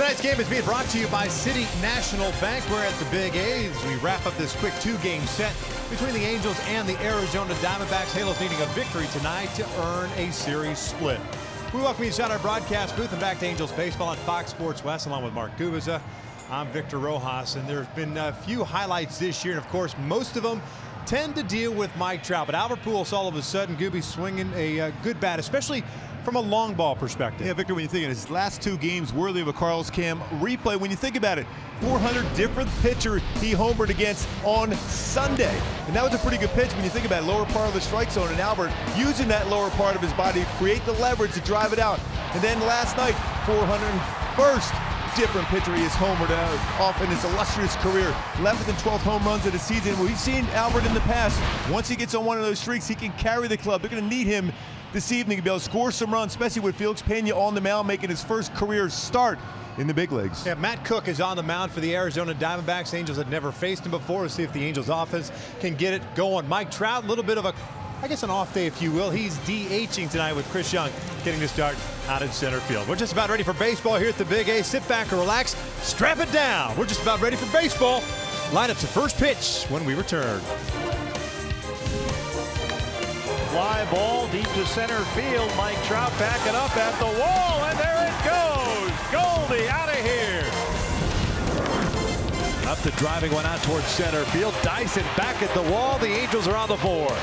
Tonight's game is being brought to you by City National Bank. We're at the Big A as we wrap up this quick two-game set between the Angels and the Arizona Diamondbacks. Halos needing a victory tonight to earn a series split. We welcome you inside our broadcast booth and back to Angels baseball on Fox Sports West along with Mark Gubiza. I'm Victor Rojas, and there's been a few highlights this year, and of course most of them tend to deal with Mike Trout. But Albert Pujols all of a sudden, Gooby swinging a good bat, especially from a long ball perspective. Yeah, Victor, when you think of his last two games worthy of a Carlos Cam replay, when you think about it, 400 different pitcher he homered against on Sunday. And that was a pretty good pitch when you think about it, lower part of the strike zone, and Albert using that lower part of his body to create the leverage to drive it out. And then last night, 401st different pitcher he has homered off in his illustrious career. 11th and 12th home runs of the season. We've seen Albert in the past. Once he gets on one of those streaks, he can carry the club. They're going to need him this evening to be able to score some runs, especially with Felix Pena on the mound, making his first career start in the big leagues. Yeah, Matt Cook is on the mound for the Arizona Diamondbacks. Angels had never faced him before. We'll see if the Angels offense can get it going. Mike Trout, a little bit of a, I guess, an off day, if you will. He's DHing tonight with Chris Young getting the start out in center field. We're just about ready for baseball here at the Big A. Sit back and relax. Strap it down. We're just about ready for baseball. Lineups the first pitch when we return. Fly ball deep to center field. Mike Trout backing up at the wall, and there it goes. Goldie out of here. Up the driving one out towards center field. Dyson back at the wall. The Angels are on the board.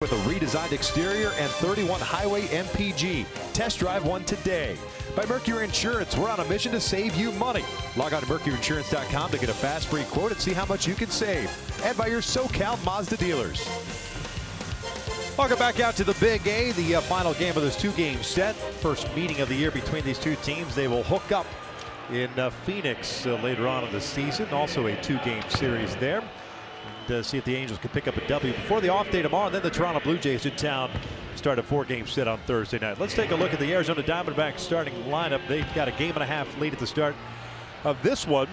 With a redesigned exterior and 31 highway MPG. Test drive one today. By Mercury Insurance, we're on a mission to save you money. Log on to mercuryinsurance.com to get a fast free quote and see how much you can save. And by your SoCal Mazda dealers. Welcome back out to the Big A, the final game of this two-game set. First meeting of the year between these two teams. They will hook up in Phoenix later on in the season. Also a two-game series there. And see if the Angels can pick up a W before the off day tomorrow. And then the Toronto Blue Jays in town start a four-game set on Thursday night. Let's take a look at the Arizona Diamondbacks starting lineup. They've got a game and a half lead at the start of this one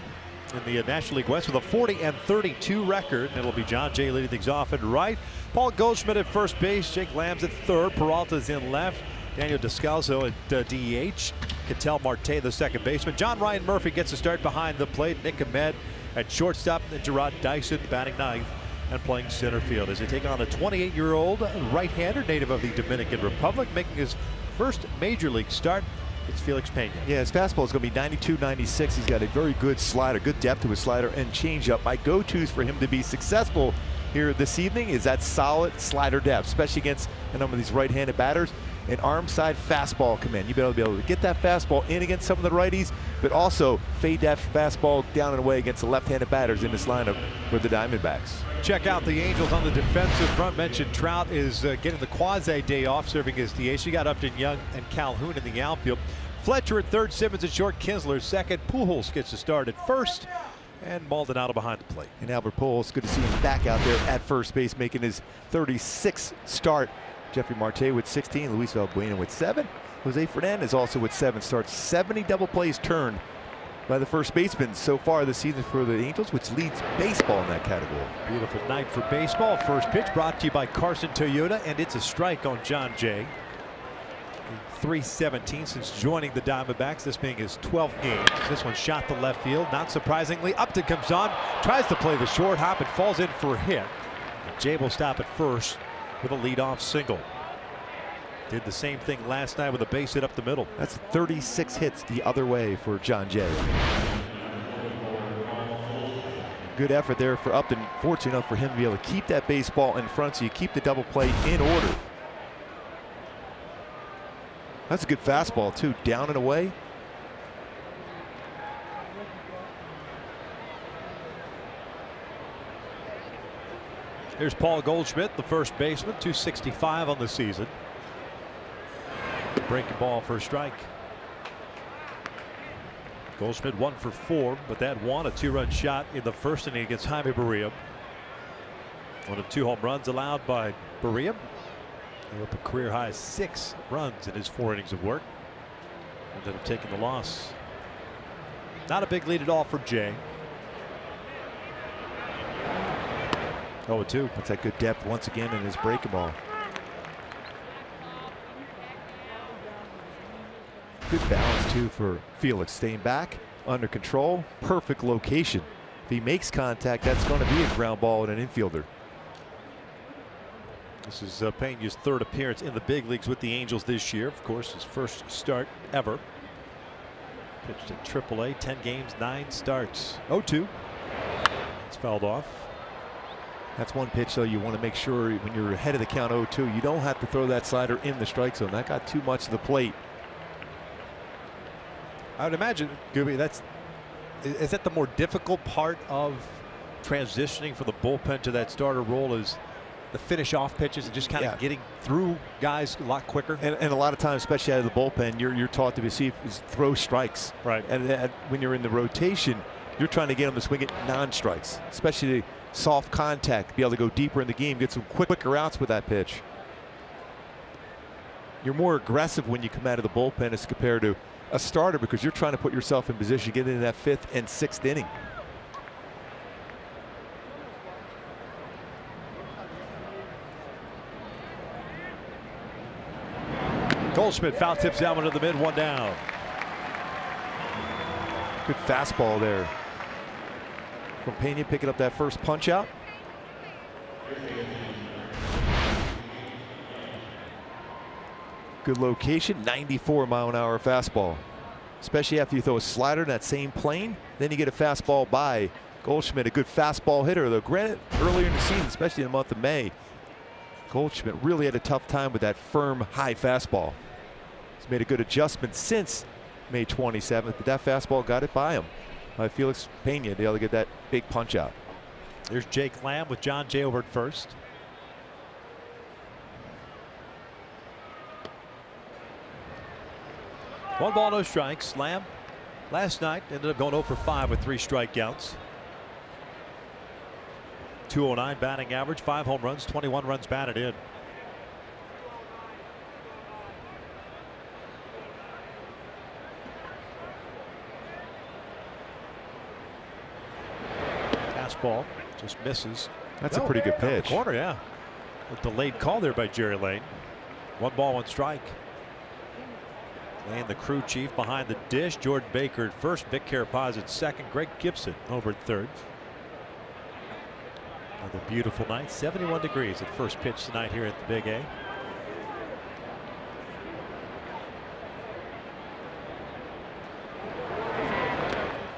in the National League West with a 40-32 record. And it'll be John Jay leading things off at right. Paul Goldschmidt at first base. Jake Lamb's at third. Peralta's in left. Daniel Descalso at DH. Ketel Marte, the second baseman. John Ryan Murphy gets a start behind the plate. Nick Ahmed at shortstop. And Gerard Dyson batting ninth and playing center field as they take on a 28-year-old right-hander, native of the Dominican Republic, making his first major league start. It's Felix Pena. Yeah, his fastball is going to be 92, 96. He's got a very good slider, good depth to his slider and changeup. My go-tos for him to be successful here this evening is that solid slider depth, especially against a number of these right-handed batters. An arm side fastball command. You better be able to get that fastball in against some of the righties, but also fade that fastball down and away against the left-handed batters in this lineup for the Diamondbacks. Check out the Angels on the defensive front. Mentioned Trout is getting the quasi-day off, serving as DH. You got Upton Young and Calhoun in the outfield. Fletcher at third, Simmons at short, Kinsler second. Pujols gets to start at first, and Maldonado behind the plate. And Albert Pujols, good to see him back out there at first base, making his 36th start. Jeffrey Marte with 16, Luis Valbuena with 7. Jose Fernandez also with 7 starts. 70 double plays turned by the first baseman so far this season for the Angels, which leads baseball in that category. Beautiful night for baseball. First pitch brought to you by Carson Toyota, and it's a strike on John Jay. 317 since joining the Diamondbacks, this being his 12th game. This one shot to left field. Not surprisingly, Upton comes on, tries to play the short hop, and falls in for a hit. And Jay will stop at first with a leadoff single. Did the same thing last night with a base hit up the middle. That's 36 hits the other way for John Jay. Good effort there for Upton. Fortunate enough for him to be able to keep that baseball in front so you keep the double play in order. That's a good fastball too, down and away. Here's Paul Goldschmidt, the first baseman, 265 on the season. Breaking ball for a strike. Goldschmidt 1 for 4, but that one a 2-run shot in the first inning against Jaime Barria. One of 2 home runs allowed by Barria. He up a career high 6 runs in his 4 innings of work. Ended up taking the loss. Not a big lead at all for Jay. 0-2. That's that good depth once again in his breaking ball. Good balance too for Felix, staying back, under control, perfect location. If he makes contact, that's going to be a ground ball and an infielder. This is Pena's 3rd appearance in the big leagues with the Angels this year. Of course, his first start ever. Pitched at AAA, 10 games, 9 starts. 0-2. It's fouled off. That's one pitch, though, you want to make sure when you're ahead of the count 0-2, you don't have to throw that slider in the strike zone. That got too much to the plate. I would imagine, Gooby, is that the more difficult part of transitioning from the bullpen to that starter role, is the finish off pitches and just kind of getting through guys a lot quicker? And a lot of times, especially out of the bullpen, you're taught to throw strikes. Right. And when you're in the rotation, you're trying to get them to swing at non-strikes, especially soft contact, be able to go deeper in the game, get some quicker outs with that pitch. You're more aggressive when you come out of the bullpen as compared to a starter, because you're trying to put yourself in position to get into that 5th and 6th inning. Goldschmidt foul tips down into the mid, 1 down. Good fastball there from Pena, picking up that first punch out. Good location, 94-mile-an-hour fastball. Especially after you throw a slider in that same plane, then you get a fastball by Goldschmidt. A good fastball hitter, though. Granted, earlier in the season, especially in the month of May, Goldschmidt really had a tough time with that firm, high fastball. He's made a good adjustment since May 27th, but that fastball got it by him. Felix Pena, they ought to get that big punch out. There's Jake Lamb with John Jay over at first. One ball, no strikes. Lamb last night ended up going 0 for 5 with 3 strikeouts. 209 batting average, 5 home runs, 21 runs batted in. Fastball just misses. That's a pretty good pitch. Corner, yeah. With the late call there by Jerry Lane. 1 ball, 1 strike. And the crew chief behind the dish. Jordan Baker at first. Vic Carapaz at second. Greg Gibson over at third. Another beautiful night. 71 degrees at first pitch tonight here at the Big A.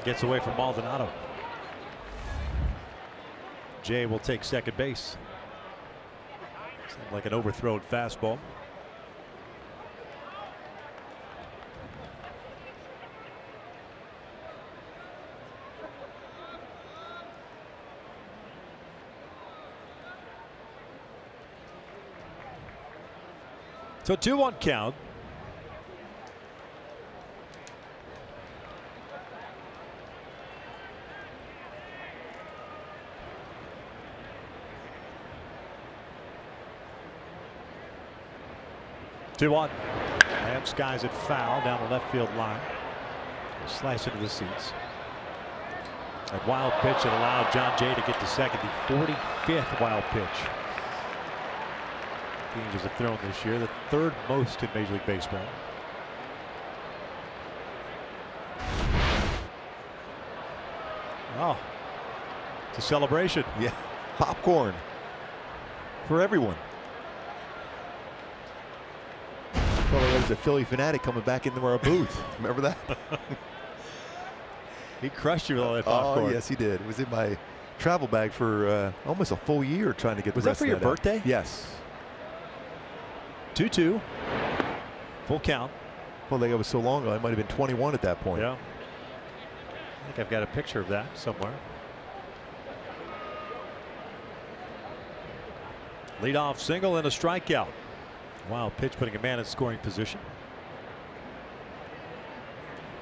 Gets away from Maldonado. Jay will take second base. Seemed like an overthrown fastball. So 2-1 count. And skies it foul down the left field line. Slice into the seats. That wild pitch that allowed John Jay to get to second. The 45th wild pitch the Angels have thrown this year, the 3rd most in Major League Baseball. Oh, it's a celebration. Yeah, popcorn for everyone. Well, there was a Philly fanatic coming back into our booth. Remember that? He crushed you with all that popcorn. Oh, yes, he did. It was in my travel bag for almost a full year trying to get the rest of that. Was that for your birthday? Yes. 2-2. Full count. Well, like it was so long ago, I might have been 21 at that point. Yeah. I think I've got a picture of that somewhere. Leadoff single and a strikeout. Wild pitch putting a man in scoring position.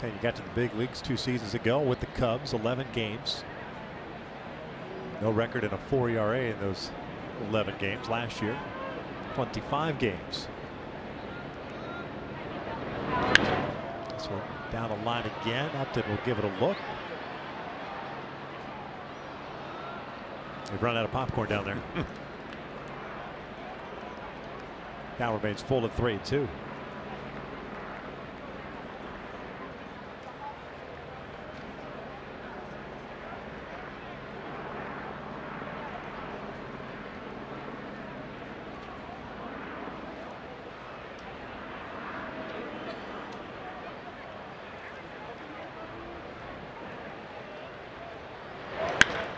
And you got to the big leagues 2 seasons ago with the Cubs, 11 games. No record in a 4 ERA in those 11 games last year. 25 games. This one down the line again. Upton will give it a look. They've run out of popcorn down there. Now remains full at 3-2.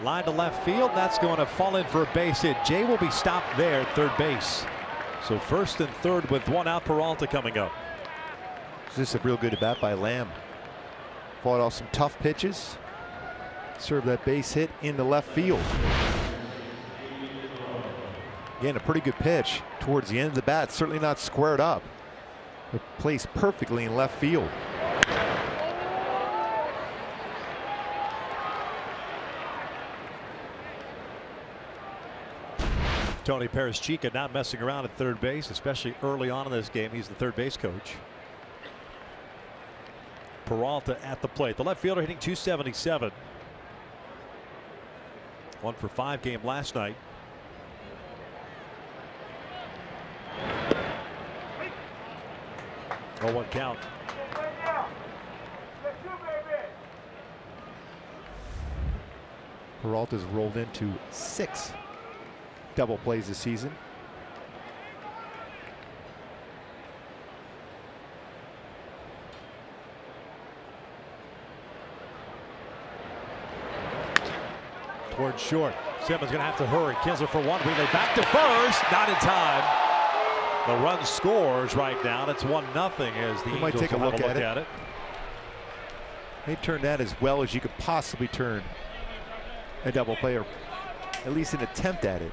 Line to left field. That's going to fall in for a base hit. Jay will be stopped there at third base. So first and third with 1 out. Peralta coming up. This is a real good at bat by Lamb. Fought off some tough pitches. Served that base hit into left field. Again, a pretty good pitch towards the end of the bat. Certainly not squared up, but placed perfectly in left field. Tony Perez-Chica not messing around at third base, especially early on in this game. He's the third base coach. Peralta at the plate. The left fielder hitting .277. 1 for 5 game last night. Oh, 1 count. Peralta's rolled into 6 double plays this season. towards short. Simmons going to have to hurry. Kinsler for one. Relay back to first. Not in time. The run scores right now. It's 1-0 as the Angels might take a will look have at it. They turned that as well as you could possibly turn a double play, or at least an attempt at it.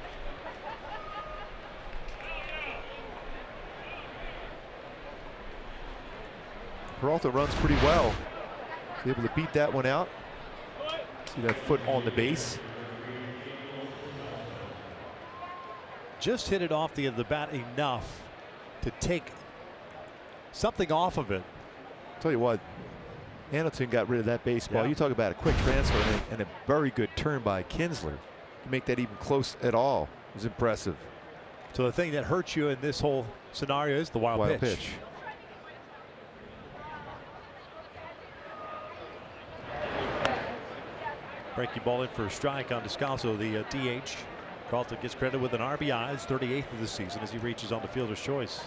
Peralta runs pretty well. He's able to beat that one out. See that foot on the base. Just hit it off the bat enough to take something off of it. Tell you what, Hamilton got rid of that baseball. Yeah. You talk about a quick transfer and a very good turn by Kinsler to make that even close at all. It was impressive. So the thing that hurts you in this whole scenario is the wild pitch. Breaking ball in for a strike on Descalso, the DH. Carlton gets credit with an RBI. It's 38th of the season as he reaches on the fielder's choice.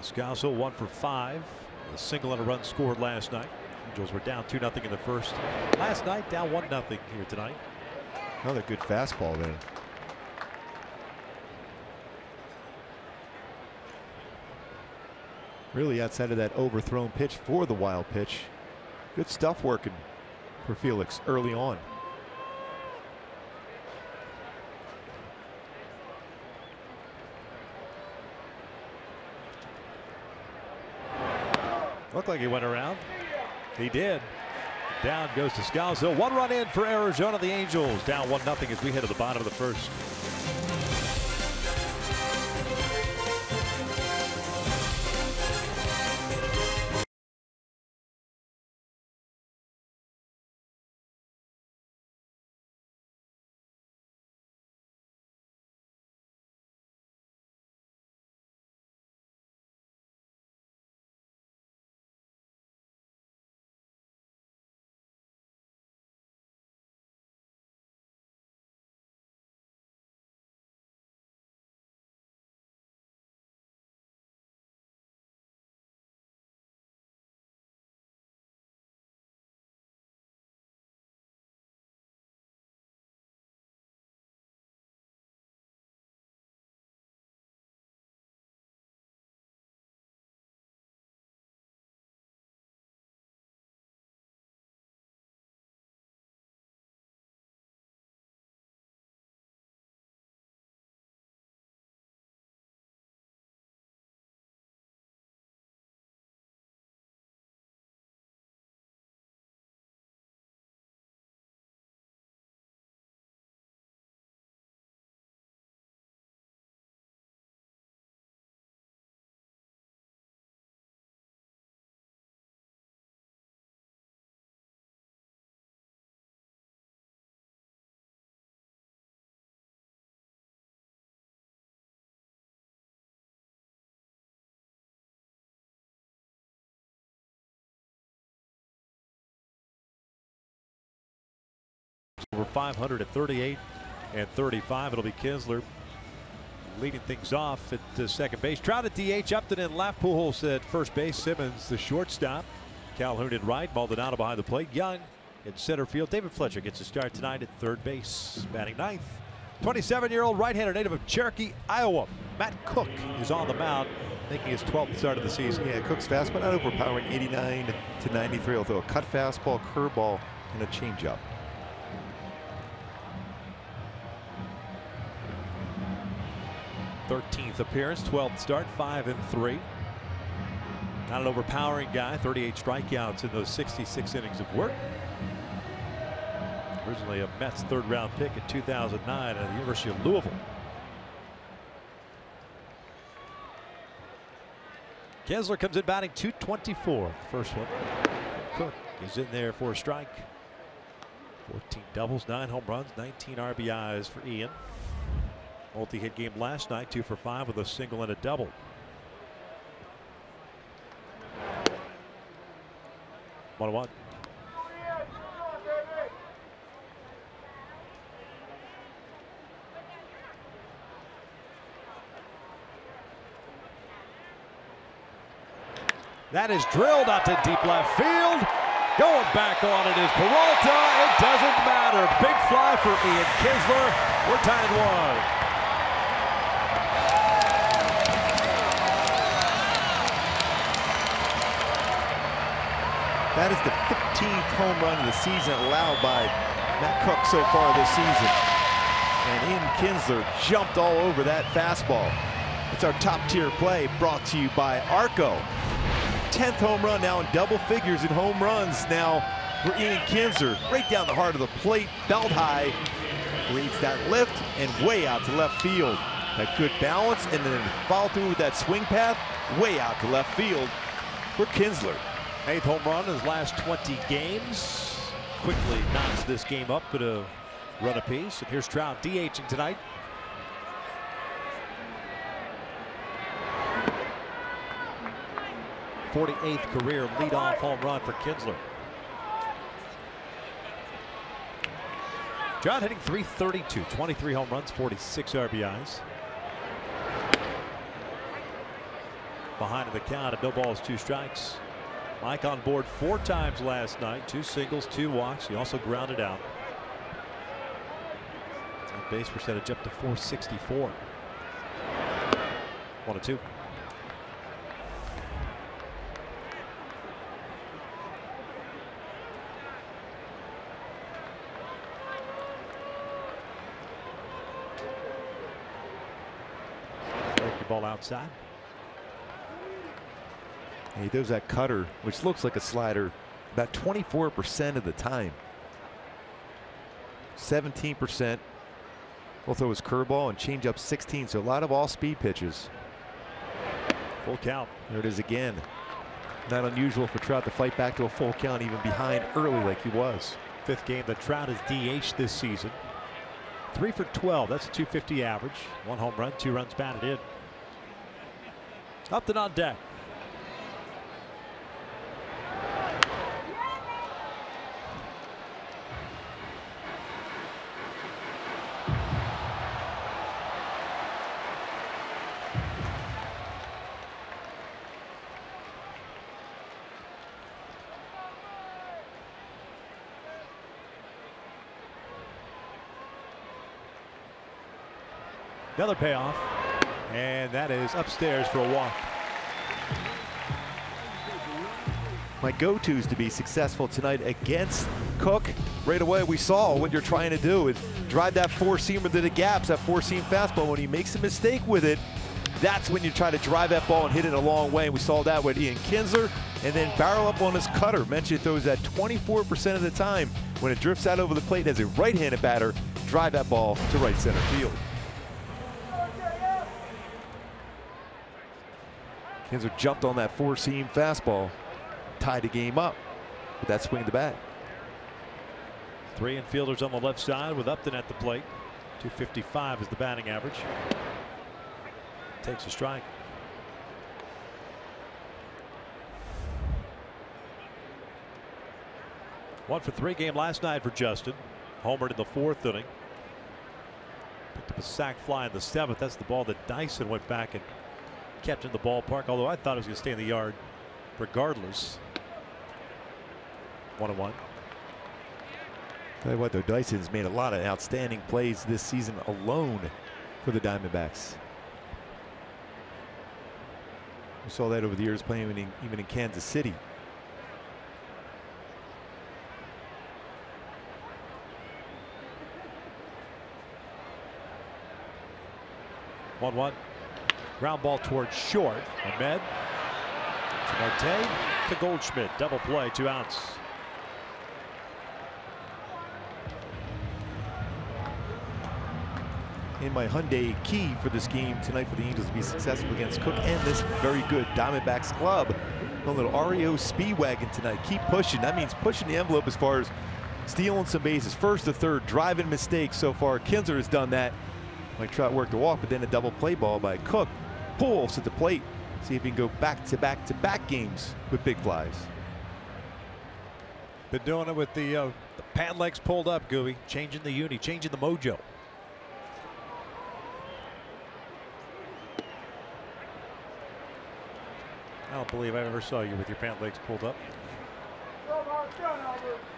Descalso 1 for 5. A single and a run scored last night. Angels were down 2-0 in the first. Last night down 1-0 here tonight. Another good fastball there. Really outside of that overthrown pitch for the wild pitch. Good stuff working for Felix early on. Looked like he went around. He did. Down goes to Descalso. One run in for Arizona. The Angels down 1-0 as we head to the bottom of the first. Over 500 at 38 and 35. It'll be Kinsler leading things off at second base. Trout at DH, Upton in left, Pujols at first base, Simmons the shortstop, Calhoun at right, Maldonado behind the plate, Young in center field. David Fletcher gets a start tonight at third base. Batting ninth, 27-year-old right-hander native of Cherokee, Iowa, Matt Cook is on the mound, making his 12th start of the season. Yeah, Cook's fastball not overpowering, 89 to 93, although a cut fastball, curveball, and a changeup. Thirteenth appearance, 12th start, 5-3. Not an overpowering guy, 38 strikeouts in those 66 innings of work. Originally a Mets third-round pick in 2009 at the University of Louisville. Kinsler comes in batting .224. First one. Cook is in there for a strike. 14 doubles, 9 home runs, 19 RBIs for Ian. Multi-hit game last night, 2 for 5 with a single and a double. 1-1. That is drilled out to deep left field. Going back on it is Peralta. It doesn't matter. Big fly for Ian Kinsler. We're tied at 1. That is the 15th home run of the season allowed by Matt Cook so far this season. And Ian Kinsler jumped all over that fastball. It's our top tier play brought to you by Arco. 10th home run now in double figures in home runs now for Ian Kinsler. Right down the heart of the plate, belt high. Reads that lift and way out to left field. That good balance and then follow through with that swing path way out to left field for Kinsler. 8th home run in his last 20 games. Quickly knocks this game up at a run apiece. And here's Trout DHing tonight. '48th career leadoff home run for Kinsler. John hitting .332, 23 home runs, 46 RBIs. Behind in the count at no balls, 2 strikes. Mike on board 4 times last night, 2 singles, 2 walks. He also grounded out. That base percentage up to .464. 1-2. Break the ball outside. He does that cutter, which looks like a slider, about 24% of the time. 17%. Will throw his curveball and change up 16. So a lot of all-speed pitches. Full count. There it is again. Not unusual for Trout to fight back to a full count, even behind early like he was. 5th game that Trout has DH this season. 3 for 12. That's a .250 average. 1 home run, 2 runs batted in. Upton on deck. Another payoff, and that is upstairs for a walk. My go-tos to be successful tonight against Cook. Right away we saw what you're trying to do is drive that 4-seamer to the gaps, that 4-seam fastball. When he makes a mistake with it, that's when you try to drive that ball and hit it a long way. We saw that with Ian Kinsler, and then barrel up on his cutter. Mentioned it throws that 24% of the time. When it drifts out over the plate as a right-handed batter, drive that ball to right center field. Kinsler jumped on that 4-seam fastball, tied the game up with that swing of the bat. 3 infielders on the left side with Upton at the plate. .255 is the batting average. Takes a strike. One for 3 game last night for Justin. Homered in the 4th inning. Picked up a sac fly in the 7th. That's the ball that Dyson went back and kept in the ballpark, although I thought it was going to stay in the yard regardless. 1-1. Tell you what though, Dyson's made a lot of outstanding plays this season alone for the Diamondbacks. We saw that over the years playing even in Kansas City. One. Ground ball towards short. Ahmed to Marte to Goldschmidt. Double play, 2 outs. In my Hyundai key for this game tonight for the Angels to be successful against Cook and this very good Diamondbacks club. A little REO speed wagon tonight. Keep pushing. That means pushing the envelope as far as stealing some bases. 1st to 3rd, driving mistakes so far. Kinsler has done that. Mike Trout worked the walk, but then a double play ball by Cook. Pulls at the plate. See if he can go back-to-back games with big flies. Been doing it with the pant legs pulled up, Gooey. Changing the uni, changing the mojo. don't believe I ever saw you with your pant legs pulled up.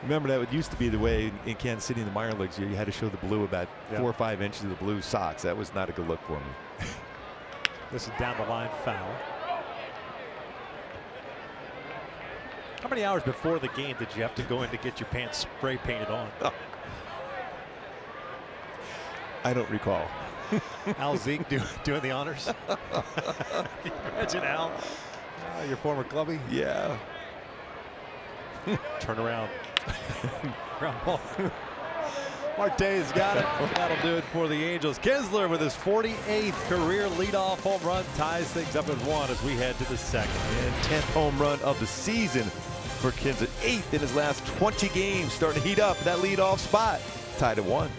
Remember that it used to be the way in Kansas City in the minor leagues. You had to show the blue about 4 or 5 inches of the blue socks. That was not a good look for me. This is down the line foul. How many hours before the game did you have to go in to get your pants spray painted on? Oh. I don't recall. Al Zeke doing the honors. Imagine Al, your former clubby. Yeah. Turn around. Ground ball. Marte's got it. That'll do it for the Angels. Kinsler with his 48th career leadoff home run ties things up at 1 as we head to the second. And 10th home run of the season for Kinsler. 8th in his last 20 games. Starting to heat up that leadoff spot. Tied at 1.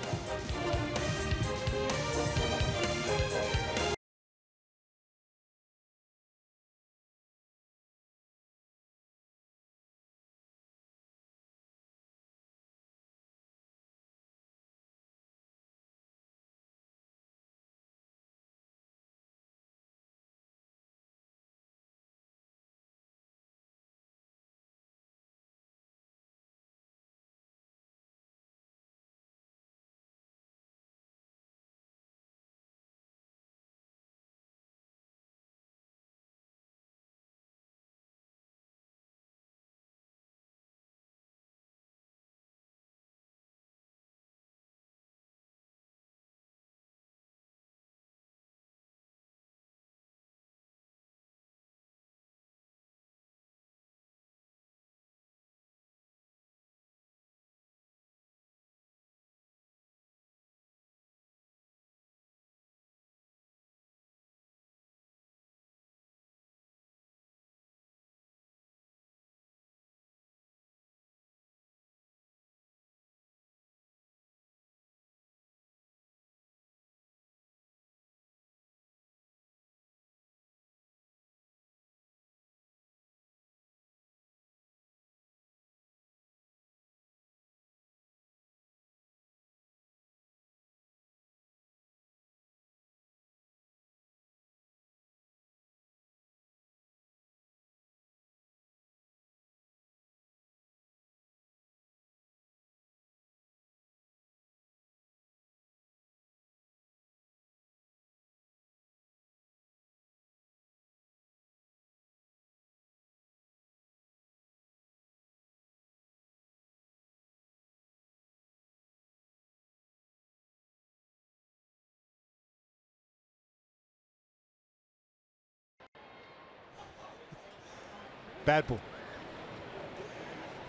Bad pull.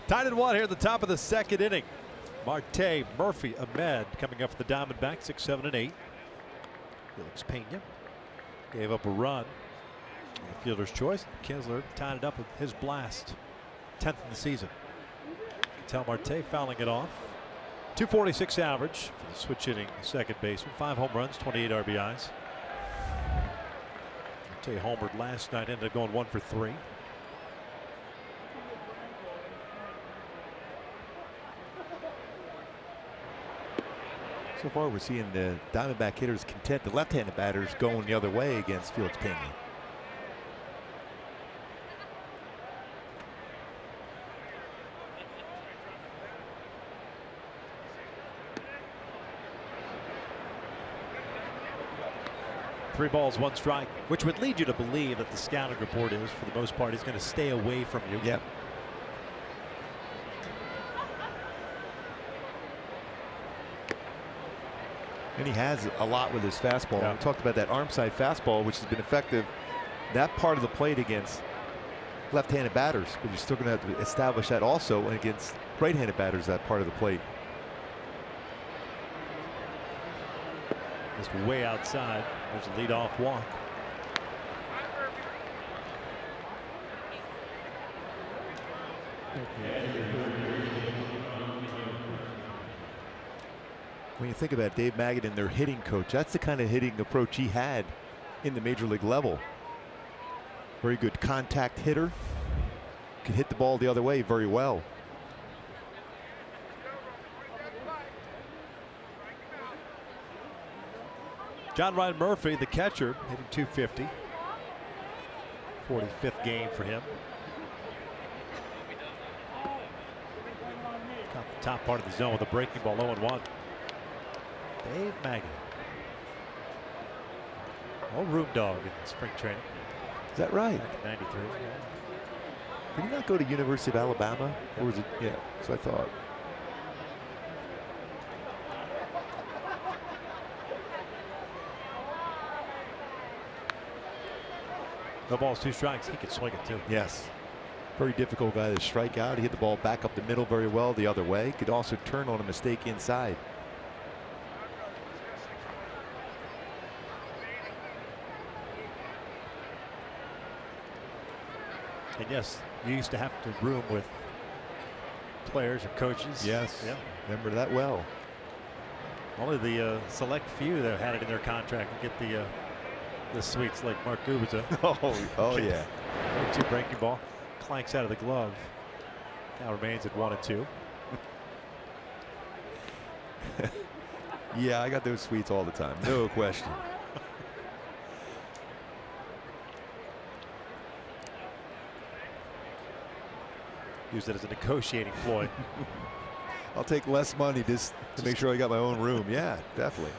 Tied at 1 here at the top of the second inning. Marte, Murphy, Ahmed coming up for the Diamondbacks, 6, 7, and 8. Felix Pena gave up a run. The fielder's choice. Kinsler tied it up with his blast. 10th in the season. Ketel Marte fouling it off. 246 average for the switch hitting second baseman. 5 home runs, 28 RBIs. Marte homered last night, ended up going 1 for 3. So far, we're seeing the Diamondback hitters content the left-handed batters going the other way against Felix Pena. Three balls, 1 strike, which would lead you to believe that the scouting report is, for the most part, he's going to stay away from you. Yep. And he has a lot with his fastball. Yeah. We talked about that arm side fastball, which has been effective that part of the plate against left-handed batters, but you're still going to have to establish that also against right-handed batters, that part of the plate. Just way outside. There's a leadoff walk. When you think about Dave Maggott and their hitting coach, that's the kind of hitting approach he had in the major league level. Very good contact hitter. Can hit the ball the other way very well. John Ryan Murphy, the catcher, hitting 250. 45th game for him. Got the top part of the zone with a breaking ball, 0-1. Dave Magid. Old room dog in spring training. Is that right? Back in '93. Did he not go to University of Alabama? Or was it? Yeah, so I thought. No balls, 2 strikes. He could swing it too. Yes. Very difficult guy to strike out. He hit the ball back up the middle very well the other way. Could also turn on a mistake inside. And yes, you used to have to room with players or coaches. Yes. Yeah. Remember that well. Only the select few that had it in their contract to get the suites, like Mark Gubiza. Oh yeah. 2 breaking ball, clanks out of the glove. Now remains at 1-2. Yeah, I got those suites all the time. No question. Use it as a negotiating ploy. I'll take less money just to make sure I got my own room. Yeah, definitely.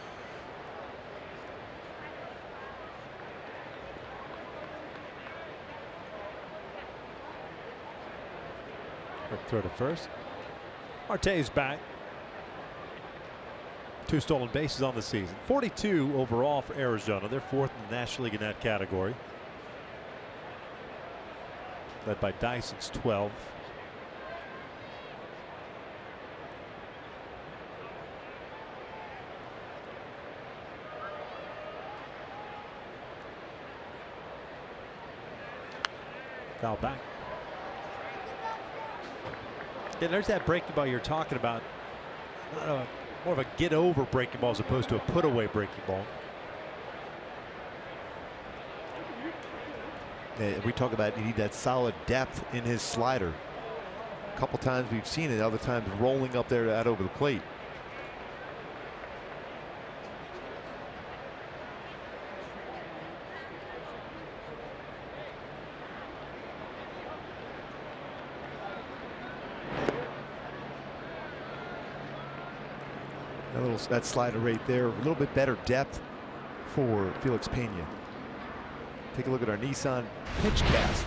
Quick throw to first. Marte's back. 2 stolen bases on the season. 42 overall for Arizona. They're 4th in the National League in that category. Led by Dyson's 12. Foul back. Yeah, there's that breaking ball you're talking about. More of a get over breaking ball as opposed to a put away breaking ball. Yeah, we talk about you need that solid depth in his slider. A couple times we've seen it, other times rolling up there out over the plate. That slider right there, a little bit better depth for Felix Pena. Take a look at our Nissan pitch cast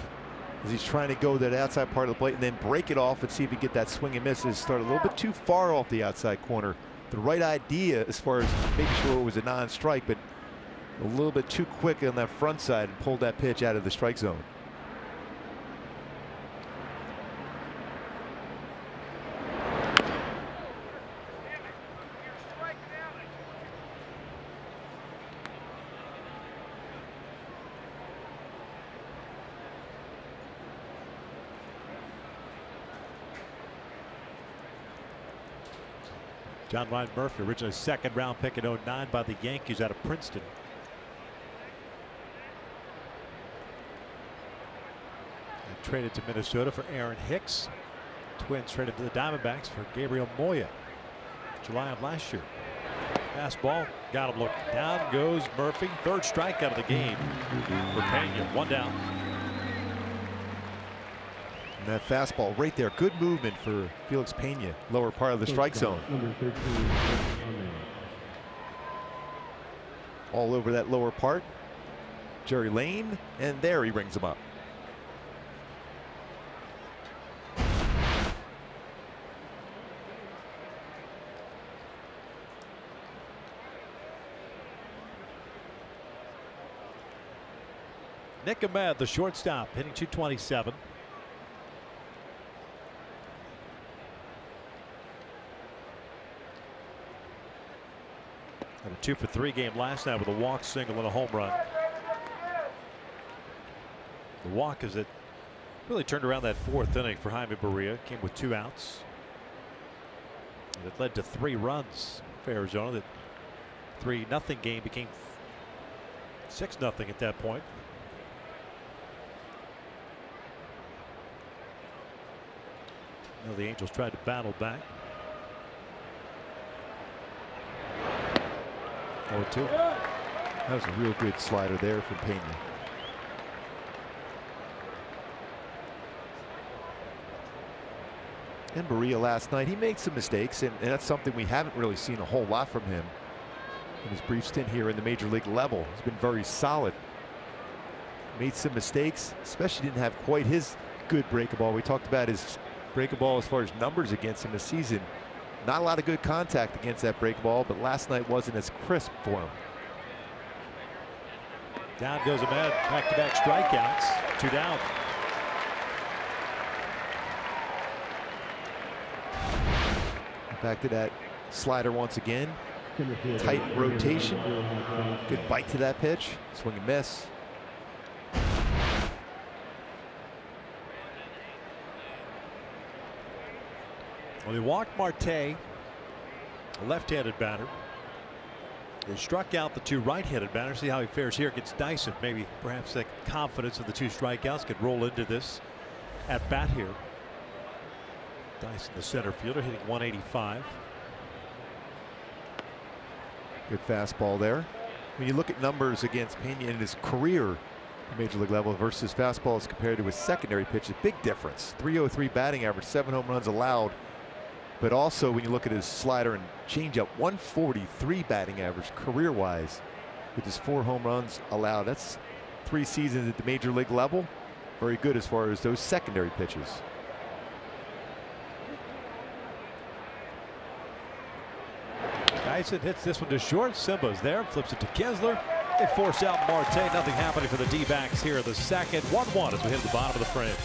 as he's trying to go that outside part of the plate and then break it off and see if he can get that swing and miss. It started a little bit too far off the outside corner. The right idea as far as making sure it was a non-strike, but a little bit too quick on that front side and pulled that pitch out of the strike zone. John Ryan Murphy, originally 2nd round pick in '09 by the Yankees out of Princeton. And traded to Minnesota for Aaron Hicks. Twins traded to the Diamondbacks for Gabriel Moya. July of last year. Fastball, got him looking. Down goes Murphy. 3rd strikeout of the game for Pena. 1 down. And that fastball right there, good movement for Felix Pena, lower part of the strike zone. All over that lower part. Jerry Lane, and there he rings him up. Nick Ahmed, the shortstop, hitting .227. Had a 2-for-3 game last night with a walk, single, and a home run. The walk is it really turned around that 4th inning for Jaime Barria. Came with 2 outs. And it led to 3 runs for Arizona. That 3-0 game became 6-0 at that point. Now the Angels tried to battle back. 0-2. That was a real good slider there from Pena. And Berea last night, he made some mistakes, and that's something we haven't really seen a whole lot from him in his brief stint here in the major league level. He's been very solid. Made some mistakes, especially didn't have quite his good breaking ball. We talked about his breaking ball as far as numbers against him this season. Not a lot of good contact against that breaking ball, but last night wasn't as crisp for him. Down goes Ahmed. Back-to-back strikeouts. 2 down. Back to that slider once again. Tight rotation. Good bite to that pitch. Swing and miss. Well, they walked Marte, a left-handed batter. They struck out the 2 right-handed batters. See how he fares here against Dyson. Maybe perhaps that confidence of the 2 strikeouts could roll into this at bat here. Dyson, the center fielder, hitting 185. Good fastball there. When you look at numbers against Pena in his career at major league level versus fastballs compared to his secondary pitch, a big difference. 303 batting average, 7 home runs allowed. But also when you look at his slider and changeup, 143 batting average career-wise with his 4 home runs allowed. That's 3 seasons at the major league level. Very good as far as those secondary pitches. Dyson hits this one to short. Simba's there, flips it to Kinsler. They force out Marte. Nothing happening for the D-backs here in the second. 1-1 as we hit the bottom of the frame.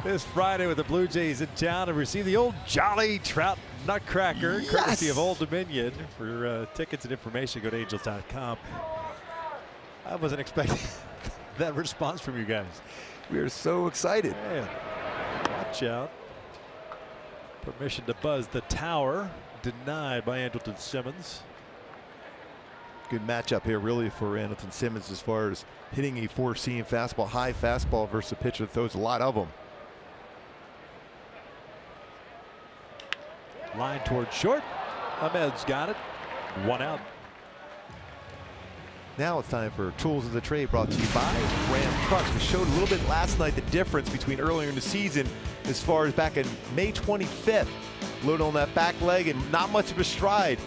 This Friday with the Blue Jays in town and receive the old Jolly Trout Nutcracker, courtesy of Old Dominion. For tickets and information, go to angels.com. I wasn't expecting that response from you guys. We are so excited. Man, watch out. Permission to buzz the tower denied by Andrelton Simmons. Good matchup here really for Andrelton Simmons as far as hitting a 4-seam fastball, high fastball versus a pitcher that throws a lot of them. Line towards short. Ahmed's got it. 1 out. Now it's time for Tools of the Trade, brought to you by Ram Trucks. We showed a little bit last night the difference between earlier in the season as far as back in May 25th. Load on that back leg and not much of a stride.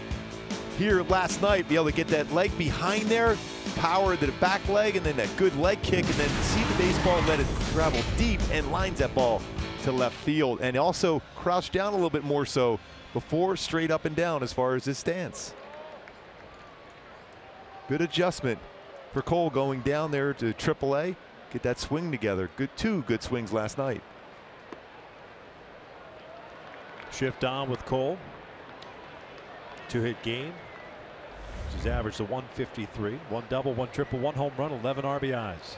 Here last night, be able to get that leg behind there, power to the back leg, and then that good leg kick, and then see the baseball, let it travel deep, and lines that ball to left field. And also crouch down a little bit more so before straight up and down as far as his stance. Good adjustment for Cole going down there to AAA. Get that swing together. Two good swings last night. Shift on with Cole. 2-hit game. He's averaged to 153. 1 double, 1 triple, 1 home run, 11 RBIs.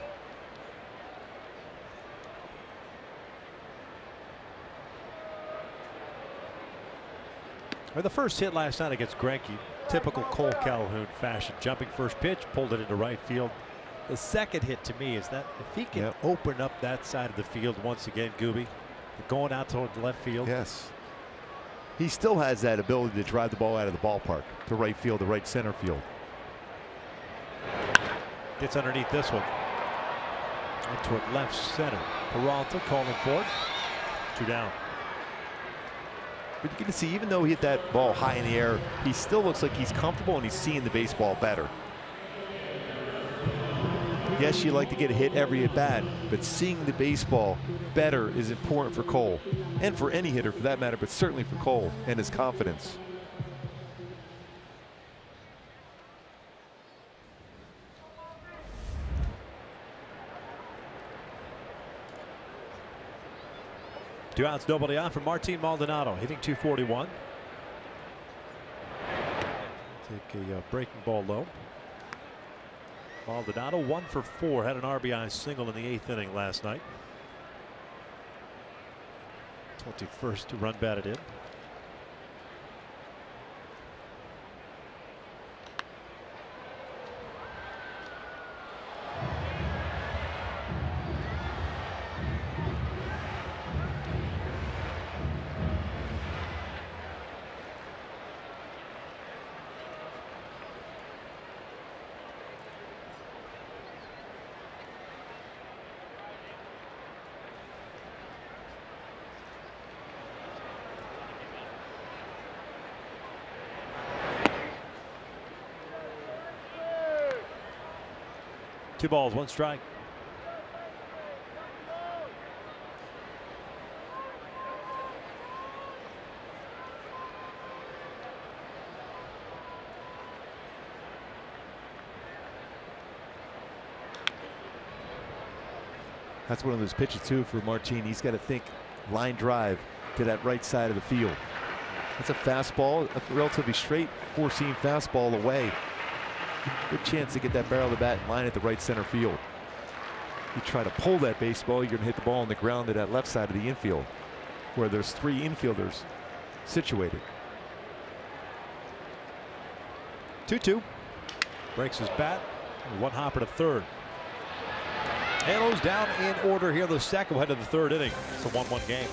The first hit last night against Greinke, typical Cole Calhoun fashion. Jumping first pitch, pulled it into right field. The second hit to me is that if he can open up that side of the field once again, Gooby, going out toward left field. Yes. He still has that ability to drive the ball out of the ballpark to right field, to right center field. Gets underneath this one. And toward left center. Peralta calling for it. 2 down. But you can see, even though he hit that ball high in the air, he still looks like he's comfortable and he's seeing the baseball better. Yes, you like to get a hit every at bat, but seeing the baseball better is important for Cole, and for any hitter for that matter, but certainly for Cole and his confidence. Two outs, nobody on for Martin Maldonado, hitting .241. Take a breaking ball low. Maldonado 1 for 4, had an RBI single in the 8th inning last night. 21st run batted in. Two balls, 1 strike. That's one of those pitches too for Martin. He's got to think line drive to that right side of the field. That's a fastball, a relatively straight 4-seam fastball away. Good chance to get that barrel of the bat in line at the right center field. You try to pull that baseball, you're going to hit the ball on the ground to that left side of the infield, where there's 3 infielders situated. 2-2. Breaks his bat. 1 hopper to third. Halos down in order here. The second head of the 3rd inning. It's a 1-1 game.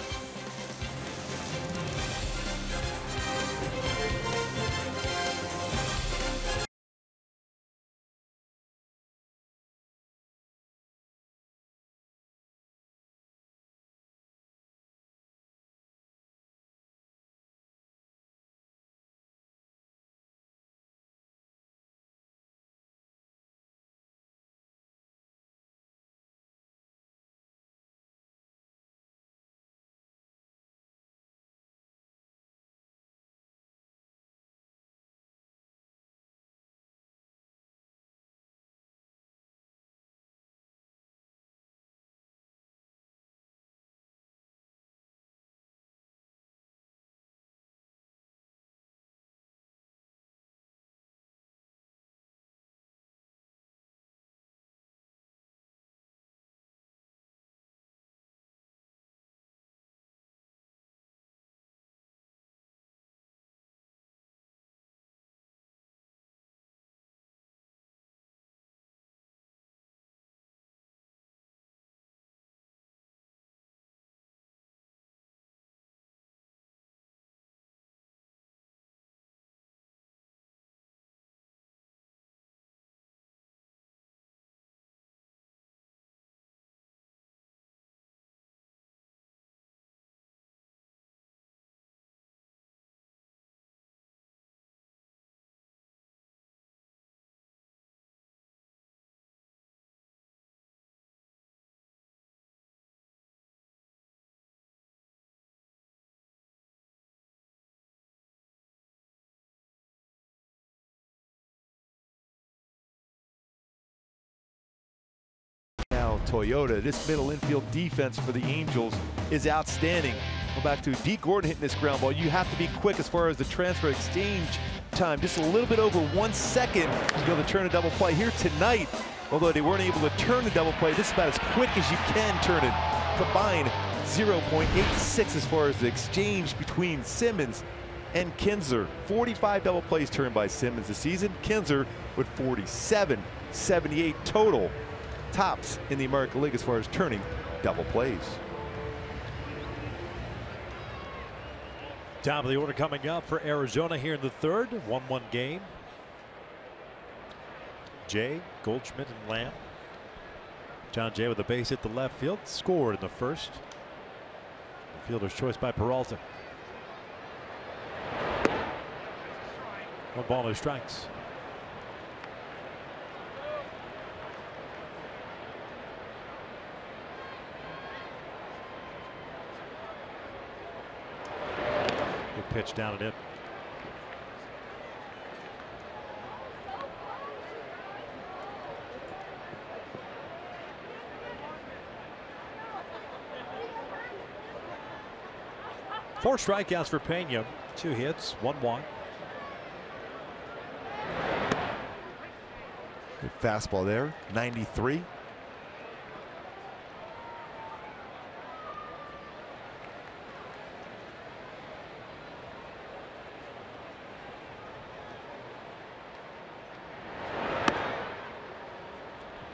Toyota. This middle infield defense for the Angels is outstanding. Go back to D. Gordon hitting this ground ball. You have to be quick as far as the transfer exchange time. Just a little bit over 1 second to be able to turn a double play here tonight. Although they weren't able to turn the double play, this is about as quick as you can turn it. Combined 0.86 as far as the exchange between Simmons and Kinsler. 45 double plays turned by Simmons this season. Kinsler with 47, 78 total. Tops in the American League as far as turning double plays. Top of the order coming up for Arizona here in the third. 1-1 game. Jay, Goldschmidt, and Lamb. John Jay with a base hit the left field. Scored in the first. Fielder's choice by Peralta. 1 ball, no strikes. Good pitch down and in. Four strikeouts for Pena, 2 hits, 1 walk. Good fastball there, 93.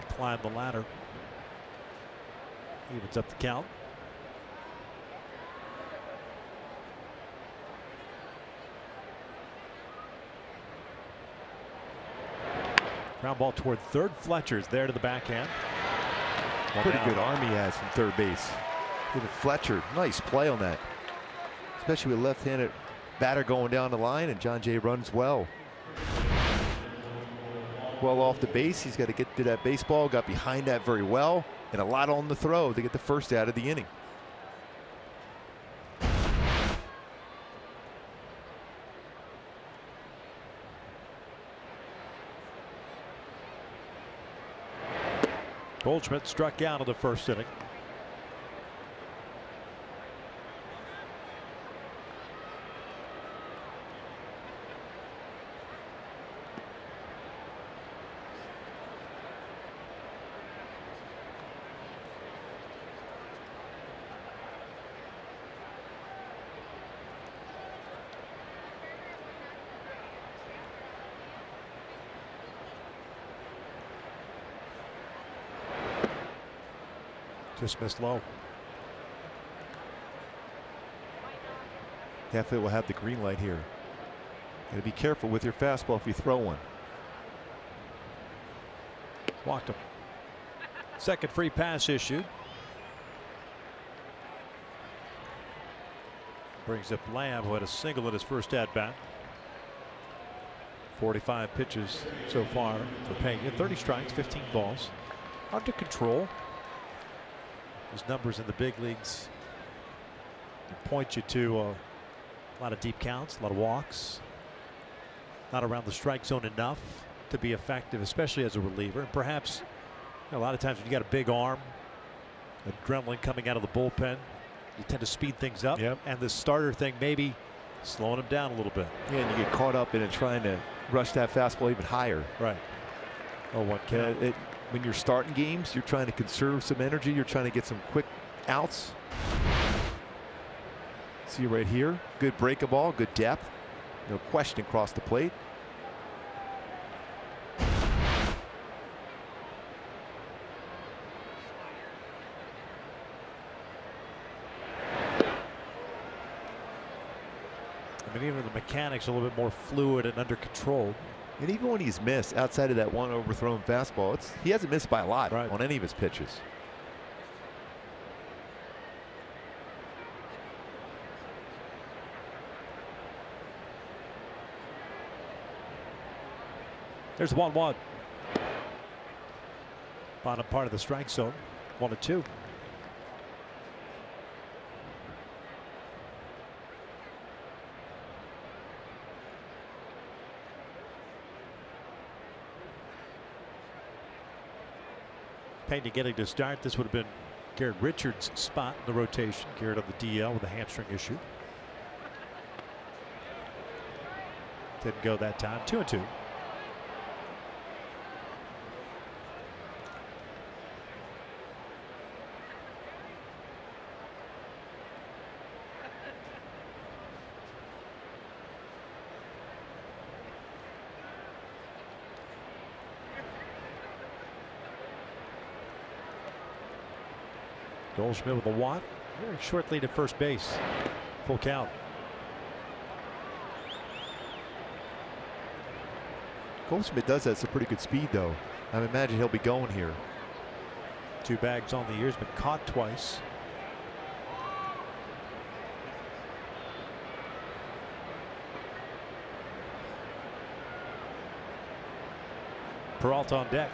Climb the ladder. Evens up the count. Ground ball toward third. Fletcher's there to the backhand. Pretty good arm he has from third base. Even Fletcher, nice play on that. Especially with left-handed batter going down the line, and John Jay runs well. Well off the base, he's got to get to that baseball, got behind that very well, and a lot on the throw to get the first out of the inning. Goldschmidt struck out in the first inning. Just missed low. Definitely will have the green light here. Got to be careful with your fastball if you throw one. Walked him. Second free pass issued. Brings up Lamb, who had a single at his first at bat. 45 pitches so far for Pena. 30 strikes, 15 balls. Under control. His numbers in the big leagues point you to a lot of deep counts, a lot of walks. Not around the strike zone enough to be effective, especially as a reliever. And perhaps a lot of times when you got a big arm, adrenaline coming out of the bullpen, you tend to speed things up. Yep. And the starter thing maybe slowing him down a little bit. Yeah, and you get caught up in it trying to rush that fastball even higher. Right. Oh, what count? When you're starting games, you're trying to conserve some energy. You're trying to get some quick outs. See right here, good break of ball, good depth. No question across the plate. I mean, even the mechanics are a little bit more fluid and under control. And even when he's missed outside of that one overthrown fastball, he hasn't missed by a lot right on any of his pitches. There's 1-1. Bottom part of the strike zone. 1-2. Pena getting to start. This would have been Garrett Richards' spot in the rotation. Garrett on the DL with a hamstring issue. Didn't go that time. 2-2. Goldschmidt with a walk. Very short lead at first base. Full count. Goldschmidt does have some pretty good speed, though. I imagine he'll be going here. 2 bags on the year. Has been caught twice. Peralta on deck.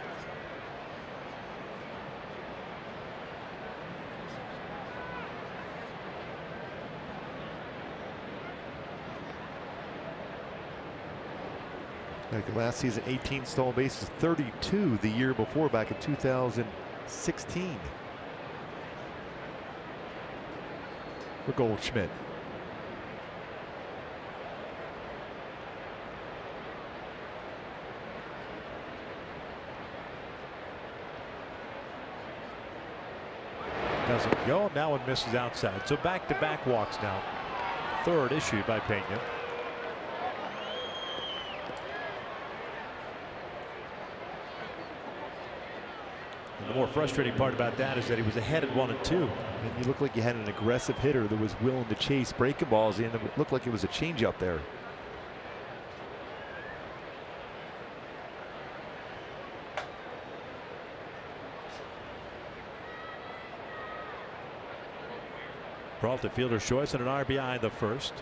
Like last season, 18 stolen bases, 32 the year before, back in 2016. For Goldschmidt. Doesn't go. Now one misses outside. So back-to-back walks now. Third issued by Pena. And the more frustrating part about that is that he was ahead at 1-2. And you look like you had an aggressive hitter that was willing to chase breaking balls in. It looked like it was a changeup there. Peralta fielder's choice and an RBI in the first.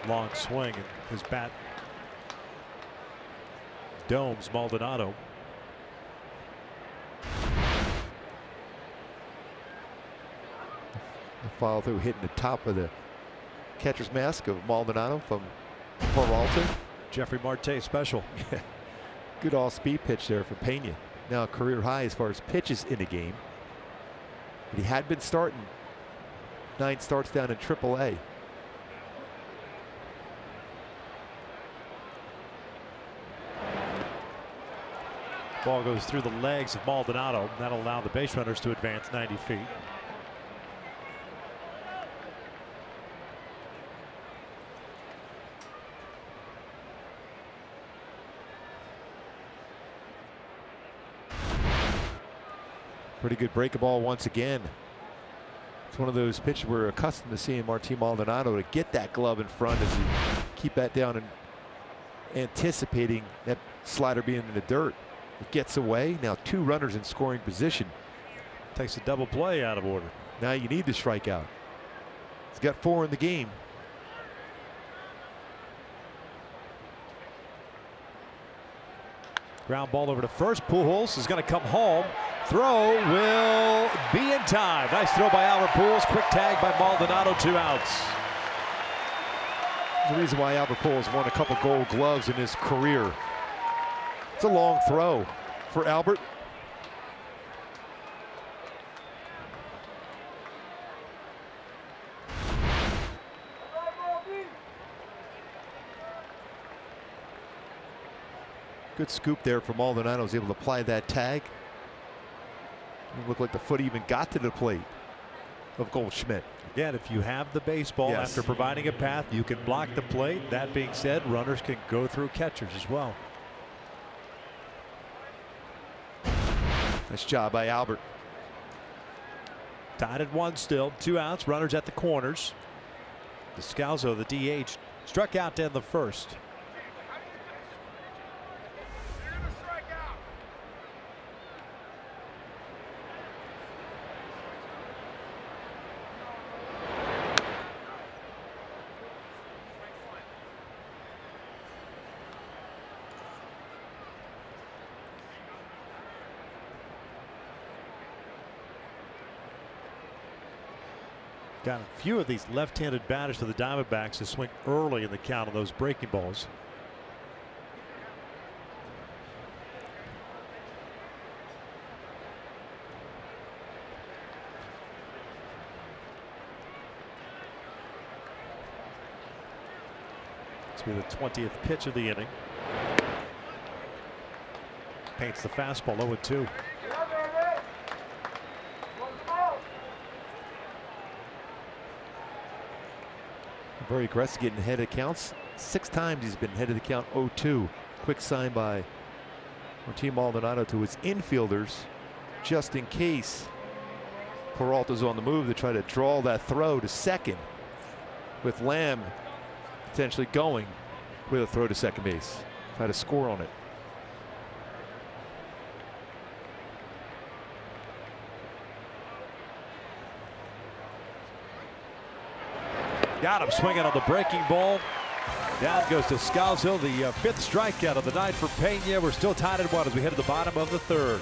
Long swing and his bat domes Maldonado. The follow through hitting the top of the catcher's mask of Maldonado from Peralta. Jeffrey Marte special. Good all speed pitch there for Pena. Now a career high as far as pitches in a game. But he had been starting 9 starts down in AAA. Ball goes through the legs of Maldonado. That'll allow the base runners to advance 90 feet. Pretty good breaking ball once again. It's one of those pitches we're accustomed to seeing Martín Maldonado to get that glove in front as you keep that down and anticipating that slider being in the dirt. It gets away. Now 2 runners in scoring position. Takes a double play out of order. Now you need to strike out. He's got 4 in the game. Ground ball over to first. Pujols is going to come home. Throw will be in time. Nice throw by Albert Pujols. Quick tag by Maldonado. 2 outs. There's a reason why Albert Pujols won a couple Gold Gloves in his career. It's a long throw for Albert. Good scoop there for Maldonado. Was able to apply that tag. It looked like the foot even got to the plate of Goldschmidt. Again, if you have the baseball, Yes. after providing a path, you can block the plate. That being said, runners can go through catchers as well. Nice job by Albert. Tied at 1 still. 2 outs. Runners at the corners. Descalzo, the DH, struck out to end the first. Got a few of these left-handed batters for the Diamondbacks to swing early in the count on those breaking balls. This will be the 20th pitch of the inning. Paints the fastball 0-2. Very aggressive, getting ahead of counts. 6 times he's been ahead of the count. 0-2. Quick sign by Martin Maldonado to his infielders, just in case Peralta's on the move to try to draw that throw to second, with Lamb potentially going with a throw to second base. Try to score on it. Got him swinging on the breaking ball. Down goes to Scalzo, the 5th strikeout of the night for Pena. We're still tied at 1 as we head to the bottom of the 3rd.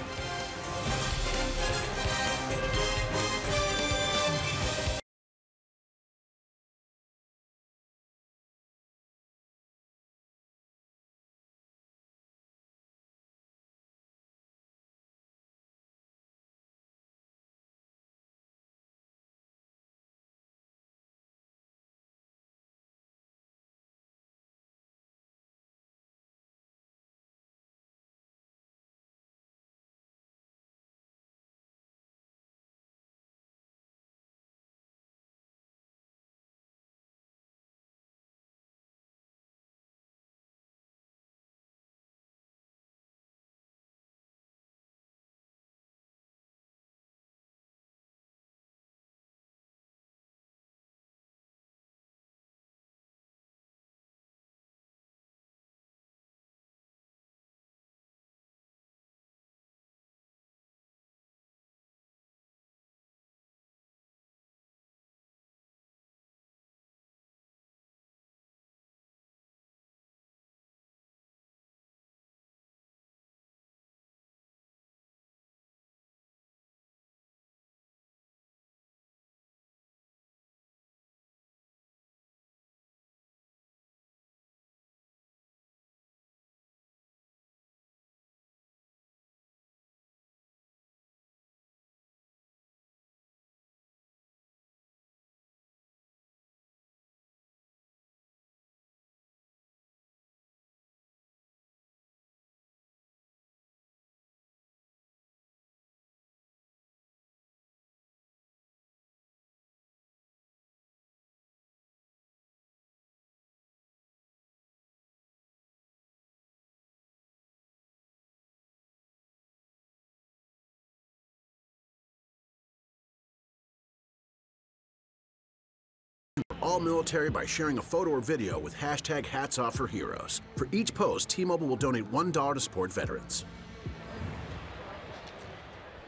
All military by sharing a photo or video with hashtag Hats Off for Heroes. For each post, T-Mobile will donate $1 to support veterans.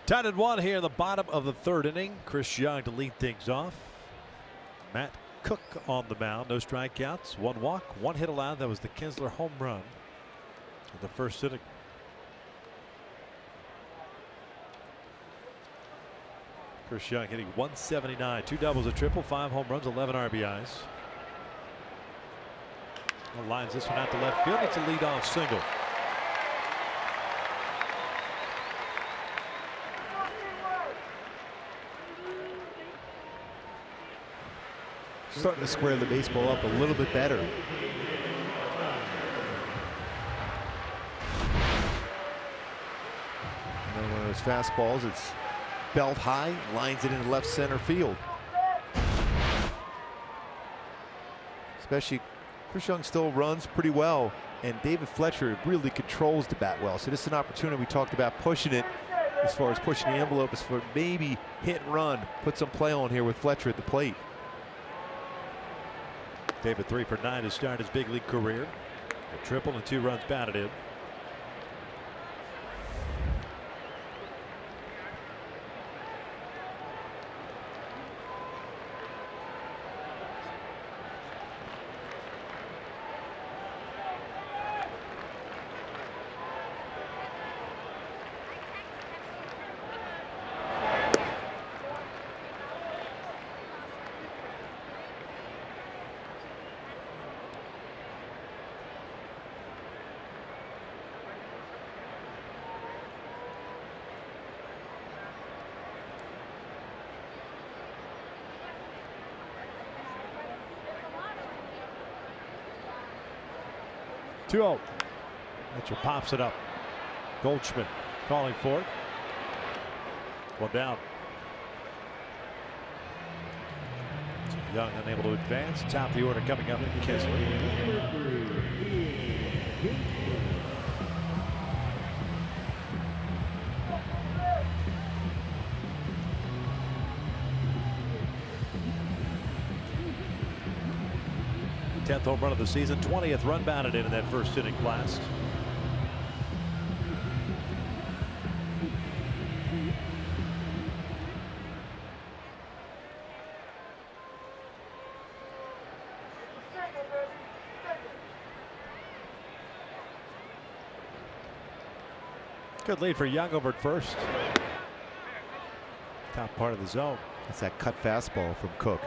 Tied at 1 here in the bottom of the 3rd inning. Chris Young to lead things off. Matt Cook on the mound. No strikeouts, 1 walk, 1 hit allowed. That was the Kinsler home run in the 1st inning. Chris Young hitting 179, 2 doubles, a triple, 5 home runs, 11 RBIs. Lines this one out to left field. It's a leadoff single. Starting to square the baseball up a little bit better. And then one of those fastballs, it's belt high, lines it into left center field. Especially Chris Young still runs pretty well, and David Fletcher really controls the bat well. So this is an opportunity. We talked about pushing it, as far as pushing the envelope, as for maybe hit and run, put some play on here with Fletcher at the plate. David 3 for 9 to start his big league career. A triple and 2 runs batted in. 2-0. Mitchell pops it up. Goldschmidt calling for it. One down. So Young unable to advance. Top of the order coming up in Kinsler. Tenth home run of the season, 20th run batted in that first inning blast. Good lead for Young over at first. Top part of the zone. That's that cut fastball from Cook.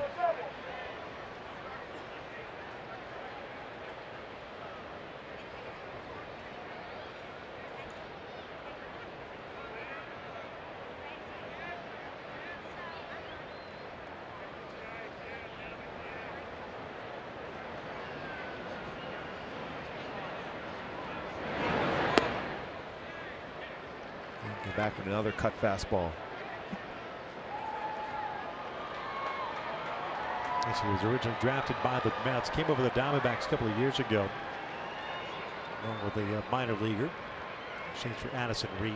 Back with another cut fastball. He was originally drafted by the Mets, came over the Diamondbacks a couple of years ago, along with a minor leaguer, changed for Addison Reed.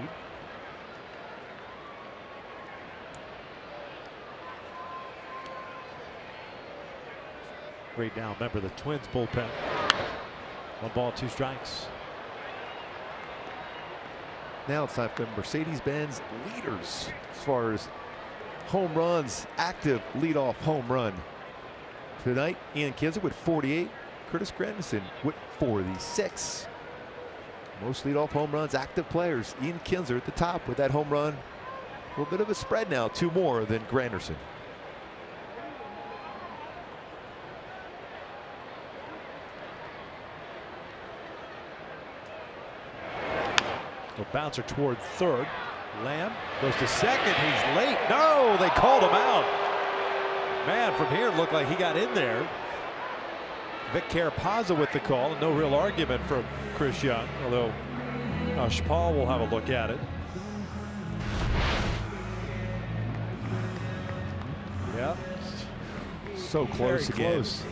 Reed now a member of the Twins bullpen. 1 ball, 2 strikes. Now it's time for Mercedes-Benz leaders as far as home runs, active leadoff home run. Tonight, Ian Kinsler with 48, Curtis Granderson with 46. Most leadoff home runs, active players. Ian Kinsler at the top with that home run. A little bit of a spread now, 2 more than Granderson. A bouncer toward third. Lamb goes to second. He's late. No, they called him out. Man, from here it looked like he got in there. Vic Carapazza with the call, and no real argument from Chris Young, although Paul will have a look at it. Yeah. So close again. Close.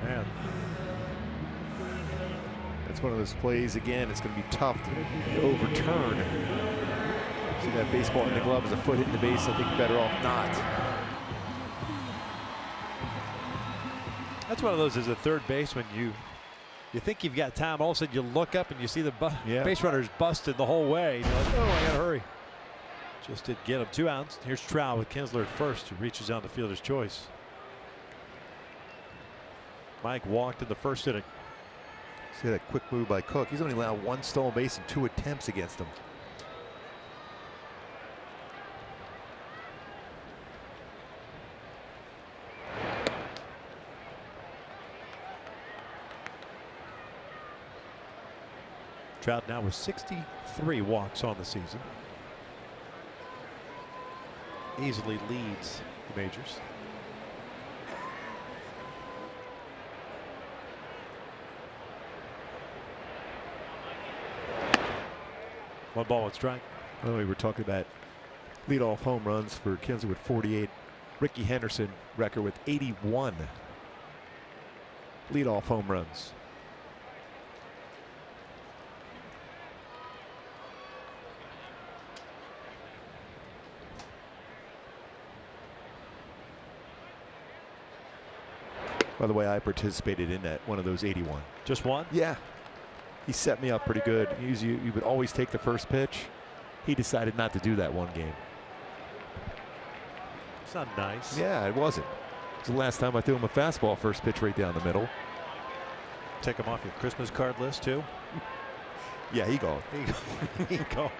Man. It's one of those plays, again, it's going to be tough to overturn. See that baseball in the glove as a foot hitting the base. I think you're better off not. That's one of those as a third baseman. You think you've got time. All of a sudden you look up and you see the base runner's busted the whole way. You're like, oh, I got to hurry. Just did get him. 2 outs. Here's Trout with Kinsler at first, who reaches on the fielder's choice. Mike walked in the first inning. See that quick move by Cook. He's only allowed 1 stolen base and 2 attempts against him. Trout now with 63 walks on the season. Easily leads the majors. One ball, 1 strike. Well, we were talking about leadoff home runs for Kinsler with 48. Ricky Henderson record with 81 leadoff home runs. By the way, I participated in that, one of those 81. Just one? Yeah. He set me up pretty good. Usually you would always take the first pitch. He decided not to do that one game. It's not nice. Yeah, it wasn't. It was the last time I threw him a fastball first pitch right down the middle. Take him off your Christmas card list too? Yeah, he gone. He gone.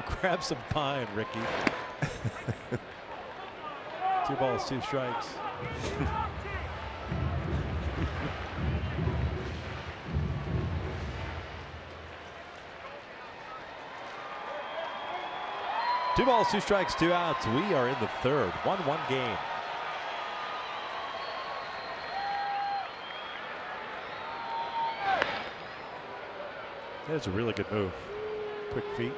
Grab some pine, Ricky. 2 balls, 2 strikes. Two balls, 2 strikes, 2 outs. We are in the third. 1-1 game. That's a really good move. Quick feet.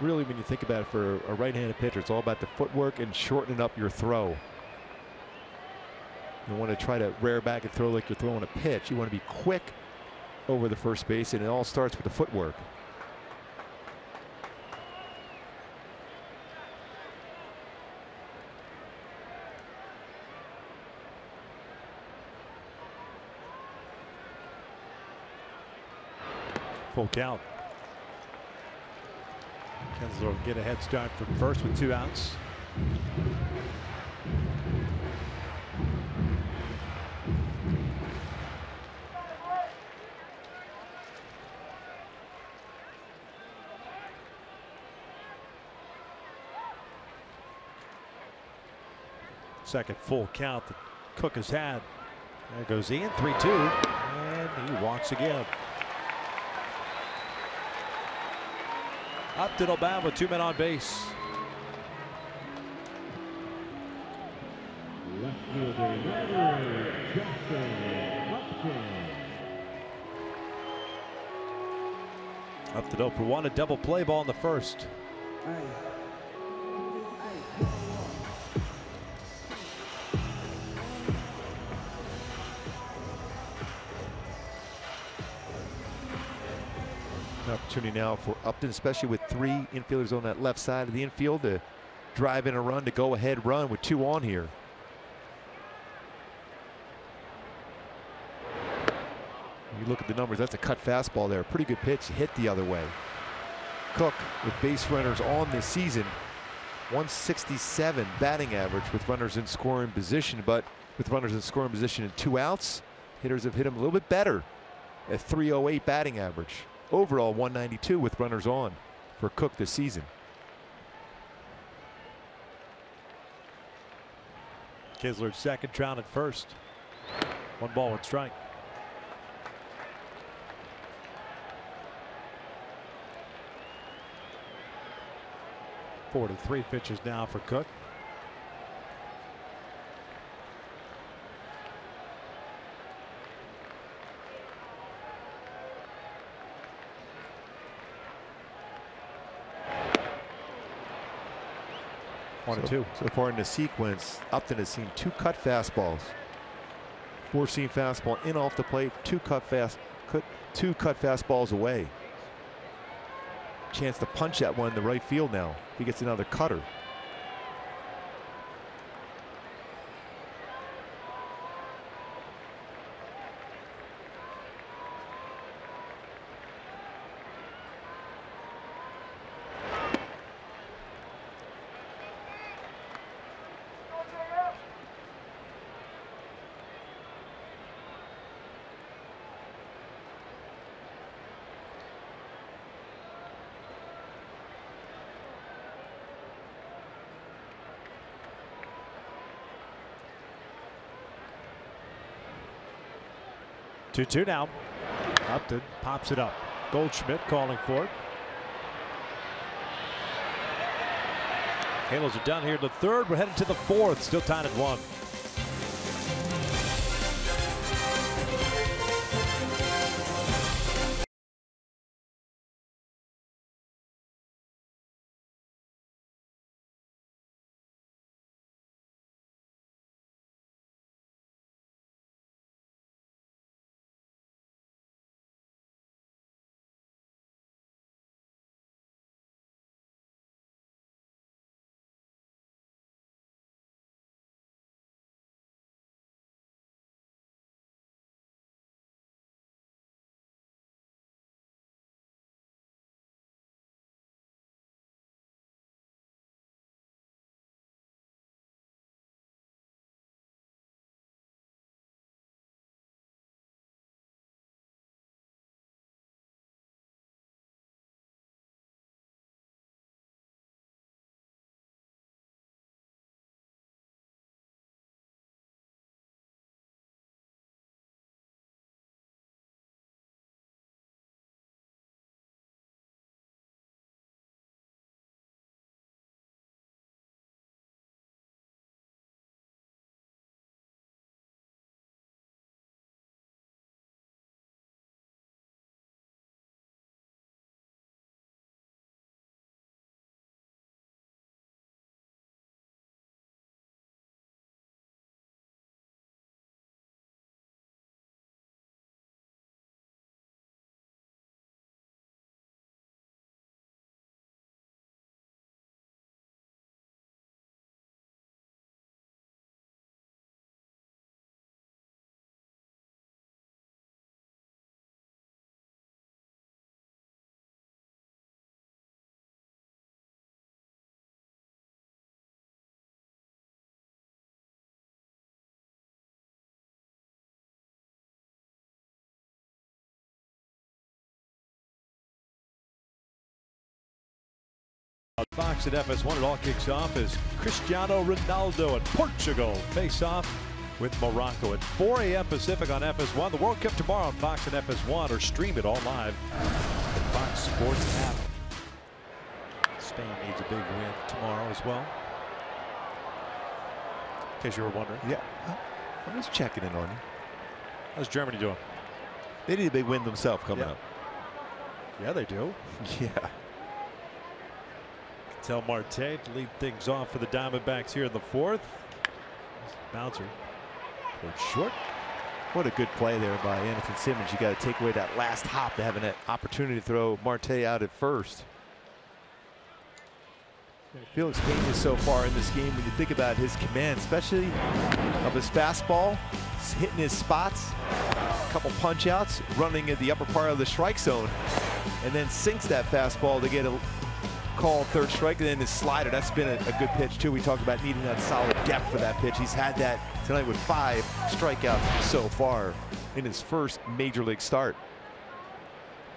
Really, when you think about it, for a right-handed pitcher, it's all about the footwork and shortening up your throw. You want to try to rear back and throw like you're throwing a pitch. You want to be quick over the first base, and it all starts with the footwork. Full count. Kinsler will get a head start from first with 2 outs. Second full count that Cook has had. There goes Ian, 3-2, and he walks again. Upton will bat with 2 men on base. Upton 0 for 1, a double play ball in the first. Opportunity now for Upton, especially with 3 infielders on that left side of the infield, to drive in a run, to go ahead run with 2 on here. You look at the numbers, that's a cut fastball there. Pretty good pitch, hit the other way. Cook with base runners on this season, 167 batting average with runners in scoring position, but with runners in scoring position and 2 outs, hitters have hit him a little bit better at 308 batting average. Overall 192 with runners on for Cook this season. Kinsler second, Trout at first. 1 ball, 1 strike. Four to 3 pitches now for Cook. So far in the sequence, Upton has seen 2 cut fastballs. 4-seam fastball in off the plate, 2 cut fastballs away. Chance to punch that one in the right field now. He gets another cutter. Two now. Upton pops it up. Goldschmidt calling for it. Halos are done here in the third. We're headed to the fourth. Still tied at 1. Fox at FS1, it all kicks off as Cristiano Ronaldo and Portugal face off with Morocco at 4 a.m. Pacific on FS1. The World Cup tomorrow on Fox and FS1, or stream it all live at Fox Sports app. Spain needs a big win tomorrow as well, in case you were wondering. Yeah, I'm just checking in on you. How's Germany doing? They need a big win themselves coming up. Yeah, they do. Yeah. Tell Marte to lead things off for the Diamondbacks here in the fourth. Bouncer towards short. What a good play there by Anderson Simmons. You got to take away that last hop to having that opportunity to throw Marte out at first. Felix Pena so far in this game, when you think about his command, especially of his fastball, hitting his spots, a couple punch outs, running at the upper part of the strike zone, and then sinks that fastball to get a call third strike, and then his slider. That's been a good pitch too. We talked about needing that solid depth for that pitch. He's had that tonight with 5 strikeouts so far in his first major league start.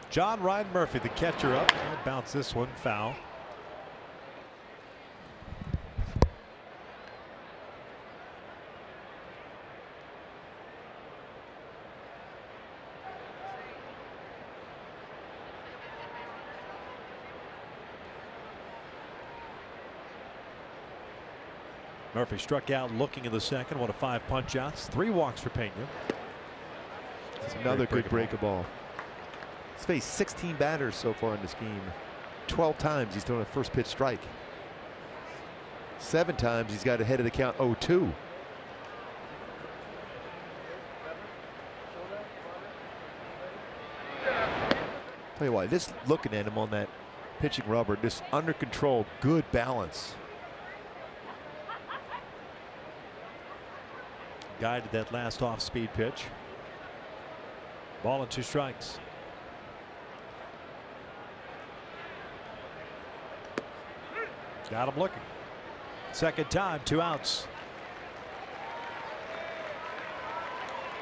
John Ryan Murphy, the catcher, up. He'll bounce this one foul. Murphy struck out looking in the second. 1 of 5 punch outs. 3 walks for Pena. That's another good breaking ball. He's faced 16 batters so far in this game. 12 times he's thrown a first pitch strike. 7 times he's got ahead of the count 0-2. Tell you what, just looking at him on that pitching rubber, just under control, good balance. Guided that last off-speed pitch. Ball and 2 strikes. Got him looking. Second time, 2 outs.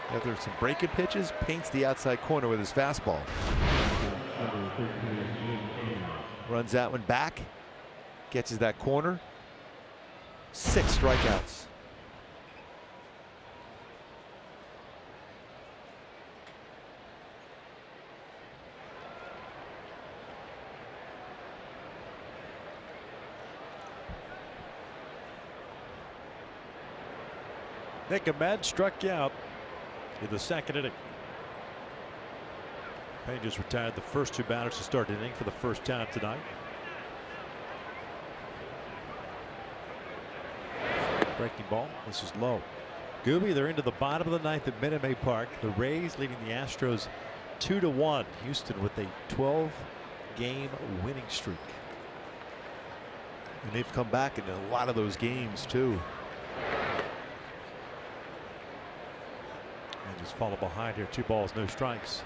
After some breaking pitches, paints the outside corner with his fastball. Runs that one back. Gets to that corner. 6 strikeouts. Nick Ahmed struck out in the second inning. Payne just retired the first 2 batters to start the inning for the first time tonight. Breaking ball. This is low. Gooby, they're into the bottom of the 9th at Minute Maid Park. The Rays leading the Astros 2-1. Houston with a 12-game winning streak. And they've come back in a lot of those games too. And just follow behind here. 2 balls, no strikes.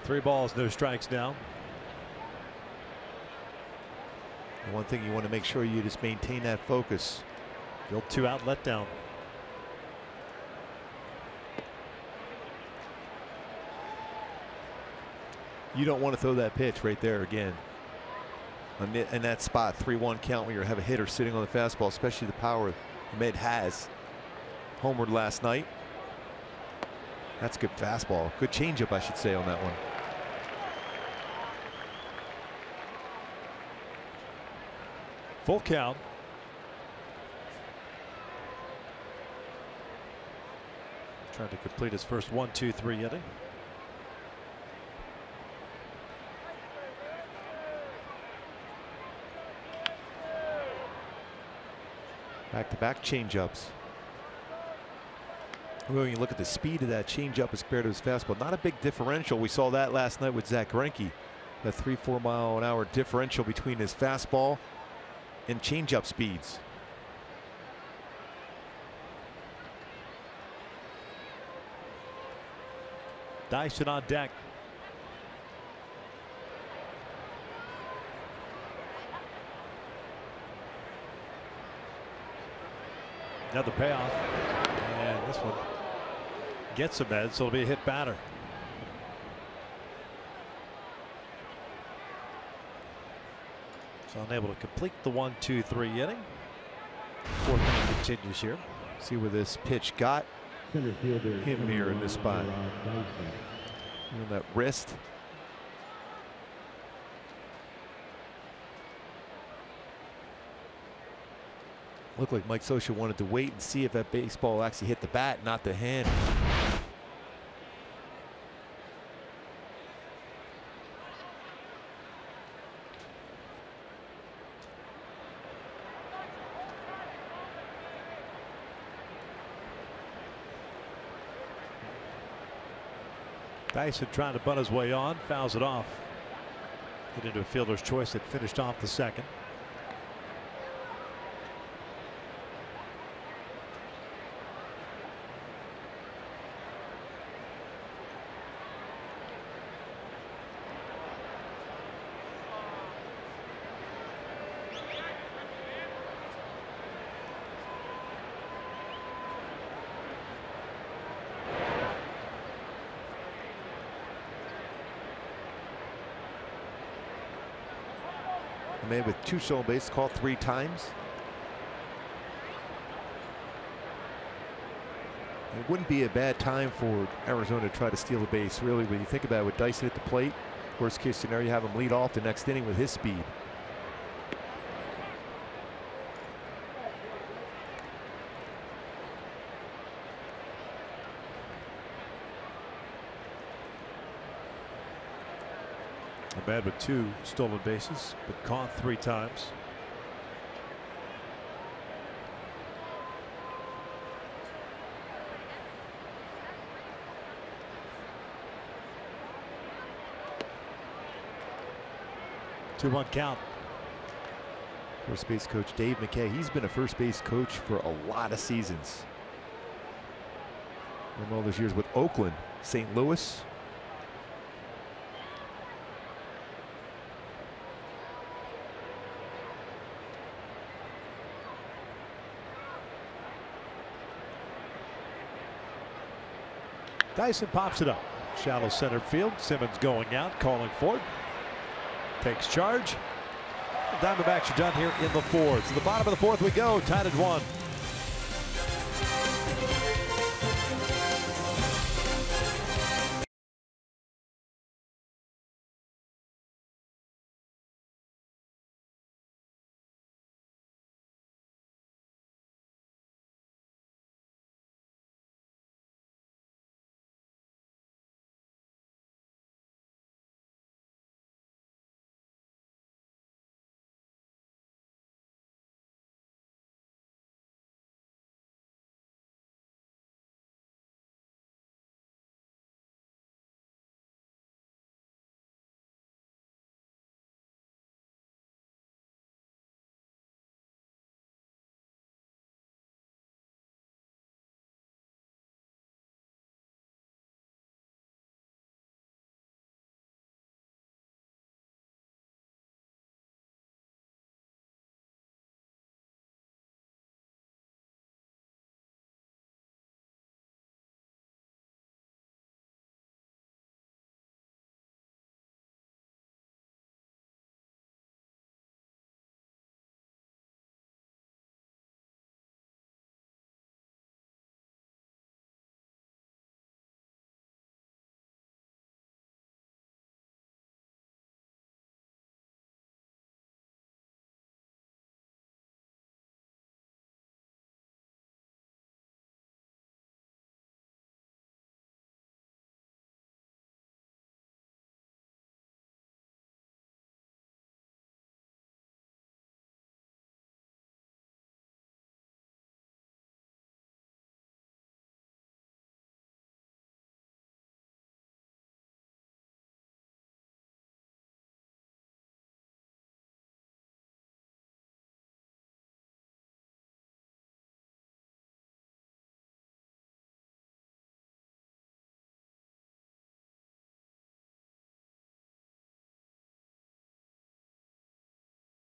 Three balls, no strikes now. And one thing you want to make sure you just maintain that focus. Built 2-out letdown. You don't want to throw that pitch right there again. In that spot, 3-1 count when you have a hitter sitting on the fastball, especially the power Ahmed has. Homered last night. That's good fastball. Good changeup, I should say, on that one. Full count. Trying to complete his first 1-2-3 inning. Back-to-back changeups. When you look at the speed of that changeup as compared to his fastball, not a big differential. We saw that last night with Zach Greinke. That 3-4 mile an hour differential between his fastball and changeup speeds. Dyson on deck. Another payoff. And this one gets him, Ed, so it'll be a hit batter. So unable to complete the 1-2-3 inning. Fourth inning continues here. See where this pitch got him here in this spot. That wrist. Looked like Mike Scioscia wanted to wait and see if that baseball actually hit the bat, not the hand. Dyson trying to bunt his way on, fouls it off. Hit into a fielder's choice that finished off the second. A man with 2 stolen bases, called 3 times. It wouldn't be a bad time for Arizona to try to steal a base, really, when you think about it, with Dyson at the plate. Worst case scenario, you have him lead off the next inning with his speed. A man with 2 stolen bases, but caught 3 times. Two-one count. First base coach Dave McKay. He's been a first base coach for a lot of seasons. And all those years with Oakland, St. Louis. Dyson pops it up. Shallow center field. Simmons going out, calling for it. Takes charge. Diamondbacks are done here in the 4th. To the bottom of the 4th we go, tied at 1.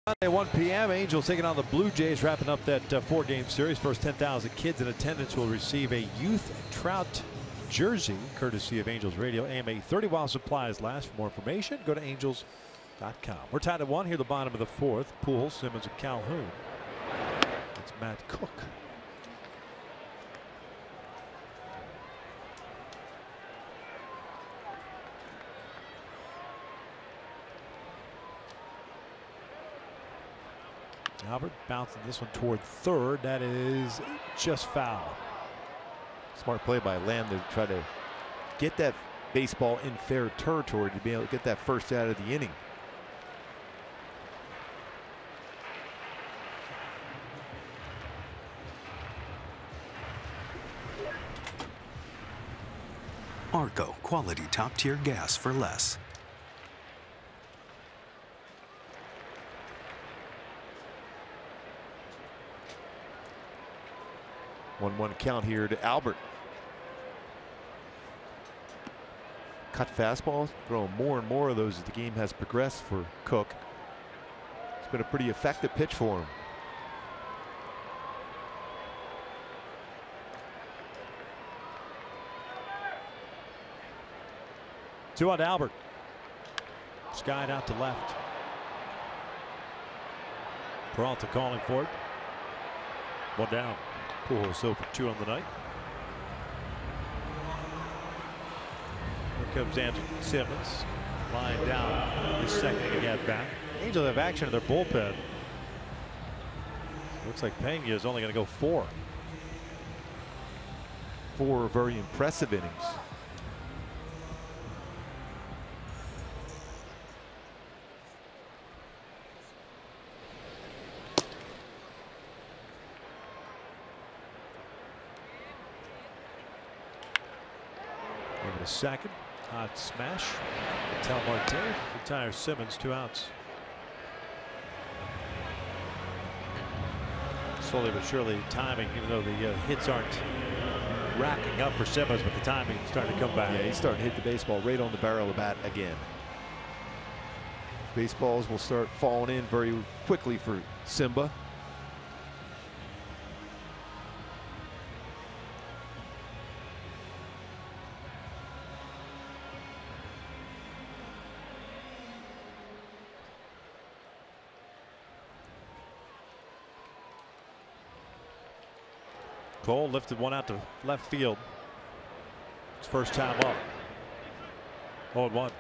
At 1 p.m. Angels taking on the Blue Jays, wrapping up that 4-game series. First 10,000 kids in attendance will receive a youth Trout jersey, courtesy of Angels Radio. AMA 30 while supplies last. For more information, go to angels.com. We're tied at 1 here, the bottom of the 4th. Pujols, Simmons, and Calhoun. It's Matt Cook. Albert bouncing this one toward third. That is just foul. Smart play by Lamb to try to get that baseball in fair territory to be able to get that first out of the inning. Arco, quality top-tier gas for less. 1-1 count here to Albert. Cut fastballs, throwing more and more of those as the game has progressed for Cook. It's been a pretty effective pitch for him. Two on Albert. Skied out to left. Peralta calling for it. One down. Pujols so for 2 on the night. Here comes Andrew Simmons, lying down his second at bat. Angels have action in their bullpen. Looks like Pena is only going to go 4. 4 very impressive innings. Over to second. Hot smash. Tel Marte retires Simmons, 2 outs. Slowly but surely timing, even though the hits aren't racking up for Simmons, but the timing is starting to come back. Yeah, he's starting to hit the baseball right on the barrel of the bat again. Baseballs will start falling in very quickly for Simba. Cole lifted one out to left field. His first time up. 0-1.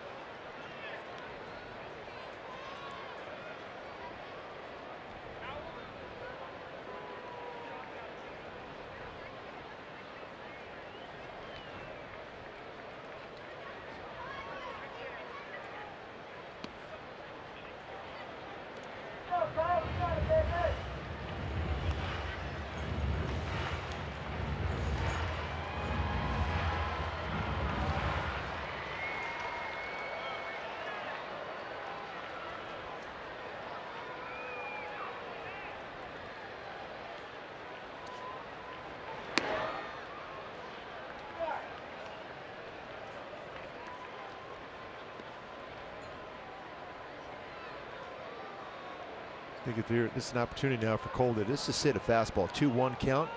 I think this is an opportunity now for Cole to just sit a fastball. 2-1 count.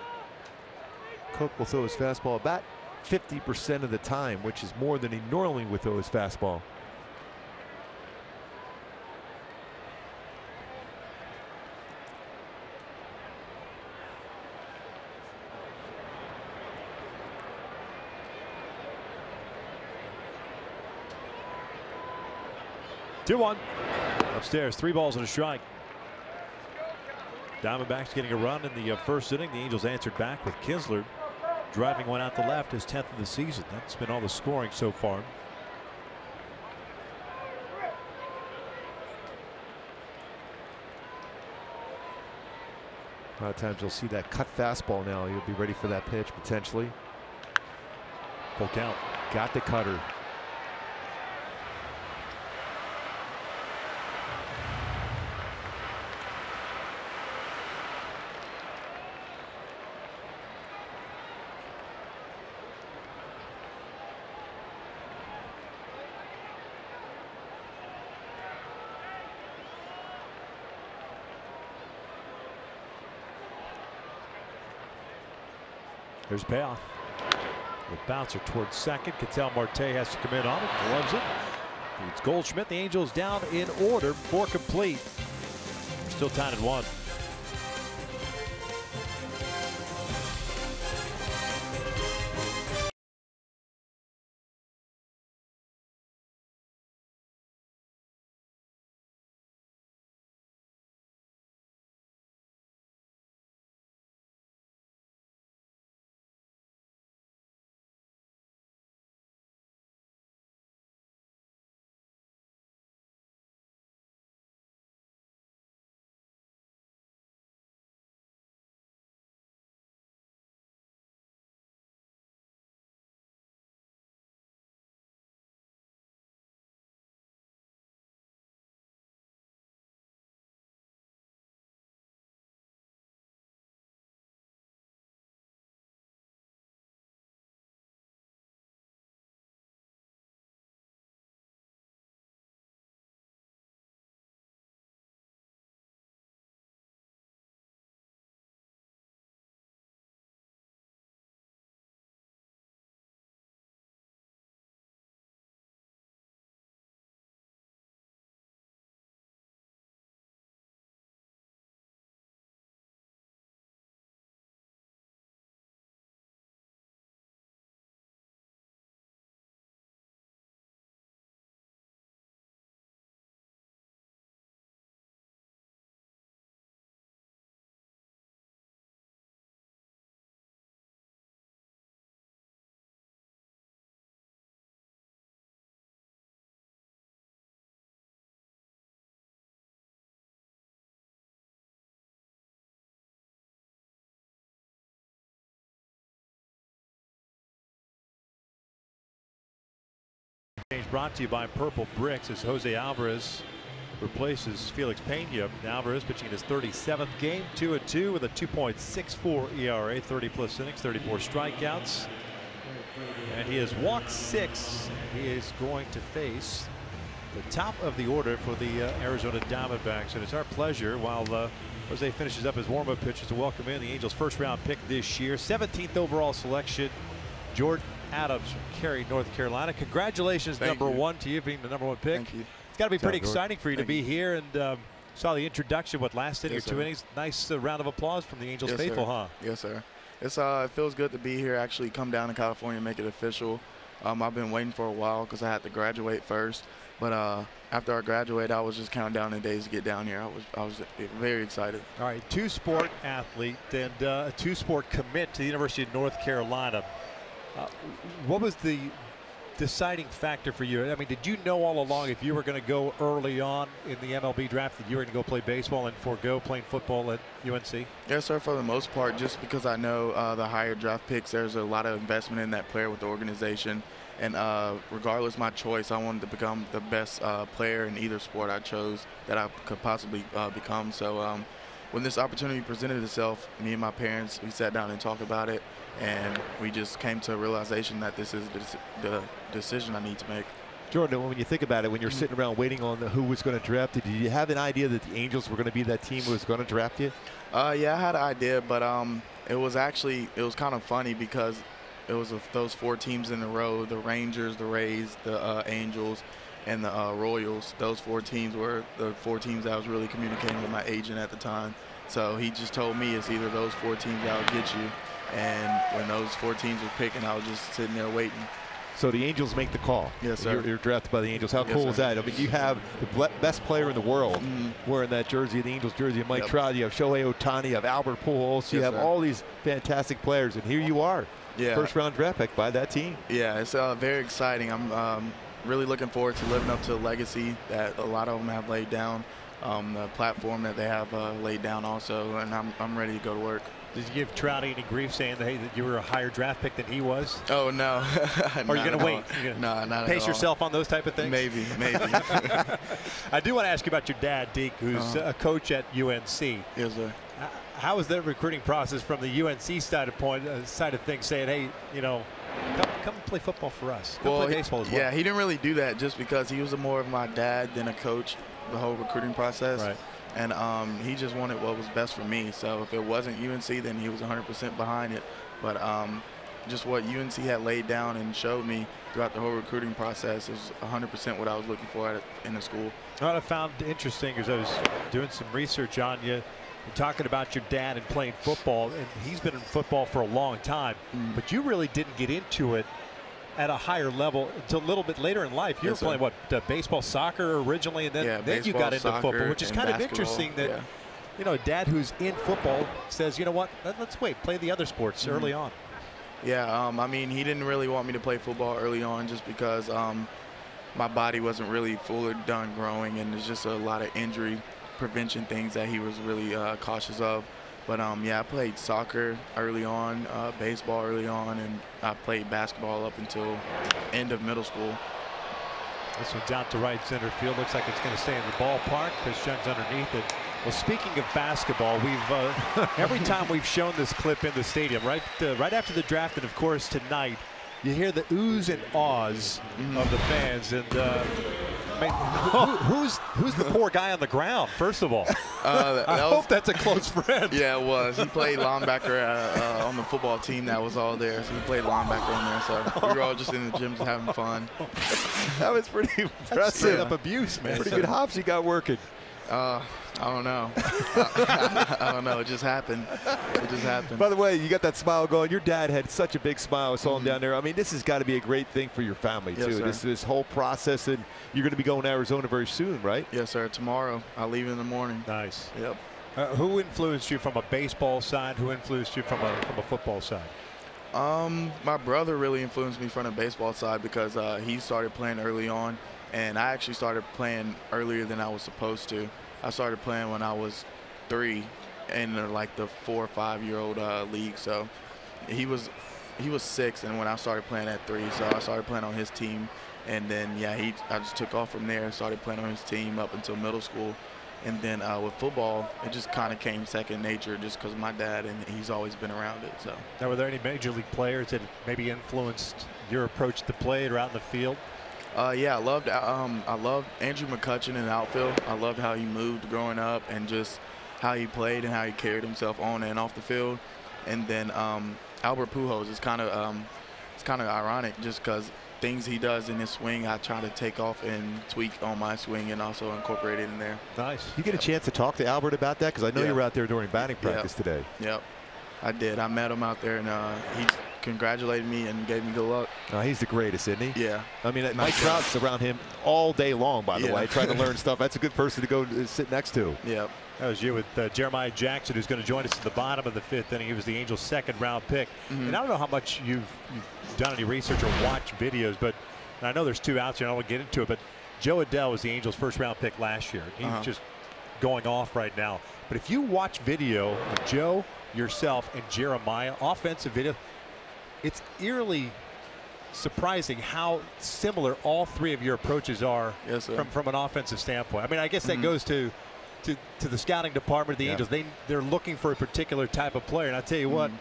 Cook will throw his fastball about 50% of the time, which is more than he normally would throw his fastball. Two one. Upstairs, 3 balls and a strike. Diamondbacks getting a run in the first inning. The Angels answered back with Kinsler driving one out the left, his 10th of the season. That's been all the scoring so far. A lot of times you'll see that cut fastball now. You'll be ready for that pitch potentially. Full count. Got the cutter. There's payoff. The bouncer towards second. Cattell Marte has to come in on it. Gloves it. It's Goldschmidt. The Angels down in order. 4 complete. Still tied at 1. Brought to you by Purple Bricks as Jose Alvarez replaces Felix Pena. Alvarez pitching his 37th game, 2-2 with a 2.64 ERA, 30+ innings, 34 strikeouts, and he has walked 6. He is going to face the top of the order for the Arizona Diamondbacks, and it's our pleasure while Jose finishes up his warm-up pitches to welcome in the Angels' first-round pick this year, 17th overall selection, Jordan Adams from Cary, North Carolina. Congratulations, number 1 to you being the number 1 pick. Thank you. It's got to be pretty exciting for you to be here, and saw the introduction, last inning or 2 innings. Nice round of applause from the Angels faithful, huh? Yes, sir. It feels good to be here, actually come down to California and make it official. I've been waiting for a while because I had to graduate first, but after I graduated, I was just counting down the days to get down here. I was very excited. All right, 2-sport athlete and a 2-sport commit to the University of North Carolina. What was the deciding factor for you? I mean, did you know all along if you were going to go early on in the MLB draft that you were going to go play baseball and forego playing football at UNC? Yes, sir, for the most part, just because I know the higher draft picks, there's a lot of investment in that player with the organization. And regardless of my choice, I wanted to become the best player in either sport I chose that I could possibly become. So when this opportunity presented itself, me and my parents, we sat down and talked about it, and we just came to a realization that this is the decision I need to make. Jordan, when you think about it, when you're sitting around waiting on who was going to draft you, did you have an idea that the Angels were going to be that team who was going to draft you? Yeah, I had an idea, but it was kind of funny because it was those 4 teams in a row: the Rangers, the Rays, the Angels, and the Royals. Those 4 teams were the 4 teams that I was really communicating with my agent at the time. So he just told me it's either those 4 teams that will get you. And when those 4 teams were picking, I was just sitting there waiting. So the Angels make the call. Yes, sir. You're drafted by the Angels. How cool is that? I mean, you have the best player in the world wearing that jersey, the Angels jersey, Mike Trout. You have Shohei Ohtani, you have Albert Pujols. You have all these fantastic players, and here you are, first-round draft pick by that team. Yeah, it's very exciting. I'm really looking forward to living up to the legacy that a lot of them have laid down, the platform that they have laid down also, and I'm ready to go to work. Did you give Trout any grief saying that you were a higher draft pick than he was? Oh, no. Or are you going to wait? No, not pace yourself on those type of things? Maybe. I do want to ask you about your dad, Deke, who's a coach at UNC. Yes, sir. How was that recruiting process from the UNC side of things, saying, hey, come play football for us. Come play baseball as well. Yeah, he didn't really do that just because he was more of my dad than a coach, the whole recruiting process. Right. And he just wanted what was best for me. So if it wasn't UNC, then he was 100% behind it. But just what UNC had laid down and showed me throughout the whole recruiting process is 100% what I was looking for in the school. What I found interesting is I was doing some research on you, and talking about your dad and playing football, and he's been in football for a long time, but you really didn't get into it at a higher level until a little bit later in life. You were playing what, baseball, soccer originally, and then baseball, you got into football, which is kind of interesting that you know, a dad who's in football says, you know what, let's wait, play the other sports early on. Yeah, I mean, he didn't really want me to play football early on just because my body wasn't really fully done growing, and there's just a lot of injury prevention things that he was really cautious of. But yeah, I played soccer early on, baseball early on, and I played basketball up until end of middle school. This one's out to right center field. Looks like it's going to stay in the ballpark. Chris Young's underneath it. Well, speaking of basketball, we've every time we've shown this clip in the stadium, right after the draft, and of course tonight, you hear the oohs and ahs of the fans. And who's the poor guy on the ground? First of all, I hope that's a close friend. Yeah, it was. He played linebacker on the football team that was all there. So he played linebacker on there. So we were all just in the gym just having fun. That was pretty impressive. Straight up abuse, man. Pretty good hops you got working. I don't know. I don't know. It just happened. It just happened. By the way, you got that smile going. Your dad had such a big smile. I saw him down there. I mean, this has got to be a great thing for your family, too. This whole process, and you're going to be going to Arizona very soon, right? Yes, sir. Tomorrow. I'll leave in the morning. Nice. Yep. Who influenced you from a baseball side? Who influenced you from a football side? My brother really influenced me from the baseball side because he started playing early on, and I actually started playing earlier than I was supposed to. I started playing when I was 3 in like the 4 or 5 year old league. So he was 6, and when I started playing at 3, so I started playing on his team, and then I just took off from there. Started playing on his team up until middle school, and then with football, it just kind of came second nature just because of my dad, and he's always been around it. So now, were there any major league players that maybe influenced your approach to play or out in the field? Yeah, I loved Andrew McCutcheon in the outfield. I loved how he moved growing up and just how he played and how he carried himself on and off the field. And then Albert Pujols is kind of ironic just because things he does in his swing, I try to take off and tweak on my swing and also incorporate it in there. Nice. You get a chance to talk to Albert about that, because I know you were out there during batting practice today. Yep, I did. I met him out there, and he congratulated me and gave me good luck. He's the greatest, isn't he? Yeah. I mean, Mike Trout's around him all day long, by the way, trying to learn stuff. That's a good person to go sit next to. Yep. That was you with Jeremiah Jackson, who's going to join us at the bottom of the 5th inning. He was the Angels' 2nd round pick. And I don't know how much you've done any research or watched videos, but I know there's 2 outs here, and I don't want to get into it, but Joe Adell was the Angels' 1st round pick last year. He's just going off right now. But if you watch video of Joe, yourself, and Jeremiah, offensive video, it's eerily surprising how similar all 3 of your approaches are from an offensive standpoint. I mean, I guess that goes to the scouting department of the Angels. They're looking for a particular type of player, and I tell you what,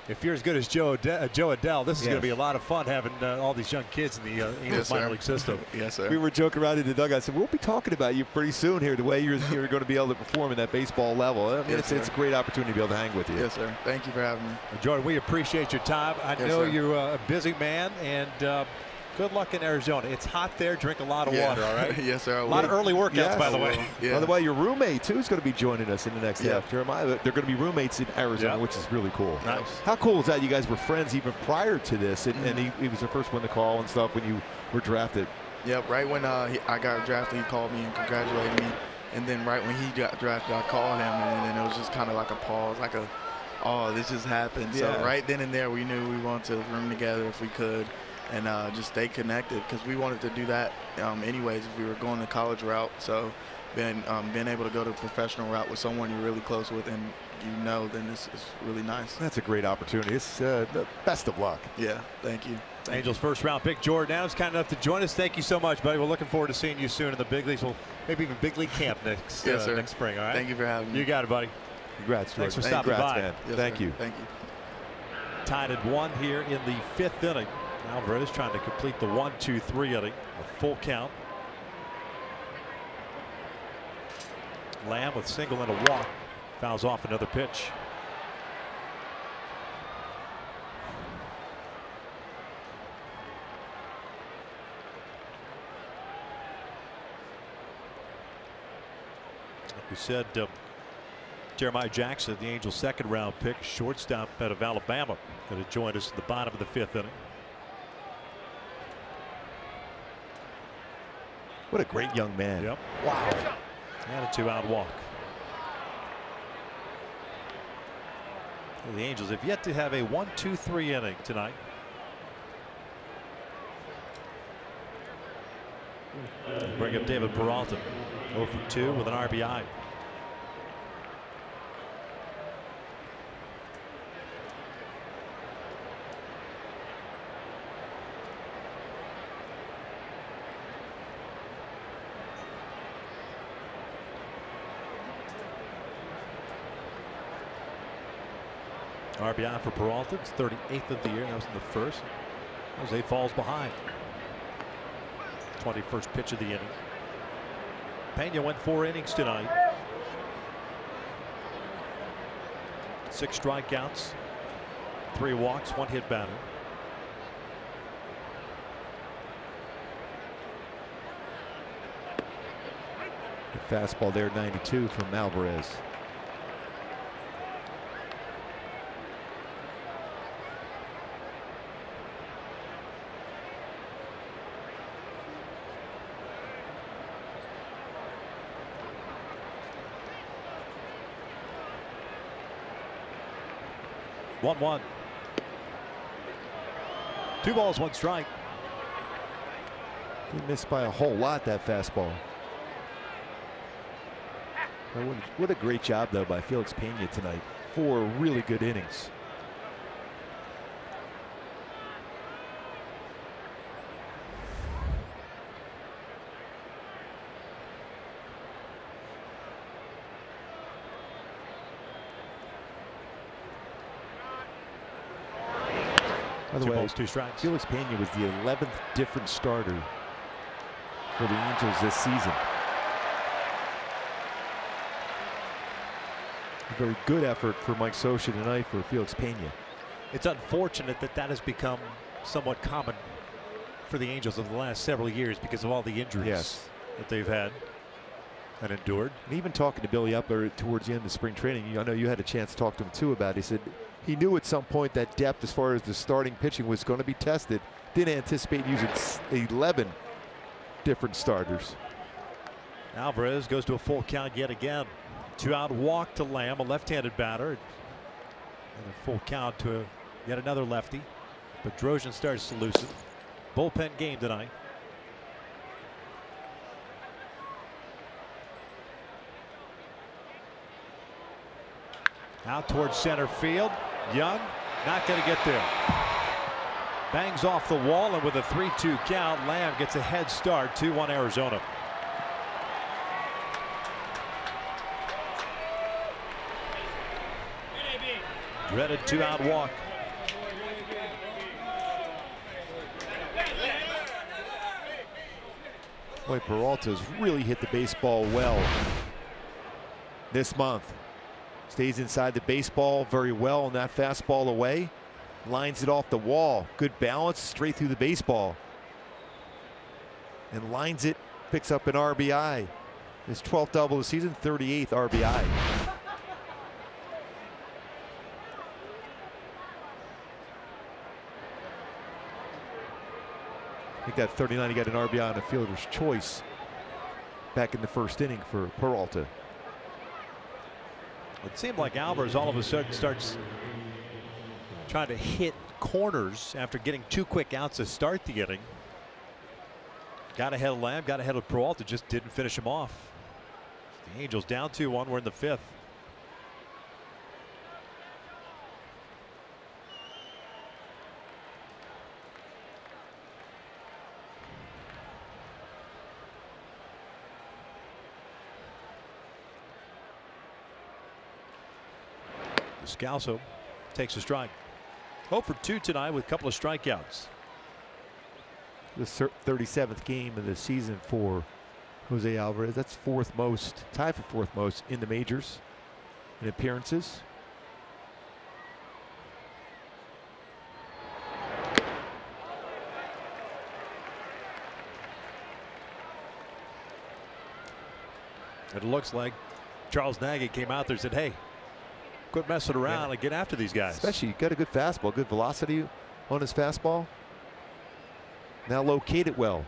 if you're as good as Joe Adell, this is going to be a lot of fun having all these young kids in the Angels minor league system. Yes, sir. We were joking around in the dugout. I said, we'll be talking about you pretty soon here, the way you're going to be able to perform in that baseball level. I mean, it's a great opportunity to be able to hang with you. Yes, sir. Thank you for having me. Jordan, we appreciate your time. I know you're a busy man, and good luck in Arizona. It's hot there. Drink a lot of water, all right? Yes, sir. A lot of early workouts, by the way. By the way, your roommate, too, is going to be joining us in the next half. Jeremiah, they're going to be roommates in Arizona, which is really cool. Nice. How cool is that? You guys were friends even prior to this, and he was the first one to call and stuff when you were drafted. Yep, right when I got drafted, he called me and congratulated me. And then right when he got drafted, I called him, and it was just kind of like a pause, like oh, this just happened. So right then and there, we knew we wanted to room together if we could. And just stay connected, because we wanted to do that anyways if we were going the college route. So being able to go to a professional route with someone you're really close with and then this is really nice. That's a great opportunity. It's the best of luck. Yeah, thank you. Angels' 1st round pick Jordan Adams, kind enough to join us. Thank you so much, buddy. We're looking forward to seeing you soon in the big leagues. Well, maybe even big league camp next spring. All right. Thank you for having me. You got it, buddy. Congrats, Jordan. Thanks for stopping by. Man. Yes, Thank sir. you. Thank you. Tied at 1 here in the 5th inning. Alvarez trying to complete the 1-2-3 inning, a full count. Lamb with single and a walk. Fouls off another pitch. Like we said, Jeremiah Jackson, the Angels' second-round pick, shortstop out of Alabama, going to join us at the bottom of the 5th inning. What a great young man. Yep. Wow. And a 2-out walk. The Angels have yet to have a 1-2-3 inning tonight. Bring up David Peralta, 0 for 2 with an RBI. RBI for Peralta. It's 38th of the year. That was in the first. Jose falls behind. 21st pitch of the inning. Pena went 4 innings tonight. 6 strikeouts, 3 walks, 1 hit batter. The fastball there, 92 from Alvarez. One. 2 balls, 1 strike. He missed by a whole lot, that fastball. What a great job, though, by Felix Pena tonight. 4 really good innings. By the 2 way, balls, 2 strikes. Felix Pena was the 11th different starter for the Angels this season. A very good effort for Mike Scioscia tonight for Felix Pena. It's unfortunate that that has become somewhat common for the Angels over the last several years because of all the injuries that they've had and endured. And even talking to Billy Epler towards the end of spring training, I know you had a chance to talk to him too about it. He said he knew at some point that depth as far as the starting pitching was going to be tested. Didn't anticipate using 11 different starters. Alvarez goes to a full count yet again. 2-out walk to Lamb, a left-handed batter. And a full count to yet another lefty. But Drojan starts to loosen. Bullpen game tonight. Out towards center field. Young not going to get there. Bangs off the wall, and with a 3-2 count, Lamb gets a head start. 2-1 Arizona. Dreaded 2-out walk. Boy, Peralta's really hit the baseball well this month. Stays inside the baseball very well on that fastball away. Lines it off the wall. Good balance straight through the baseball. And lines it, picks up an RBI. His 12th double of the season, 38th RBI. I think that 39, he got an RBI on a fielder's choice back in the first inning for Peralta. It seemed like Alvarez all of a sudden starts trying to hit corners after getting 2 quick outs to start the inning. Got ahead of Lamb, got ahead of Peralta, just didn't finish him off. The Angels down 2-1. We're in the 5th. Scalzo takes a strike. 0 for 2 tonight with a couple of strikeouts. The 37th game of the season for Jose Alvarez. That's fourth most, tied for fourth most in the majors in appearances. It looks like Charles Nagy came out there and said, hey, quit messing around and get after these guys. Especially, got a good fastball, good velocity on his fastball. Now locate it well.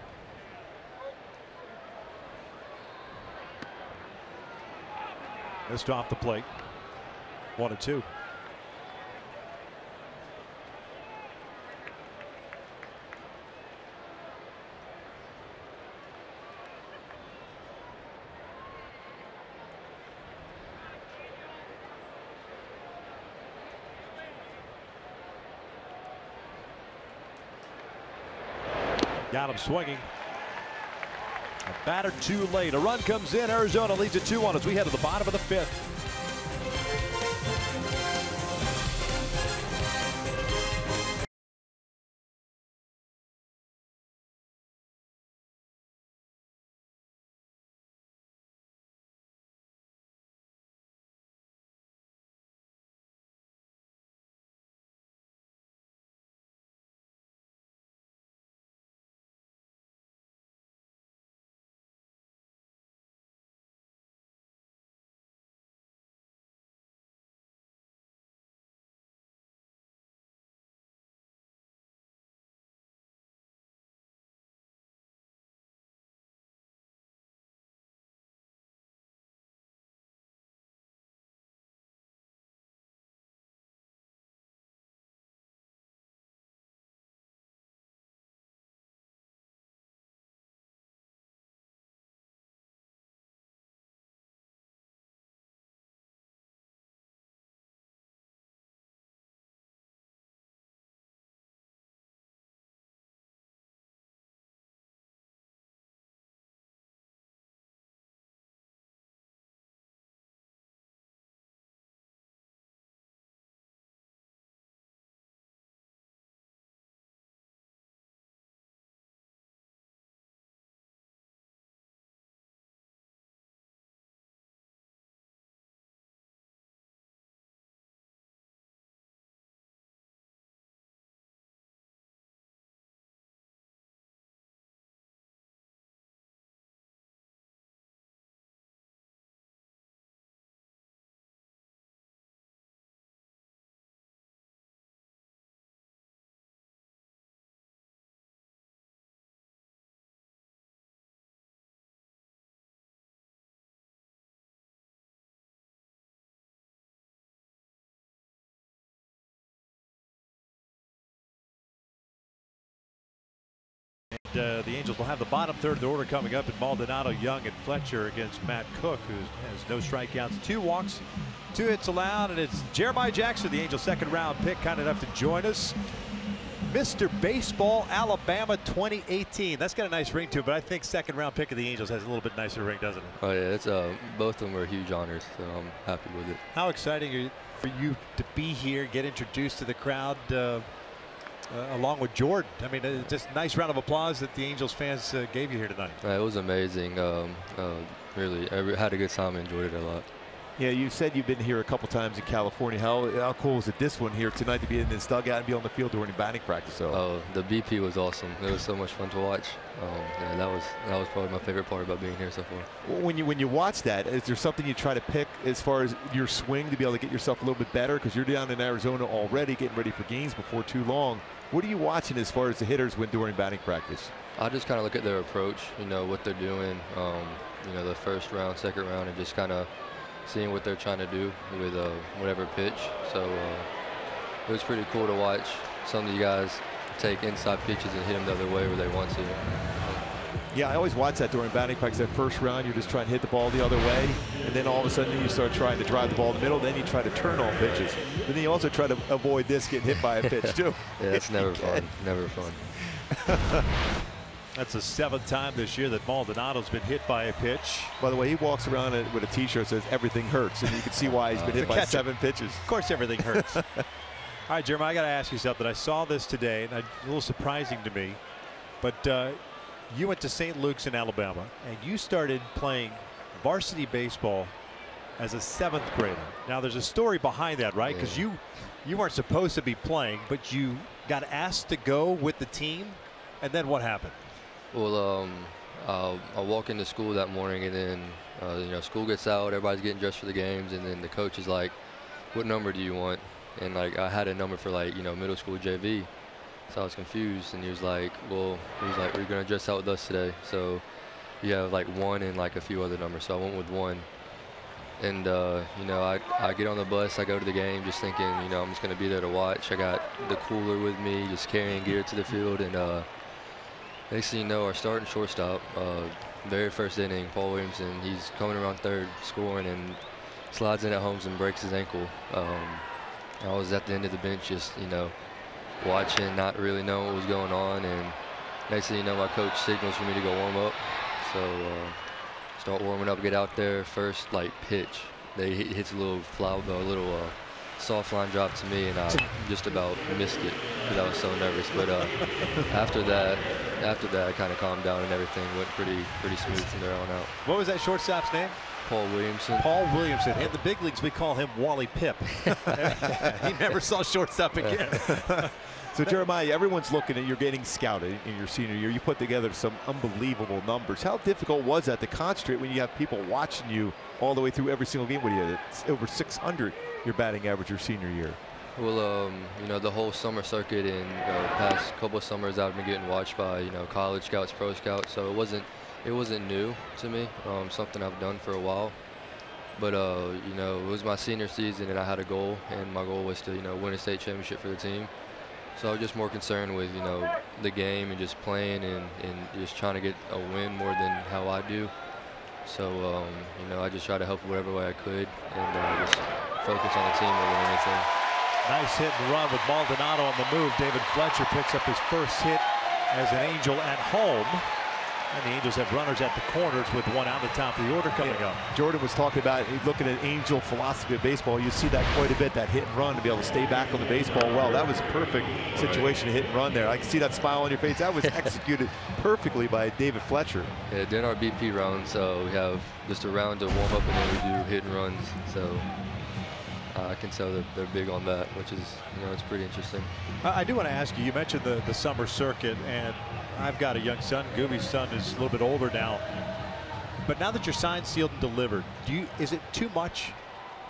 Missed off the plate. 1-2. Got him swinging. A batter too late. A run comes in. Arizona leads it 2-1 as we head to the bottom of the fifth. The Angels will have the bottom third of the order coming up, and Maldonado, Young, and Fletcher against Matt Cook, who has no strikeouts, 2 walks, 2 hits allowed, and it's Jeremiah Jackson, the Angels' second-round pick, kind enough to join us. Mr. Baseball, Alabama 2018. That's got a nice ring to it, but I think second-round pick of the Angels has a little bit nicer ring, doesn't it? Oh yeah, it's both of them are huge honors, so I'm happy with it. How exciting for you to be here, get introduced to the crowd, along with Jordan. I mean, just a nice round of applause that the Angels fans gave you here tonight. It was amazing. Really, I had a good time. Enjoyed it a lot. Yeah, you said you've been here a couple times in California. How cool is it this one here tonight to be in this dugout and be on the field during batting practice? So. The BP was awesome. It was so much fun to watch. Yeah, that was probably my favorite part about being here so far. When you watch that, is there something you try to pick as far as your swing to be able to get yourself a little bit better? Because you're down in Arizona already, getting ready for games before too long. What are you watching as far as the hitters when during batting practice? I just kind of look at their approach, what they're doing, the first round, second round, and just kind of seeing what they're trying to do with whatever pitch. So it was pretty cool to watch some of you guys take inside pitches and hit them the other way where they want to. Yeah, I always watch that during batting practice. That first round, you're just trying to hit the ball the other way, and then all of a sudden you start trying to drive the ball in the middle. Then you try to turn on pitches, but then you also try to avoid this getting hit by a pitch too. Yeah, it's never fun. Never fun. That's the 7th time this year that Maldonado's been hit by a pitch. By the way, he walks around with a T-shirt that says "Everything hurts," and you can see why he's been hit by 7 pitches. Of course, everything hurts. All right, Jeremiah, I got to ask you something. I saw this today, and a little surprising to me, but you went to St. Luke's in Alabama, and you started playing varsity baseball as a 7th grader. Now, there's a story behind that, right? Because you weren't supposed to be playing, but you got asked to go with the team, and then what happened? Well, I walk into school that morning, and then you know, school gets out, everybody's getting dressed for the games, and then the coach is like, "What number do you want?" And like, I had a number for, like, you know, middle school JV, so I was confused. And he was like, "Well," he was like, "We're gonna dress out with us today, so you have like 1 and like a few other numbers." So I went with 1. And you know, I get on the bus, I go to the game, just thinking, you know, I'm just gonna be there to watch. I got the cooler with me, just carrying gear to the field, and next thing you know, our starting shortstop, very first inning, Paul Williamson, he's coming around 3rd, scoring, and slides in at Holmes and breaks his ankle. I was at the end of the bench, just, you know, watching, not really knowing what was going on, and next thing you know, my coach signals for me to go warm up. So start warming up, get out there, first like pitch, they hits a little soft line drop to me, and I just about missed it because I was so nervous. But after that, I kind of calmed down, and everything went pretty smooth from there on out. What was that shortstop's name? Paul Williamson. Paul Williamson. In the big leagues, we call him Wally Pip. He never saw shortstop again. So, Jeremiah, everyone's looking at you're getting scouted in your senior year. You put together some unbelievable numbers. How difficult was that to concentrate when you have people watching you all the way through every single game? What do you had? It's over 600 your batting average your senior year. Well, you know, the whole summer circuit and past couple of summers I've been getting watched by, you know, college scouts, pro scouts. So it wasn't new to me. Something I've done for a while. But you know, it was my senior season, and I had a goal, and my goal was to, you know, win a state championship for the team. So I was just more concerned with, you know, the game and just playing and just trying to get a win more than how I do. So, you know, I just try to help whatever way I could, and just focus on the team more than anything. Nice hit and run with Maldonado on the move. David Fletcher picks up his first hit as an Angel at home. And the Angels have runners at the corners with 1 out the top of the order coming up. Jordan was talking about looking at Angel philosophy of baseball. You see that quite a bit, that hit and run, to be able to stay back on the baseball well. That was a perfect situation to hit and run there. I can see that smile on your face. That was executed perfectly by David Fletcher. Yeah, during our BP round, so we have just a round to warm up, and then we do hit and runs. So I can tell that they're big on that, which is, you know, it's pretty interesting. I do want to ask you, you mentioned the summer circuit, and I've got a young son. Gooby's son is a little bit older now. But now that you're signed, sealed, and delivered, is it too much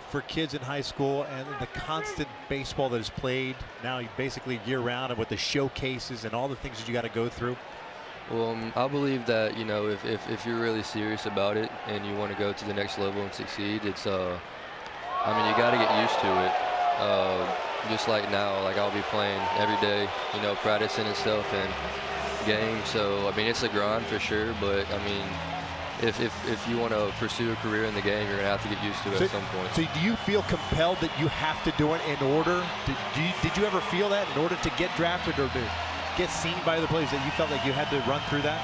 for kids in high school and the constant baseball that is played now basically year-round, and with the showcases and all the things that you got to go through? Well, I believe that, you know, if you're really serious about it and you want to go to the next level and succeed, it's I mean, you got to get used to it. Just like now, like I'll be playing every day, you know, practicing and stuff and games. So I mean, it's a grind for sure. But I mean, if you want to pursue a career in the game, you're gonna have to get used to it at some point. So do you feel compelled that you have to do it in order? Did you ever feel that in order to get drafted or to get seen by other players, that you felt like you had to run through that?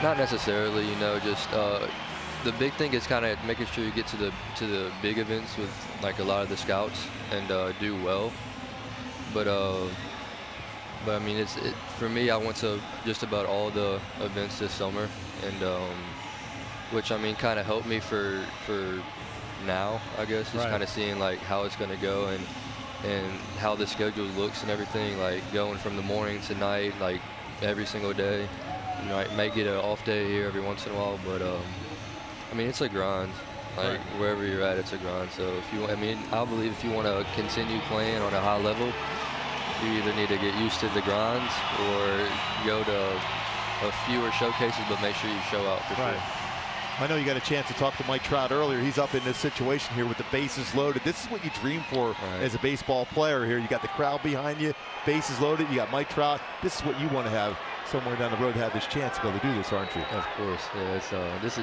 Not necessarily, you know, just the big thing is kind of making sure you get to the big events with like a lot of the scouts and do well. But I mean, for me, I went to just about all the events this summer, and which I mean kind of helped me for now, I guess, just kind of seeing like how it's going to go and how the schedule looks and everything, like going from the morning to night, like every single day. You know, I might get an off day here every once in a while, but I mean, it's a grind. Like wherever you're at, it's a grind. So if you, I mean, I believe if you want to continue playing on a high level, you either need to get used to the grinds or go to a fewer showcases, but make sure you show out for sure. I know you got a chance to talk to Mike Trout earlier. He's up in this situation here with the bases loaded. This is what you dream for as a baseball player here. You got the crowd behind you, bases loaded. You got Mike Trout. This is what you want to have somewhere down the road to have this chance to be able to do this, aren't you? Of course. Yeah, it's, this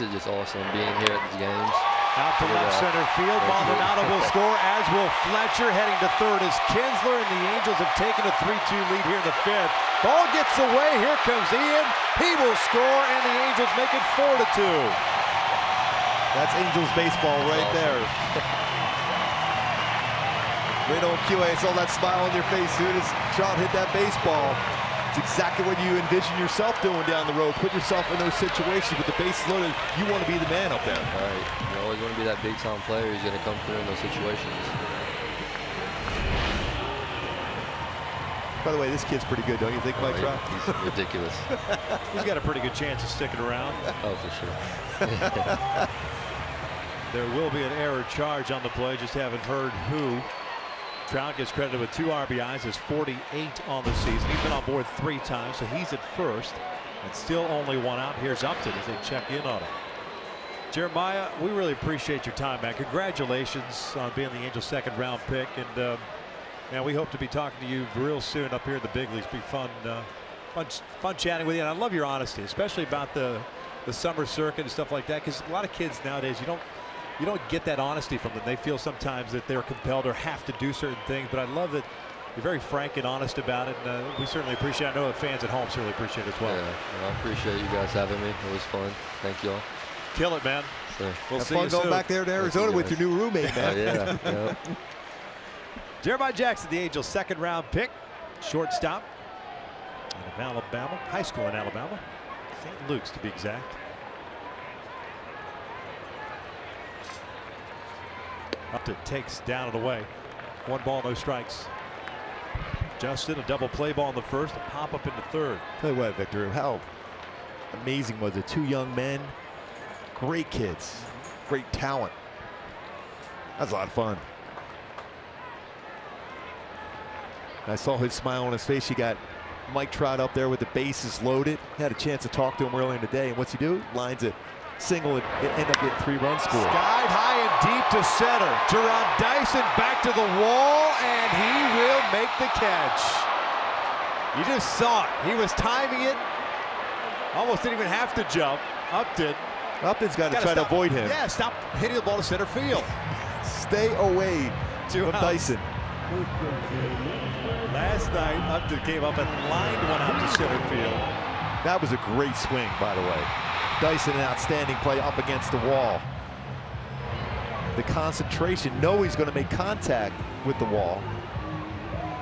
is just awesome being here at these games. Out to left center field. Maldonado will score, as will Fletcher. Heading to third is Kinsler, and the Angels have taken a 3-2 lead here in the fifth. Ball gets away. Here comes Ian. He will score, and the Angels make it 4-2. That's Angels baseball right there. Right on QA. I saw that smile on your face as soon as Trout hit that baseball. It's exactly what you envision yourself doing down the road. Put yourself in those situations with the bases loaded. You want to be the man up there. Right. You always want to be that big time player who's going to come through in those situations. By the way, this kid's pretty good, don't you think, Mike Trout? He's ridiculous. He's got a pretty good chance of sticking around. Oh, for sure. There will be an error charge on the play. Just haven't heard who. Trout gets credited with 2 RBIs, has 48 on the season. He's been on board 3 times, so he's at first. And still only 1 out. Here's Upton as they check in on him. Jeremiah, we really appreciate your time, man. Congratulations on being the Angels' 2nd round pick. And man, we hope to be talking to you real soon up here in the big leagues. Be fun chatting with you. And I love your honesty, especially about the summer circuit and stuff like that, because a lot of kids nowadays, you don't get that honesty from them. They feel sometimes that they're compelled or have to do certain things, but I love that you're very frank and honest about it, and we certainly appreciate it. I know the fans at home certainly appreciate it as well. Yeah, I appreciate you guys having me. It was fun. Thank you all. Kill it, man. Sure. We'll Have see fun you going soon. back there to Arizona with your new roommate, man. Oh, yeah. Yep. Jeremiah Jackson, the Angels' 2nd round pick, shortstop out of Alabama, high school in Alabama, St. Luke's to be exact. Upton takes down and away. 1 ball, no strikes. Justin, a double play ball in the first, a pop up into third. Tell you what, Victor, how amazing was it? 2 young men, great kids, great talent. That was a lot of fun. I saw his smile on his face. You got Mike Trout up there with the bases loaded. Had a chance to talk to him earlier in the day. And what's he do? Lines a single and end up getting 3 runs scored. Skied high and deep to center. Jerron Dyson back to the wall, and he will make the catch. You just saw it. He was timing it. Almost didn't even have to jump. Upton's got to try to avoid him. Yeah, stop hitting the ball to center field. Stay away from Dyson. Last night, Upton came up and lined one out to center field. That was a great swing, by the way. Dyson, an outstanding play up against the wall. The concentration, know he's going to make contact with the wall.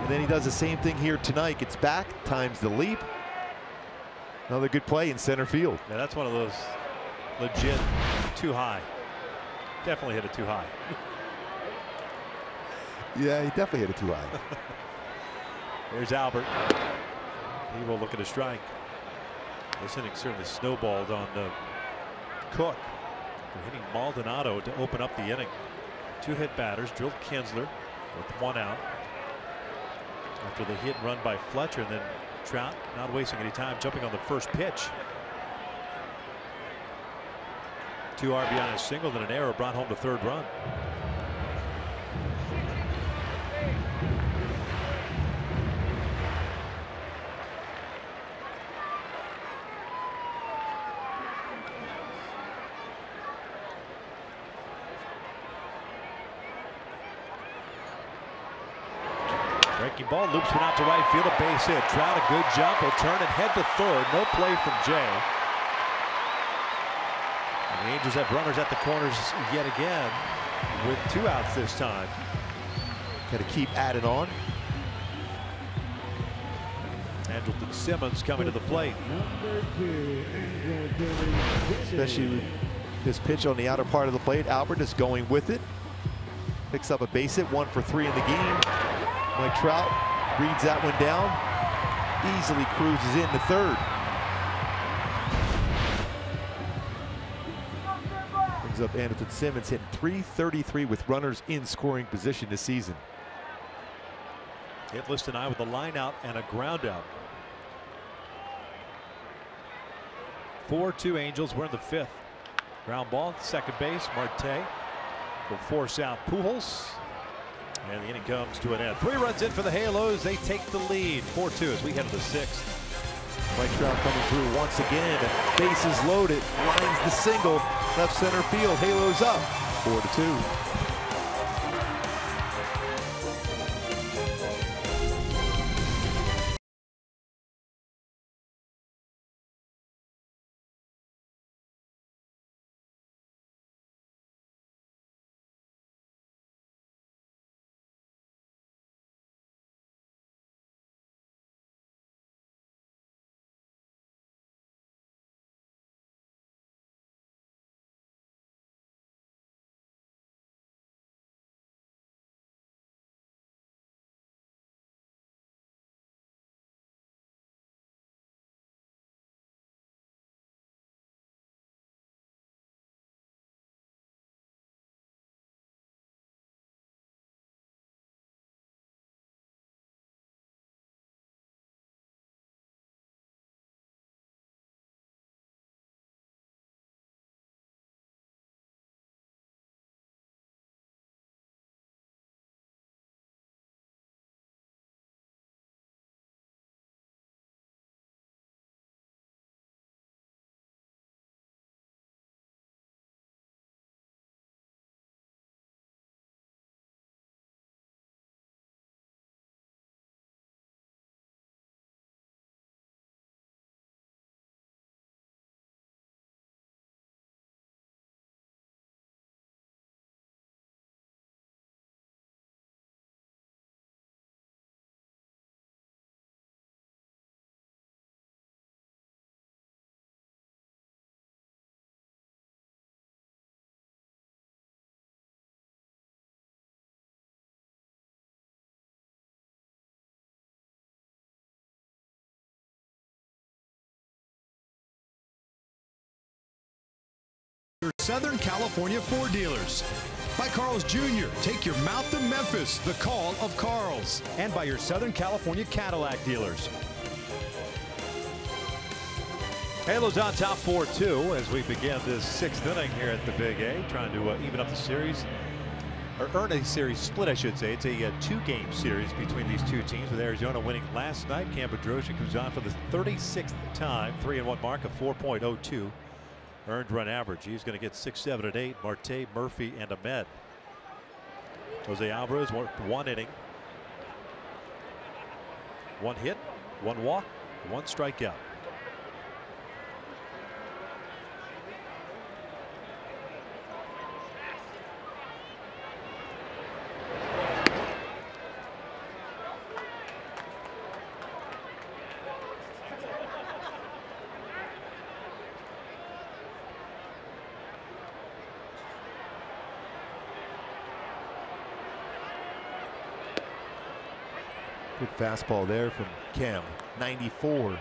And then he does the same thing here tonight. Gets back, times the leap. Another good play in center field. Yeah, that's one of those legit too high. Definitely hit it too high. Yeah, he definitely hit it too high. Here's Albert. He will look at a strike. This inning certainly snowballed on Cook. They're hitting Maldonado to open up the inning. 2 hit batters, drilled Kinsler with 1 out. After the hit and run by Fletcher, and then Trout not wasting any time jumping on the first pitch. 2 RBI single, then an error brought home the 3rd run. Breaking ball, loops one out to right field, a base hit. Trout, a good jump, will turn and head to third. No play from Jay. And the Angels have runners at the corners yet again with 2 outs this time. Got to keep adding on. Andrelton Simmons coming to the plate. Especially with this pitch on the outer part of the plate. Albert is going with it. Picks up a base hit, 1 for 3 in the game. Mike Trout reads that one down. Easily cruises into third. Brings up Andrelton Simmons, hitting .333 with runners in scoring position this season. Hitless tonight with a line out and a ground out. 4-2 Angels. We're in the 5th. Ground ball, second base. Marte will force out Pujols. And the inning comes to an end. 3 runs in for the Halos. They take the lead. 4-2 as we head to the 6th. Mike Trout coming through once again. Bases loaded. Lines the single. Left center field. Halos up. 4-2. Your Southern California Ford dealers. By Carl's Jr. Take your mouth to Memphis. The call of Carl's. And by your Southern California Cadillac dealers. Halos on top 4-2 as we begin this 6th inning here at the Big A, trying to even up the series, or earn a series split, I should say. It's a 2-game series between these two teams, with Arizona winning last night. Cam Bedrosian comes on for the 36th time, 3-1 mark of 4.02 earned run average. He's going to get 6, 7, and 8. Marte, Murphy, and Ahmed. Jose Alvarez worked 1 inning, 1 hit, 1 walk, 1 strikeout. Good fastball there from Cam. 94.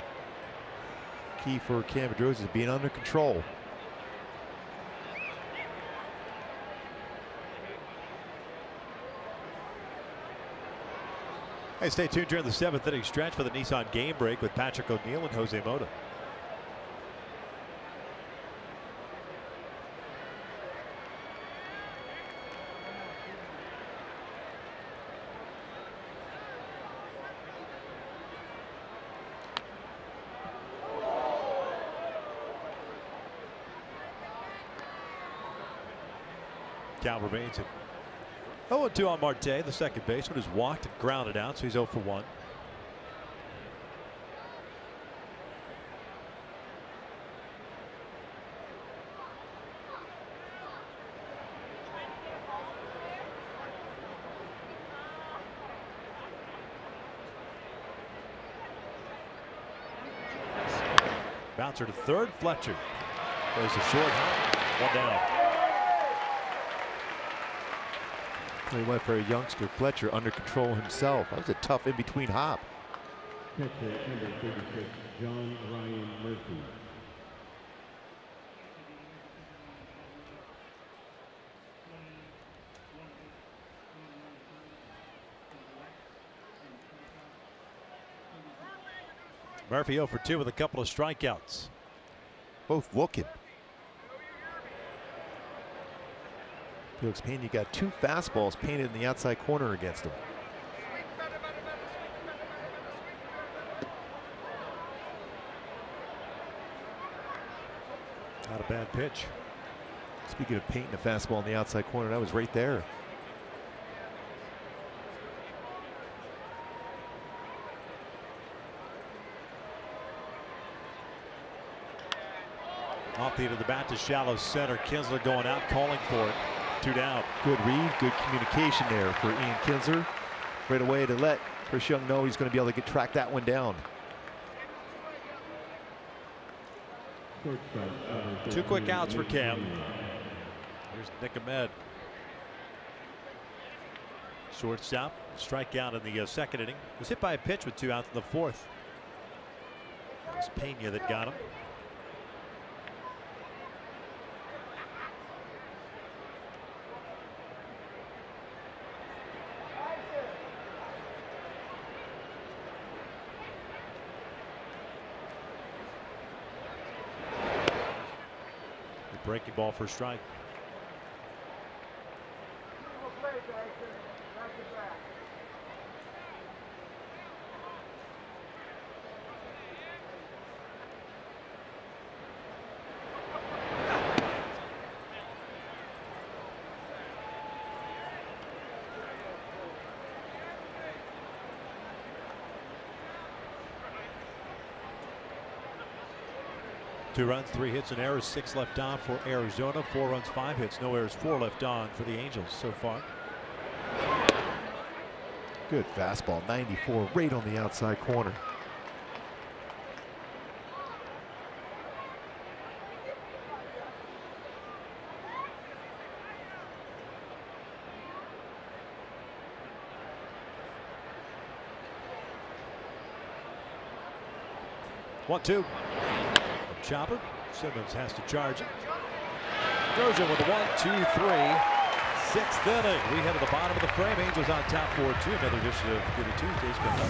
Key for Cam Bedrosian is being under control. Hey, stay tuned during the 7th inning stretch for the Nissan Game Break with Patrick O'Neill and Jose Mota. Count remains at 0-2 on Marte. The second baseman has walked and grounded out, so he's 0 for 1. Bouncer to third. Fletcher goes a short hop. 1 down. He went for a youngster, Fletcher, under control himself. That was a tough in-between hop. Catcher number 36, John Ryan Murphy. Murphy 0 for 2 with a couple of strikeouts. Both looking. Felix Pena got 2 fastballs painted in the outside corner against him. Not a bad pitch. Speaking of painting a fastball in the outside corner, that was right there. Off the end of the bat to shallow center. Kinsler going out, calling for it. 2 down. Good read, good communication there for Ian Kinsler. Right away to let Chris Young know he's going to be able to track that one down. 2 quick outs for Cam. Here's Nick Ahmed. Shortstop, strikeout in the second inning. Was hit by a pitch with 2 outs in the 4th. It was Pena that got him. Breaking ball for a strike. Two runs, 3 hits, and errors, 6 left on for Arizona. 4 runs, 5 hits, no errors, 4 left on for the Angels so far. Good fastball, 94, right on the outside corner. One, 2. Chopper. Simmons has to charge it. Trojan with a 1-2-3. Sixth inning. We head to the bottom of the frame. Angels on top 4-2. Another edition of Good Tuesdays coming up.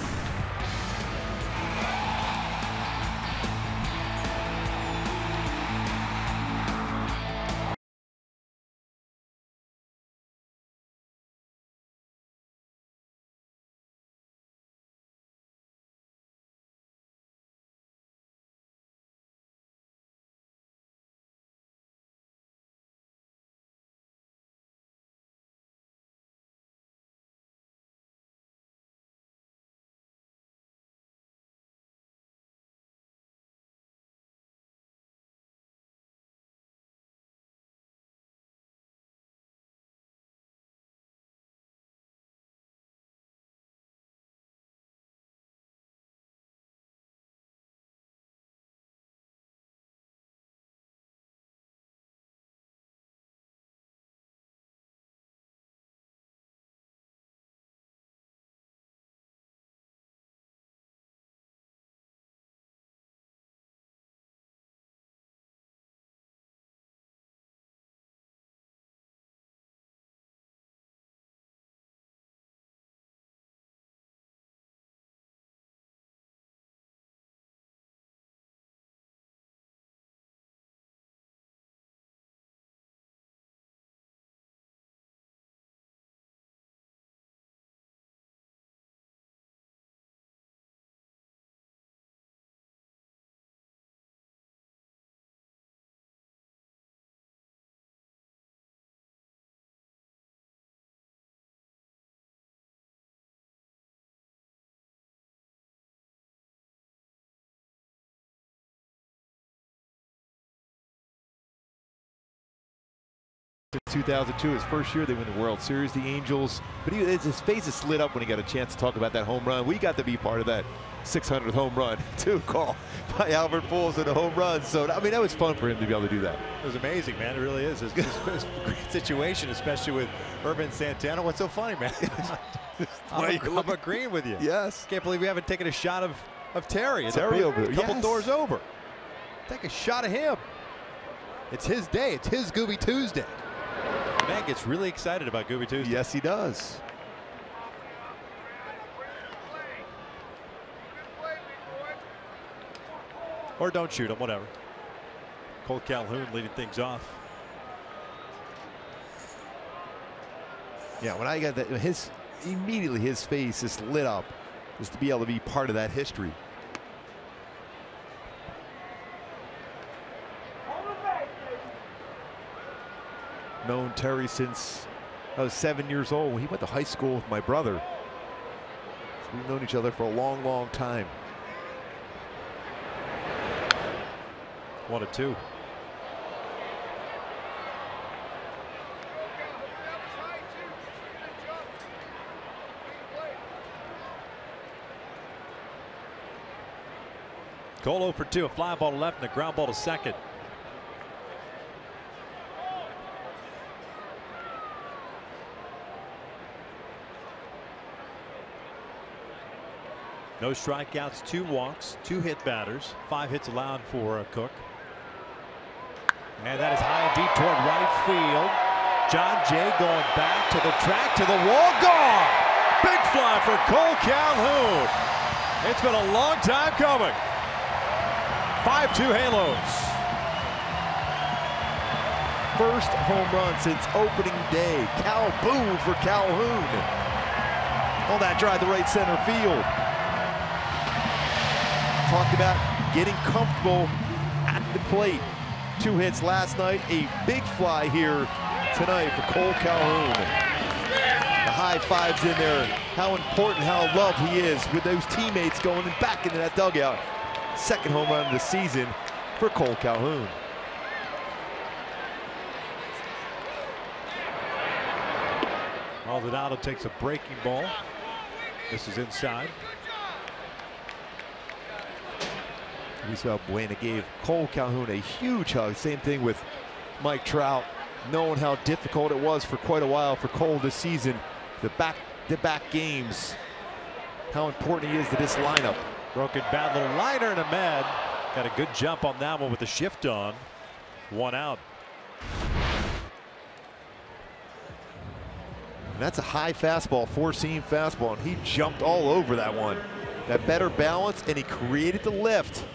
In 2002, his first year, they win the World Series, the Angels. But his face is lit up when he got a chance to talk about that home run. We got to be part of that 600th home run, too, call by Albert Pujols in a home run. So, I mean, that was fun for him to be able to do that. It was amazing, man. It really is. It's a great situation, especially with Irvin Santana. What's so funny, man? I'm agreeing with you. Yes. Can't believe we haven't taken a shot of Terry. Terry over there. A couple Yes. doors over. Take a shot of him. It's his day. It's his Gooby Tuesday. The man gets really excited about Gooby Tuesday. Yes, he does. Or don't shoot him, whatever. Cole Calhoun leading things off. Yeah, when I got that, immediately his face is lit up just to be able to be part of that history. Known Terry since I was 7 years old. When he went to high school with my brother. So we've known each other for a long, long time. 1-2. Cole 0 for 2, a fly ball to left and a ground ball to second. No strikeouts, 2 walks, 2 hit batters, 5 hits allowed for Cook. And that is high and deep toward right field. John Jay going back to the track, to the wall, gone! Big fly for Cole Calhoun. It's been a long time coming. 5-2 Halos. First home run since opening day. Cal boom for Calhoun. On that drive to right center field. Talked about getting comfortable at the plate. 2 hits last night, a big fly here tonight for Cole Calhoun. The high fives in there. How important, how loved he is with those teammates going back into that dugout. Second home run of the season for Cole Calhoun. Maldonado takes a breaking ball. This is inside. We saw Buena gave Cole Calhoun a huge hug. Same thing with Mike Trout, knowing how difficult it was for quite a while for Cole this season. The back-to-back games, how important he is to this lineup. Broken bat, little liner, and Ahmed got a good jump on that one with the shift on. 1 out. that's a high fastball, four-seam fastball, and he jumped all over that one. That better balance, and he created the lift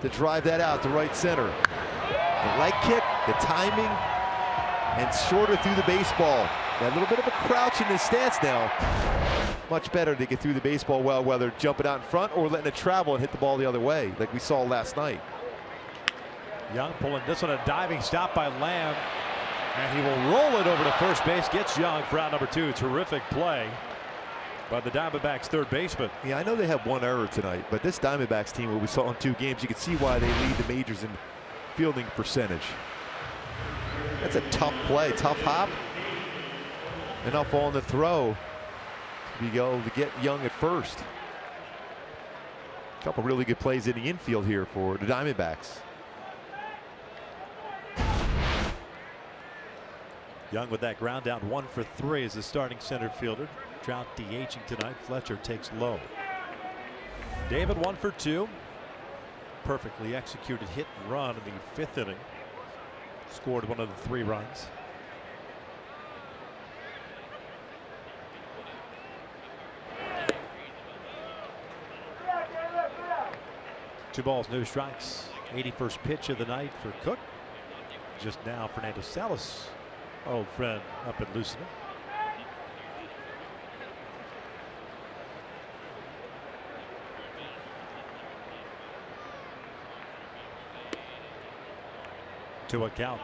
to drive that out to right center. The leg kick, the timing, and shorter through the baseball. That little bit of a crouch in his stance now. Much better to get through the baseball well, whether jumping out in front or letting it travel and hit the ball the other way, like we saw last night. Young pulling this one, a diving stop by Lamb, and he will roll it over to first base. Gets Young for out number 2. Terrific play by the Diamondbacks third baseman. Yeah, I know they have one error tonight, but this Diamondbacks team, what we saw in 2 games, you can see why they lead the majors in fielding percentage. That's a tough play, tough hop. Enough on the throw to be able to get Young at first. A couple really good plays in the infield here for the Diamondbacks. Young with that ground out, 1 for 3 as the starting center fielder. Trout DHing tonight. Fletcher takes low. David 1 for 2. Perfectly executed hit and run in the 5th inning. Scored one of the 3 runs. Two balls, no strikes. 81st pitch of the night for Cook. Just now, Fernando Salas, our old friend up at Lucena. To a count.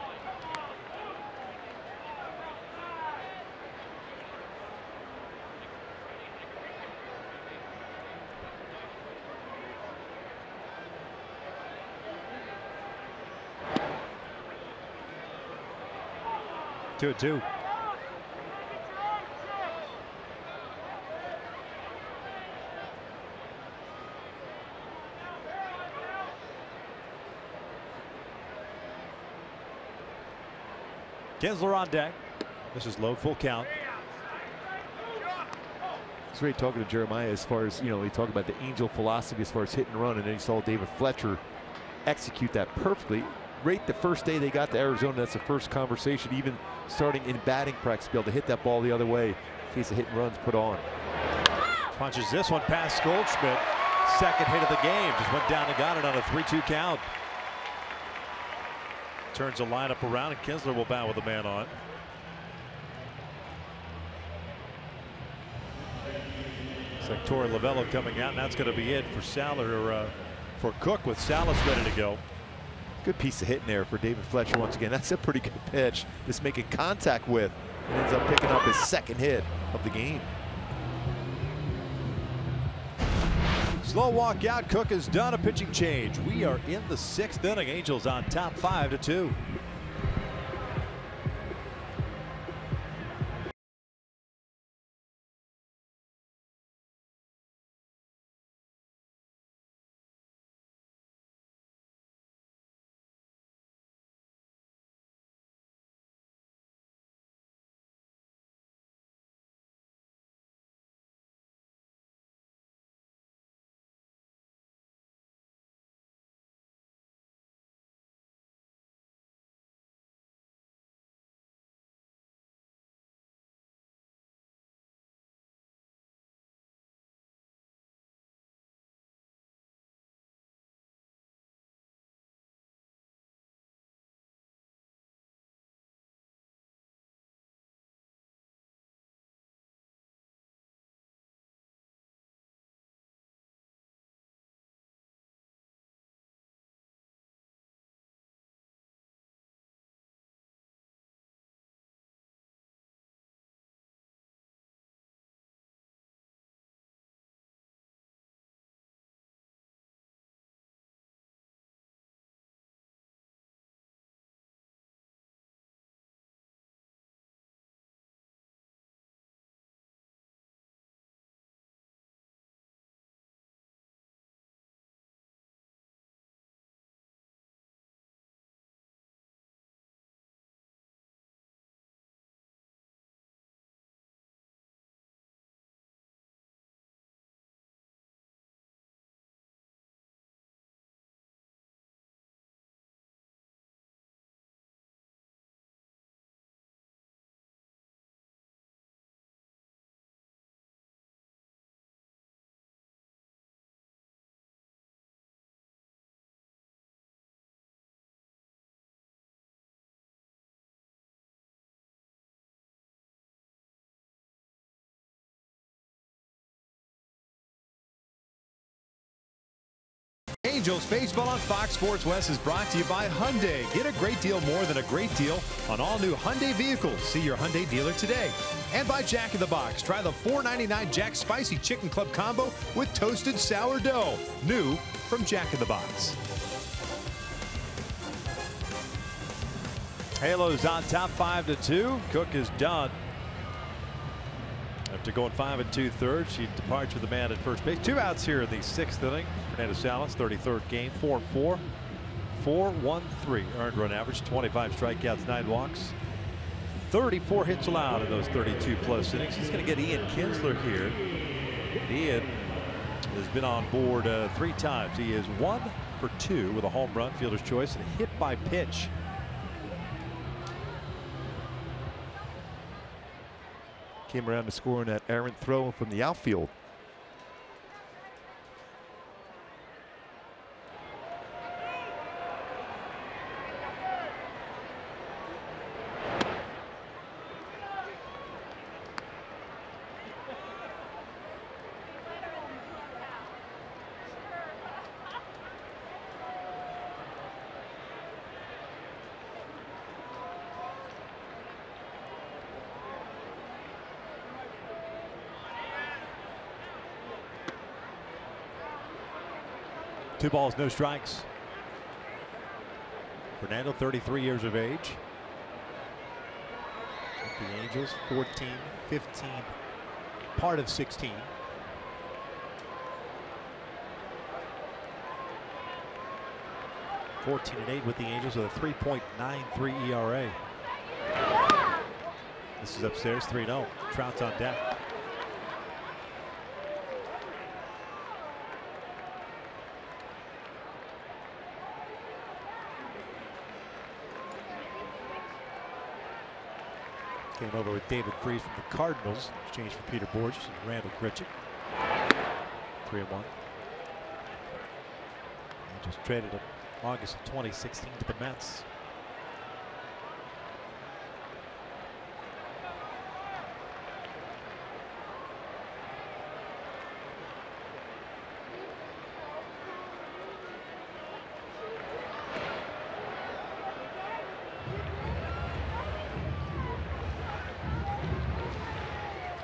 Two and 2. Kinsler on deck. This is low, full count. It's great talking to Jeremiah as far as, you know, he talked about the Angel philosophy as far as hit and run, and then he saw David Fletcher execute that perfectly. Right the first day they got to Arizona, that's the first conversation, even starting in batting practice, be able to hit that ball the other way in case the hit and run's put on. Punches this one past Goldschmidt. Second hit of the game. Just went down and got it on a 3-2 count. Turns the lineup around, and Kinsler will bat with a man on. Looks like Torey Lovello coming out, and that's going to be it for for Cook, with Salas ready to go. Good piece of hitting there for David Fletcher once again. That's a pretty good pitch. Just making contact with, and ends up picking up his second hit of the game. Slow walk out. Cook has done a pitching change. We are in the 6th inning. Angels on top 5-2. Angels. Baseball on Fox Sports West is brought to you by Hyundai. Get a great deal more than a great deal on all new Hyundai vehicles. See your Hyundai dealer today. And by Jack in the Box. Try the $4.99 Jack Spicy Chicken Club Combo with toasted sourdough. New from Jack in the Box. Halos on top 5-2. Cook is done. After going 5 2/3, she departs with the man at first base. 2 outs here in the 6th inning. Fernando Salas, 33rd game, 4-4, 4-1-3 earned run average, 25 strikeouts, 9 walks, 34 hits allowed in those 32+ innings. He's going to get Ian Kinsler here. Ian has been on board 3 times. He is 1 for 2 with a home run, fielder's choice, and a hit by pitch. Came around to scoring that errant throw from the outfield. Two balls, no strikes. Fernando, 33 years of age. The Angels, 14, 15, part of 16. (14-8) with the Angels with a 3.93 ERA. This is upstairs, 3-0. Trout's on deck. Came over with David Freese from the Cardinals, exchanged for Peter Borges and Randall Grichuk. 3-1. They just traded him August of 2016 to the Mets.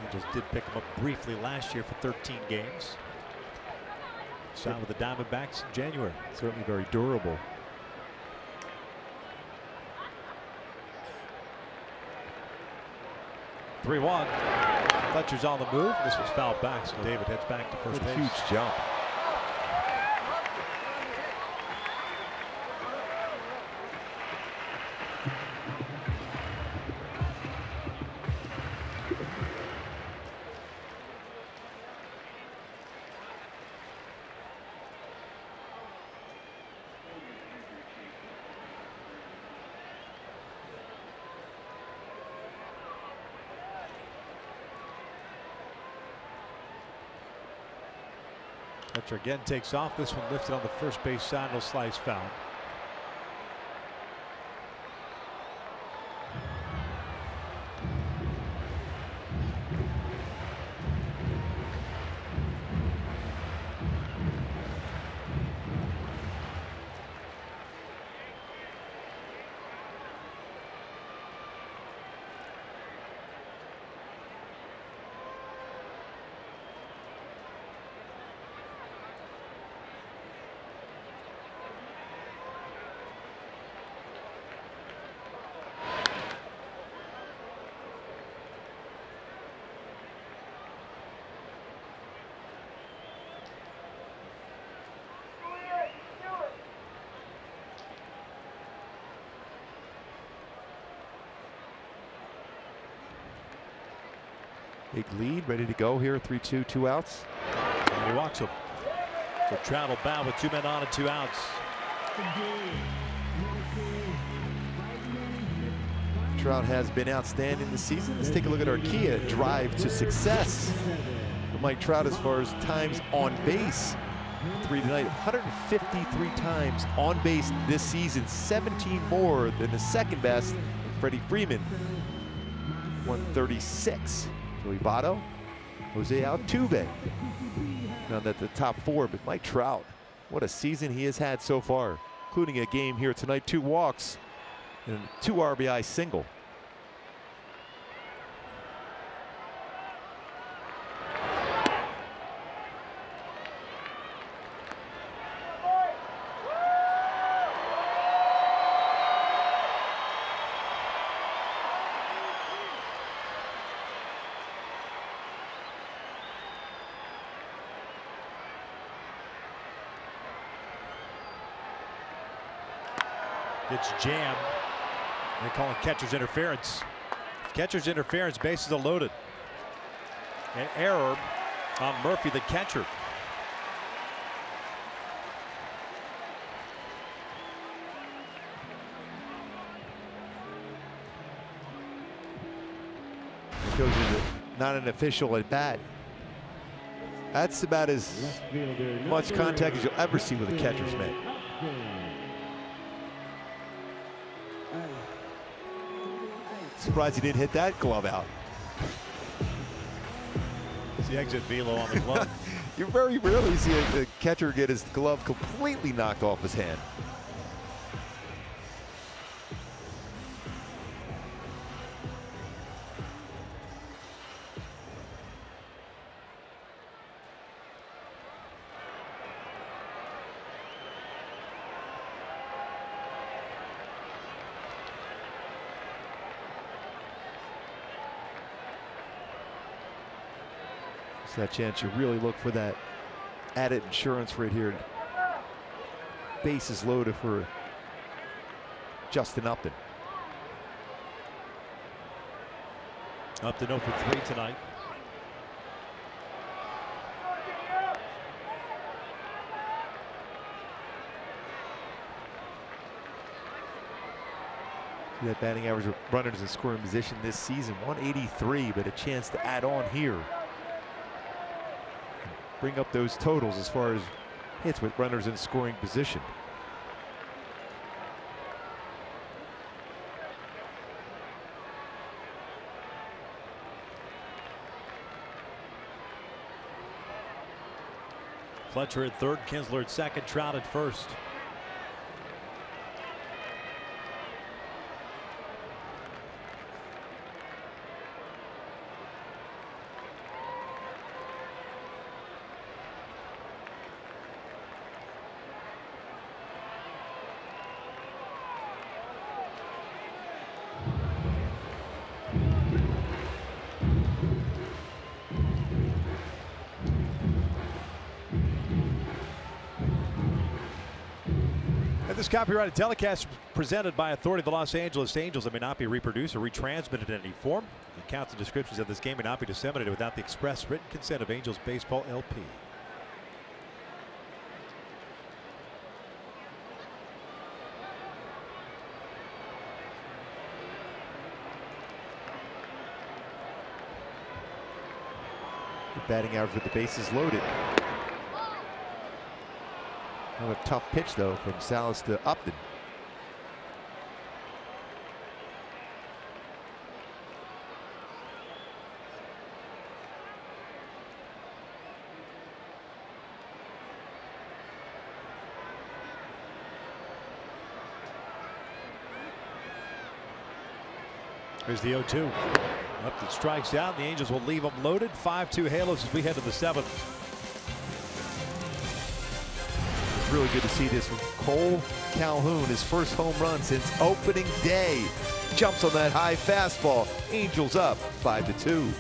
Angels did pick him up briefly last year for 13 games. Signed with the Diamondbacks in January. Certainly very durable. (3-1). Fletcher's on the move. This was fouled back, so David heads back to first base. Huge jump. Fletcher again takes off. This one lifted on the first base side. No slice foul. Big lead, ready to go here. 3-2, 2 outs. And he walks him. So Trout will bow with 2 men on and 2 outs. Trout has been outstanding this season. Let's take a look at our Kia drive to success. Mike Trout, as far as times on base, 3 tonight, 153 times on base this season, 17 more than the second best, Freddie Freeman, 136. Joey Votto, Jose Altuve. Now that the top 4, but Mike Trout What a season he has had so far, including a game here tonight, 2 walks and 2 RBI single. It's jammed. They call it catcher's interference. Catcher's interference, bases are loaded. An error on Murphy, the catcher. It goes into not an official at bat. That's about as much contact as you'll ever see with a catcher's mitt. Surprised he didn't hit that glove out. It's the exit velo on the glove. You very rarely see a catcher get his glove completely knocked off his hand. That chance you really look for that added insurance right here. Bases loaded for Justin Upton. Upton 0 for 3 tonight. That batting average of runners in scoring position this season, 183, but a chance to add on here. Bring up those totals as far as hits with runners in scoring position. Fletcher at third, Kinsler at second, Trout at first. This copyrighted telecast presented by authority of the Los Angeles Angels and may not be reproduced or retransmitted in any form. The accounts and descriptions of this game may not be disseminated without the express written consent of Angels Baseball LP. The batting average with the bases loaded. Another tough pitch, though, from Salas to Upton. Here's the 0-2. Upton strikes out. The Angels will leave them loaded. 5-2 Halos as we head to the 7th. Really good to see this from Cole Calhoun, his first home run since opening day. Jumps on that high fastball. Angels up 5-2.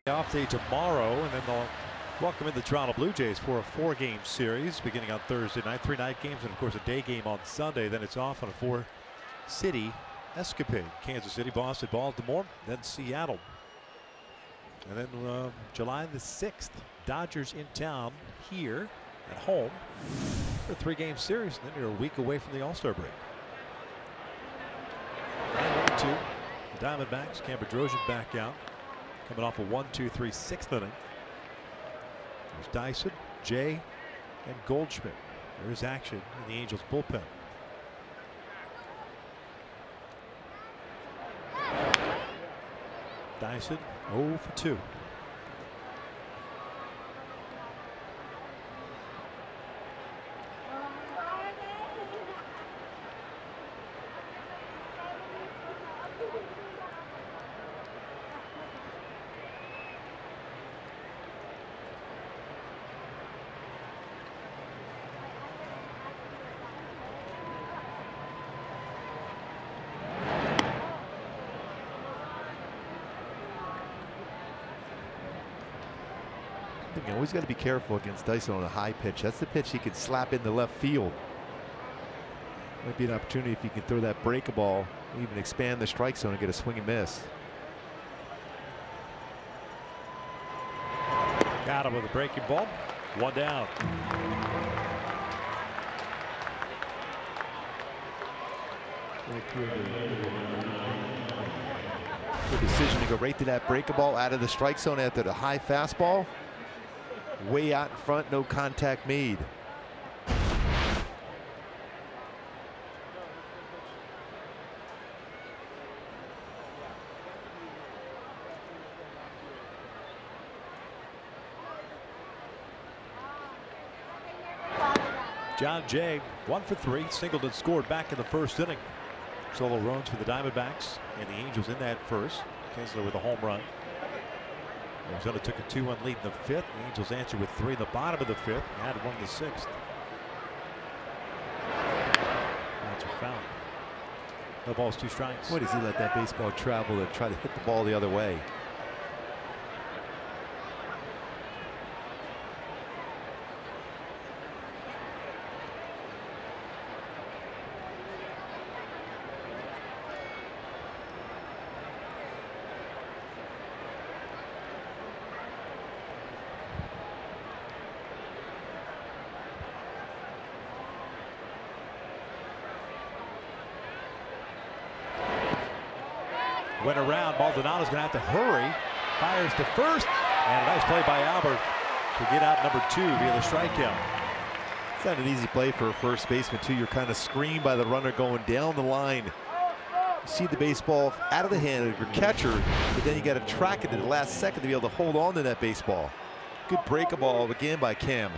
Off day tomorrow, and then they'll welcome in the Toronto Blue Jays for a 4-game series beginning on Thursday night. 3 night games and of course a day game on Sunday. Then it's off on a 4-city escapade. Kansas City, Boston, Baltimore, then Seattle. And then July the 6th, Dodgers in town here at home for a 3-game series. And then you're a week away from the All-Star break. 9-1-2. The Diamondbacks, Cam Bedrosian back out. Coming off a 1-2-3 6th inning. There's Dyson, Jay, and Goldschmidt. There is action in the Angels bullpen. Dyson 0 for 2. You always got to be careful against Dyson on a high pitch. That's the pitch he can slap in the left field. Might be an opportunity if you can throw that breaker ball, even expand the strike zone and get a swing and miss. Got him with a breaking ball. 1 down. The decision to go right to that breaker ball out of the strike zone after the high fastball. Way out in front, no contact made. John Jay 1 for 3. Singleton scored back in the 1st inning. Solo runs for the Diamondbacks and the Angels in that first. Kinsler with a home run. Arizona took a 2-1 lead in the 5th. The Angels answered with 3 in the bottom of the 5th and added 1 in the 6th. That's a foul. No balls, 2 strikes. Why does he let that baseball travel and try to hit the ball the other way? Went around. Maldonado's going to have to hurry. Fires to first. And a nice play by Albert to get out number 2 via the strikeout. It's not an easy play for a first baseman, too. You're kind of screened by the runner going down the line. You see the baseball out of the hand of your catcher, but then you got to track it at the last second to be able to hold on to that baseball. Good break ball again by Cam.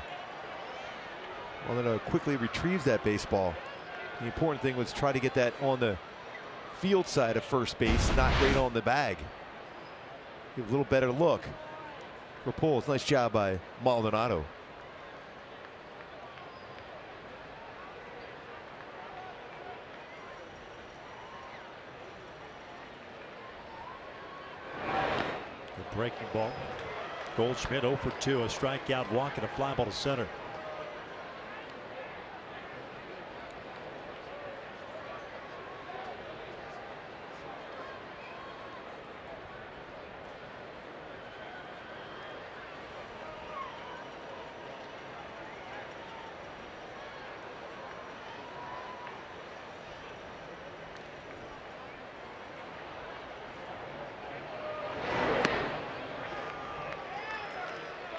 Maldonado quickly retrieves that baseball. The important thing was try to get that on the field side of first base, not right on the bag. Give a little better look for Pujols. Nice job by Maldonado. The breaking ball. Goldschmidt 0 for 2. A strikeout, walk, and a fly ball to center.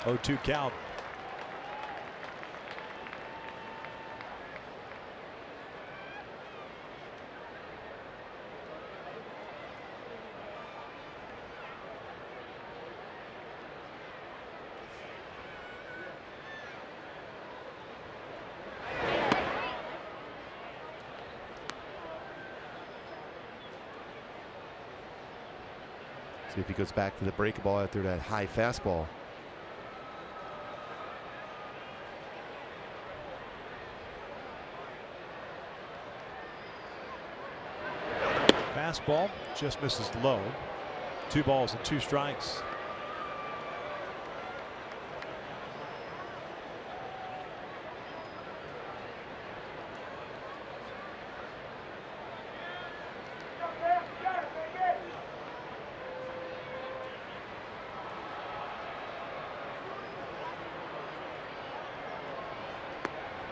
Oh, 2 count. See if he goes back to the break ball after that high fastball. Fastball just misses low. 2 balls and 2 strikes.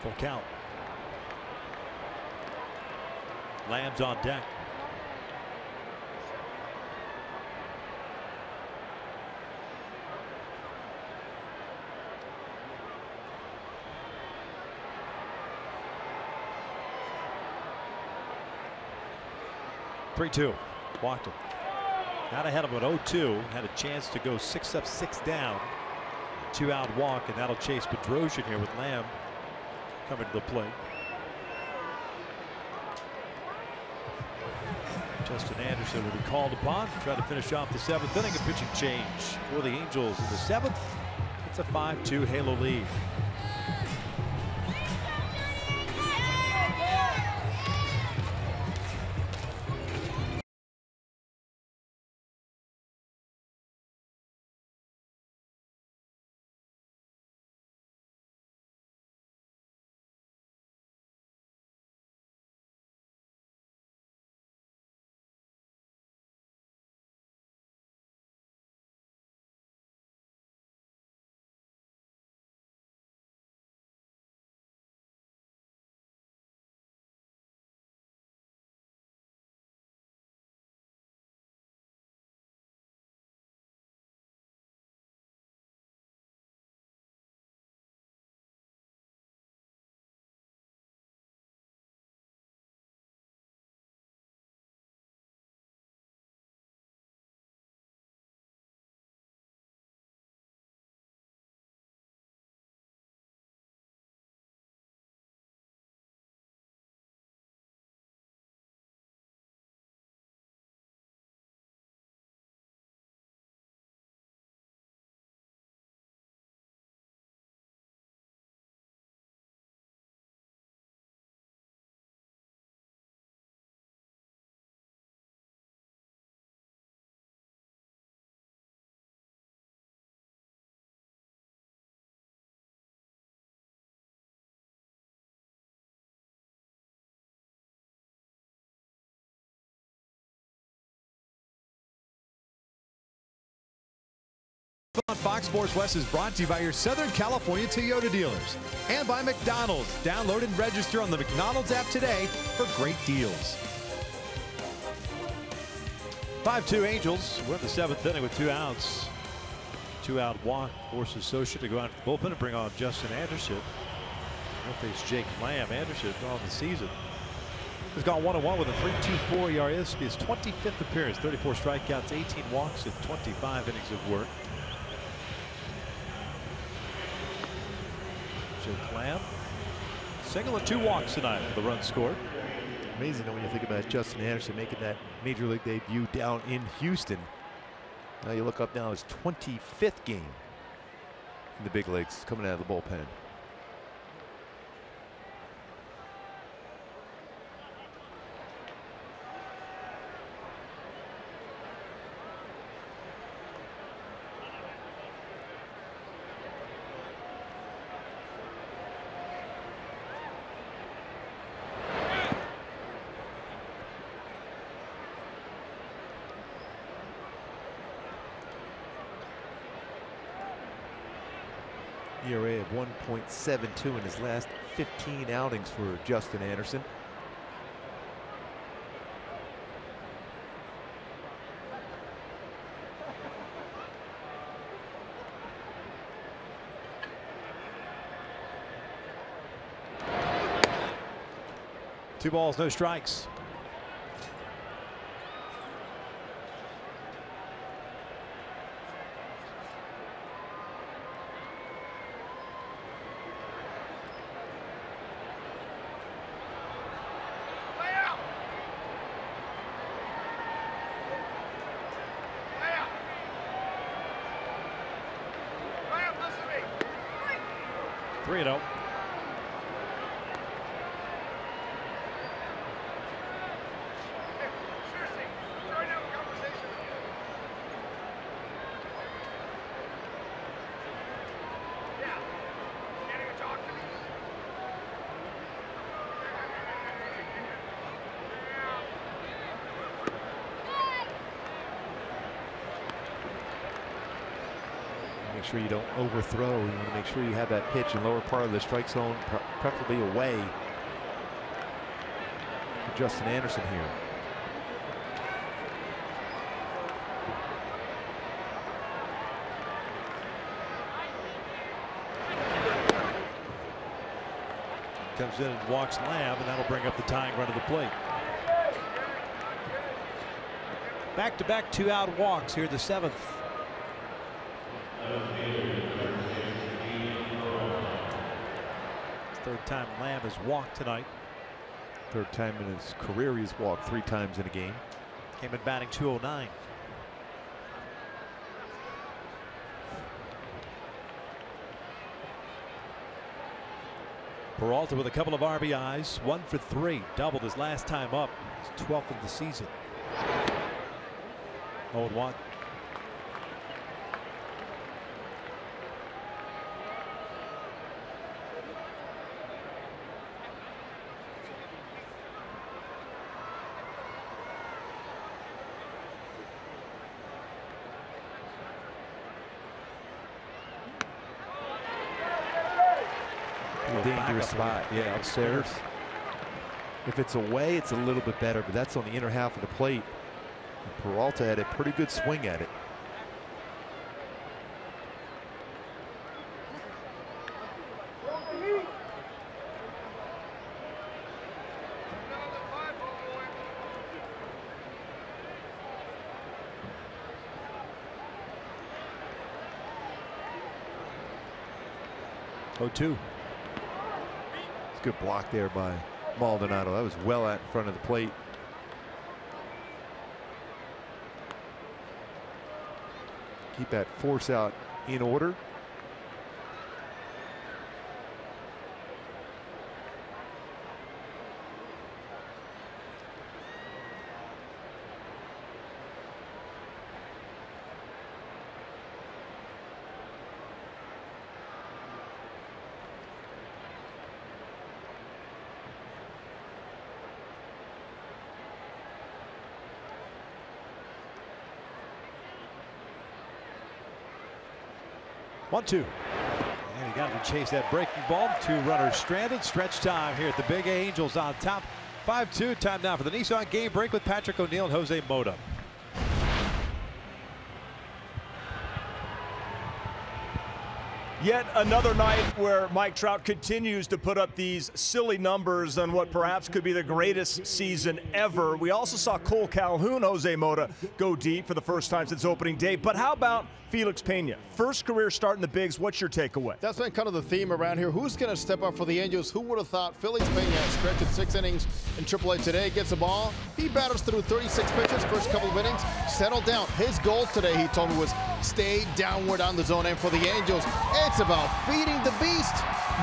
Full count. Lamb's on deck. Three-two. Walked him. Not ahead of him at 0-2. Had a chance to go 6 up, 6 down. 2-out walk, and that'll chase Bedrosian here with Lamb coming to the plate. Justin Anderson will be called upon to try to finish off the 7th inning. A pitching change for the Angels in the 7th. It's a 5-2 Halo lead. On Fox Sports West is brought to you by your Southern California Toyota dealers and by McDonald's. Download and register on the McDonald's app today for great deals. 5-2 Angels win the 7th inning with 2 outs. 2-out walk forces Socia to go out to the bullpen and bring on Justin Anderson. He'll face Jake Lamb. Anderson on the season has gone 1-1 with a 3.24 ERA. This will be his 25th appearance. 34 strikeouts, 18 walks, and 25 innings of work. Jake Lamb, single and 2 walks tonight with the run scored. Amazing when you think about Justin Anderson making that major league debut down in Houston. Now you look up now, his 25th game in the big leagues coming out of the bullpen. ERA of 1.72 in his last 15 outings for Justin Anderson. Two balls, no strikes. Make sure you don't overthrow. You want to make sure you have that pitch in lower part of the strike zone, preferably away. For Justin Anderson here. Comes in and walks Lamb, and that'll bring up the tying run to the plate. Back-to-back two-out walks here, the 7th. Third time Lamb has walked tonight. Third time in his career he's walked 3 times in a game. Came in batting .209. Peralta with a couple of RBIs, 1 for 3, doubled his last time up, his 12th of the season. 0-1. Dangerous spot, yeah, upstairs. If it's away, it's a little bit better, but that's on the inner half of the plate. And Peralta had a pretty good swing at it. Oh-2. Good block there by Maldonado. That was well out in front of the plate. Keep that force out in order. One-two. And he got to chase that breaking ball. 2 runners stranded. Stretch time here at the Big Angels on top. 5-2. Time now for the Nissan game break with Patrick O'Neill and Jose Mota. Yet another night where Mike Trout continues to put up these silly numbers on what perhaps could be the greatest season ever. We also saw Cole Calhoun, Jose Mota, go deep for the first time since opening day. But how about Felix Pena? First career start in the bigs. What's your takeaway? That's been kind of the theme around here. Who's going to step up for the Angels? Who would have thought Felix Pena stretched 6 innings in AAA today, gets the ball. He batters through 36 pitches, first couple of innings, settled down. His goal today, he told me, was stay downward on the zone. And for the Angels, it's about feeding the beast.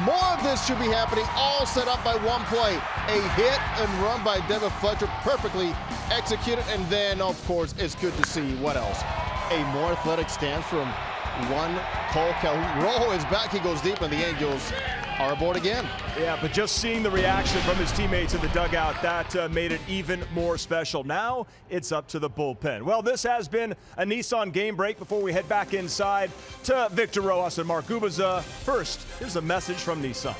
More of this should be happening, all set up by one play. A hit and run by Devin Fletcher, perfectly executed. And then, of course, it's good to see, what else? A more athletic stance from one Cole Calhoun. Rojo is back, he goes deep, and the Angels are aboard again. Yeah, but just seeing the reaction from his teammates in the dugout, that made it even more special. Now it's up to the bullpen. Well, this has been a Nissan game break. Before we head back inside to Victor Rojas and Mark Gubaza, first, here's a message from Nissan.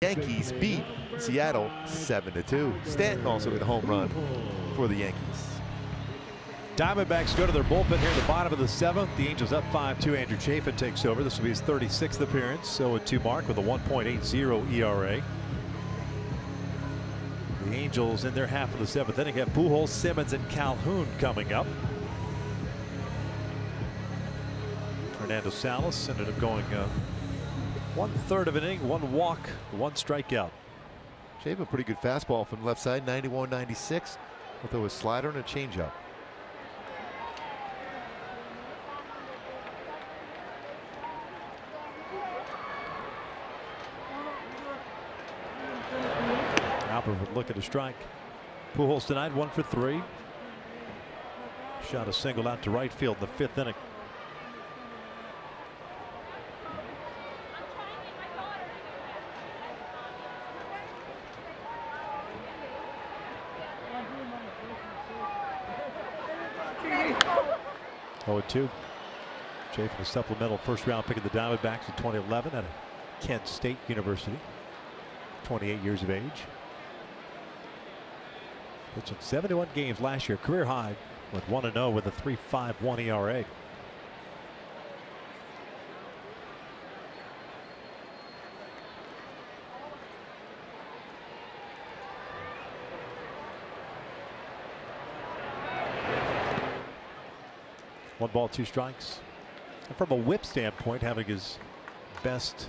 Yankees beat Seattle 7-2. Stanton also with a home run for the Yankees. Diamondbacks go to their bullpen here in the bottom of the 7th. The Angels up 5-2. Andrew Chafin takes over. This will be his 36th appearance. 0-2 mark with a 1.80 ERA. The Angels in their half of the 7th inning have Pujols, Simmons, and Calhoun coming up. Fernando Salas ended up going 1/3 of an inning, 1 walk, 1 strikeout. Shave a pretty good fastball from the left side, 91-96, with a slider and a changeup. Albert would look at a strike. Pujols tonight 1 for 3. Shot a single out to right field in the 5th inning. Oh, 2. Chafin, a supplemental first-round pick of the Diamondbacks in 2011 at Kent State University. 28 years of age. Pitched in 71 games last year, career high with 1-0 with a 3.51 ERA. One ball, 2 strikes. And from a whip standpoint, having his best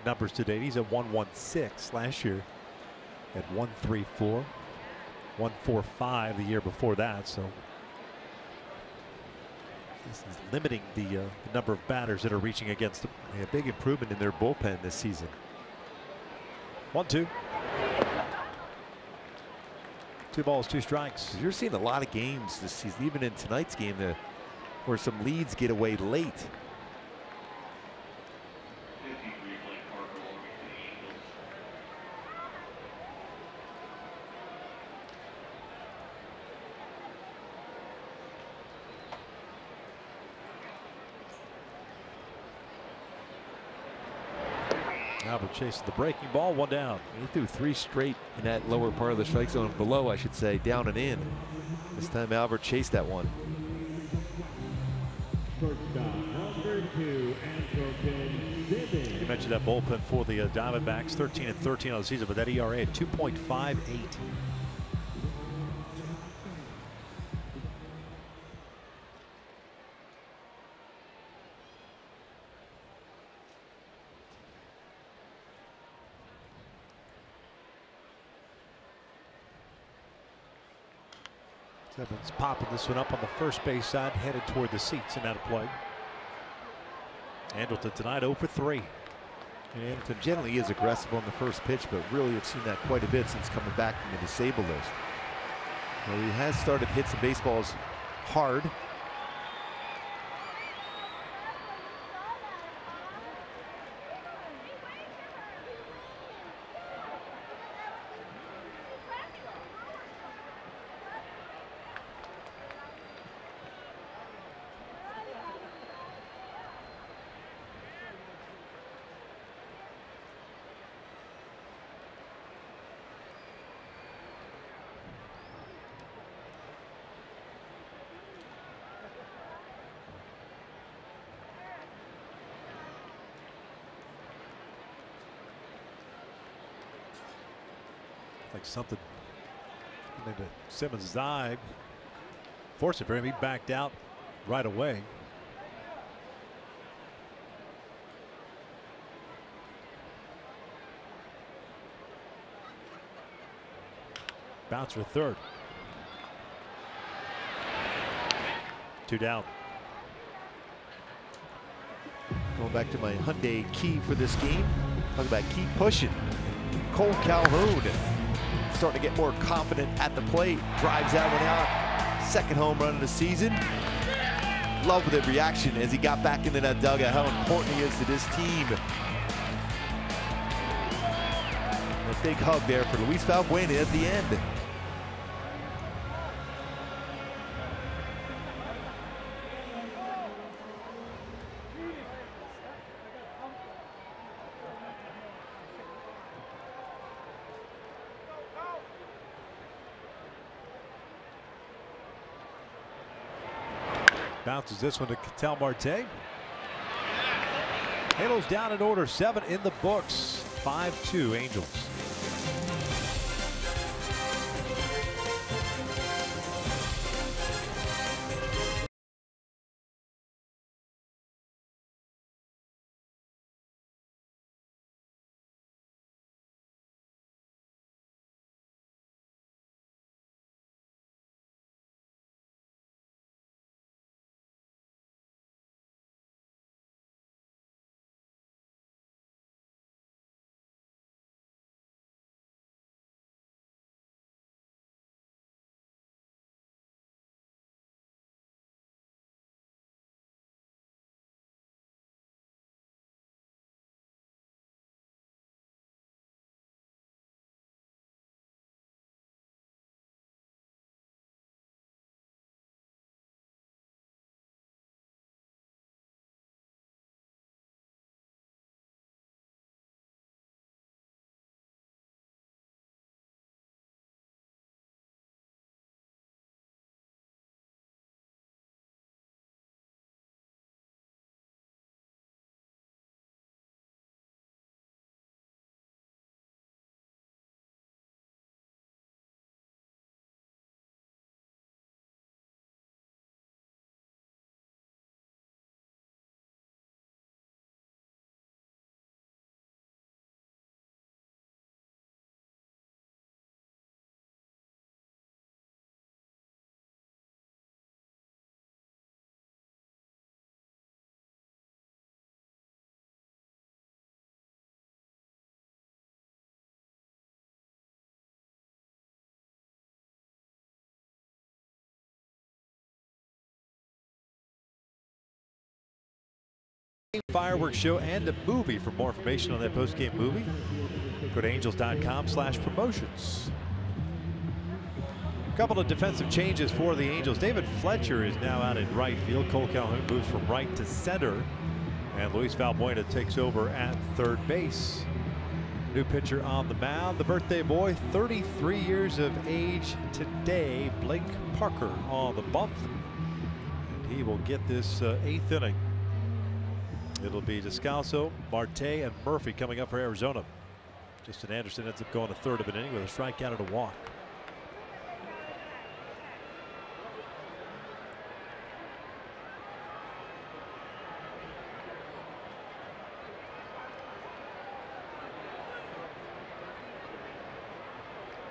numbers to date, he's at 1.16 last year at 1.34, 1.45 the year before that. So this is limiting the number of batters that are reaching against him. A big improvement in their bullpen this season. 1-2. 2 balls, 2 strikes. You're seeing a lot of games this season, even in tonight's game, where some leads get away late. Albert chasing the breaking ball, 1 down. He threw 3 straight in that lower part of the strike zone, below, I should say, down and in. This time Albert chased that one. You mentioned that bullpen for the Diamondbacks, 13-13 on the season, but that ERA at 2.58. Simmons popping this one up on the first base side, headed toward the seats and out of play. Andrelton tonight 0 for 3. And Andrelton generally is aggressive on the first pitch, but really have seen that quite a bit since coming back from the disabled list. Well, he has started to hit some baseballs hard. Like something into Simmons' eye. Fortunate for him, he backed out right away. Bouncer to third. 2 down. Going back to my Hyundai key for this game. Talk about keep pushing. Cole Calhoun starting to get more confident at the plate. Drives that one out. Second home run of the season. Love the reaction as he got back into that dugout. How important he is to this team. A big hug there for Luis Valbuena at the end. Bounces this one to Ketel Marte. Halos down in order, 7 in the books. 5-2 Angels. Fireworks show and a movie. For more information on that post-game movie, go to angels.com/promotions. A couple of defensive changes for the Angels. David Fletcher is now out in right field. Cole Calhoun moves from right to center, and Luis Valbuena takes over at third base. New pitcher on the mound, the birthday boy, 33 years of age today, Blake Parker on the bump, and he will get this 8th inning. It'll be Descalso, Marte, and Murphy coming up for Arizona. Justin Anderson ends up going a third of an inning with a strikeout and a walk.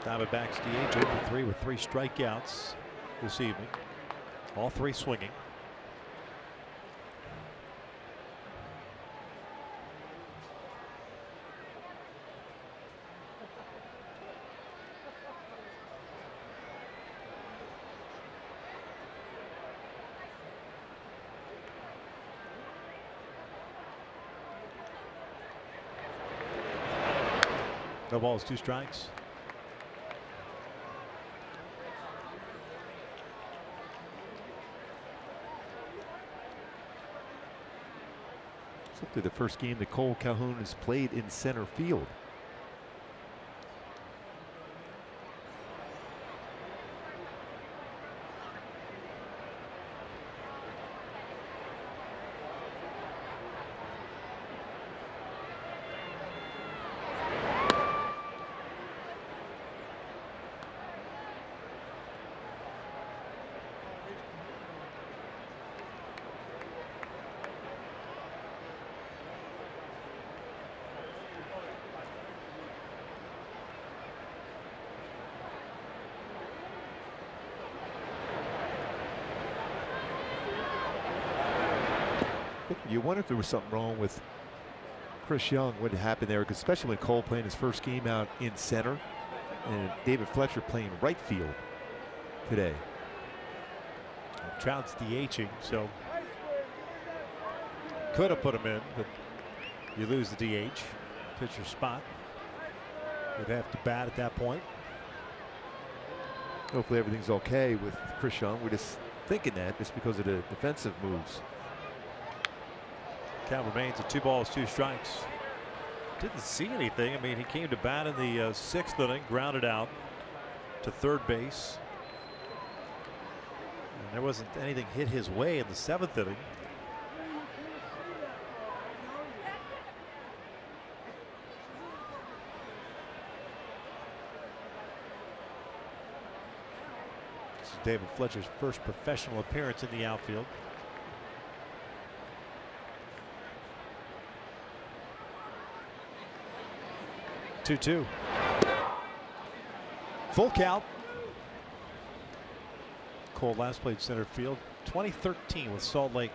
Diamondbacks DH over 3 with 3 strikeouts this evening. All 3 swinging. No balls, 2 strikes. Simply the first game that Cole Calhoun has played in center field. You wonder if there was something wrong with Chris Young, what happened there, because especially when Cole playing his first game out in center and David Fletcher playing right field today. Trout's DHing, so could have put him in, but you lose the DH. Pitcher spot. Would have to bat at that point. Hopefully everything's okay with Chris Young. We're just thinking that just because of the defensive moves. Count remains at 2 balls, 2 strikes. Didn't see anything. I mean, he came to bat in the 6th inning, grounded out to third base. There wasn't anything hit his way in the 7th inning. This is David Fletcher's first professional appearance in the outfield. Two. Full count. Cole last played center field 2013 with Salt Lake.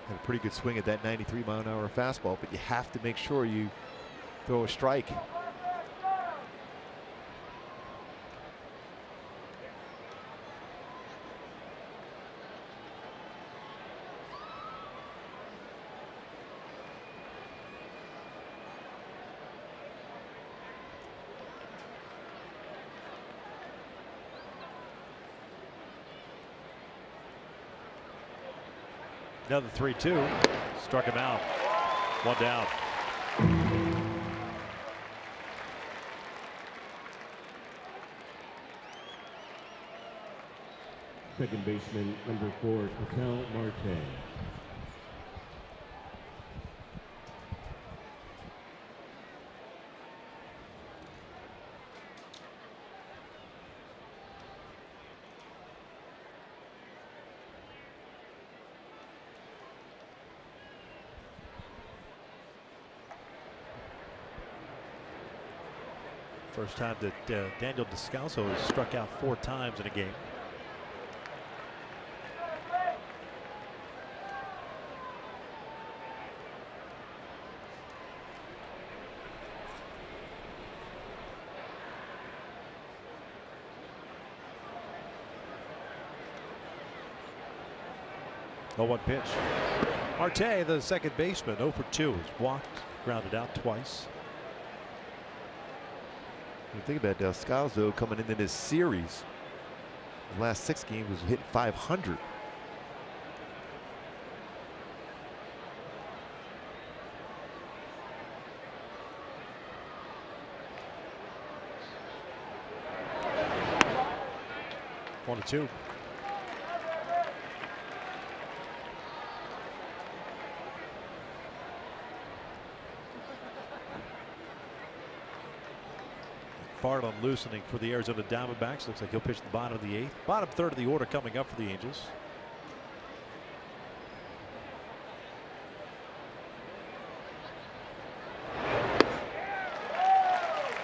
Had a pretty good swing at that 93-mile-an-hour fastball, but you have to make sure you throw a strike. Another 3-2. Struck him out. One down. Second baseman, number 4, Patel Marte. First time that Daniel Descalso has struck out 4 times in a game. Oh, 1 pitch. Marte, the second baseman, 0 for 2. He's walked, grounded out twice. You think about Descalso coming into this series. The last 6 games was hitting .500. One to 2. Bartlett loosening for the Arizona Diamondbacks. Looks like he'll pitch the bottom of the 8th. Bottom third of the order coming up for the Angels.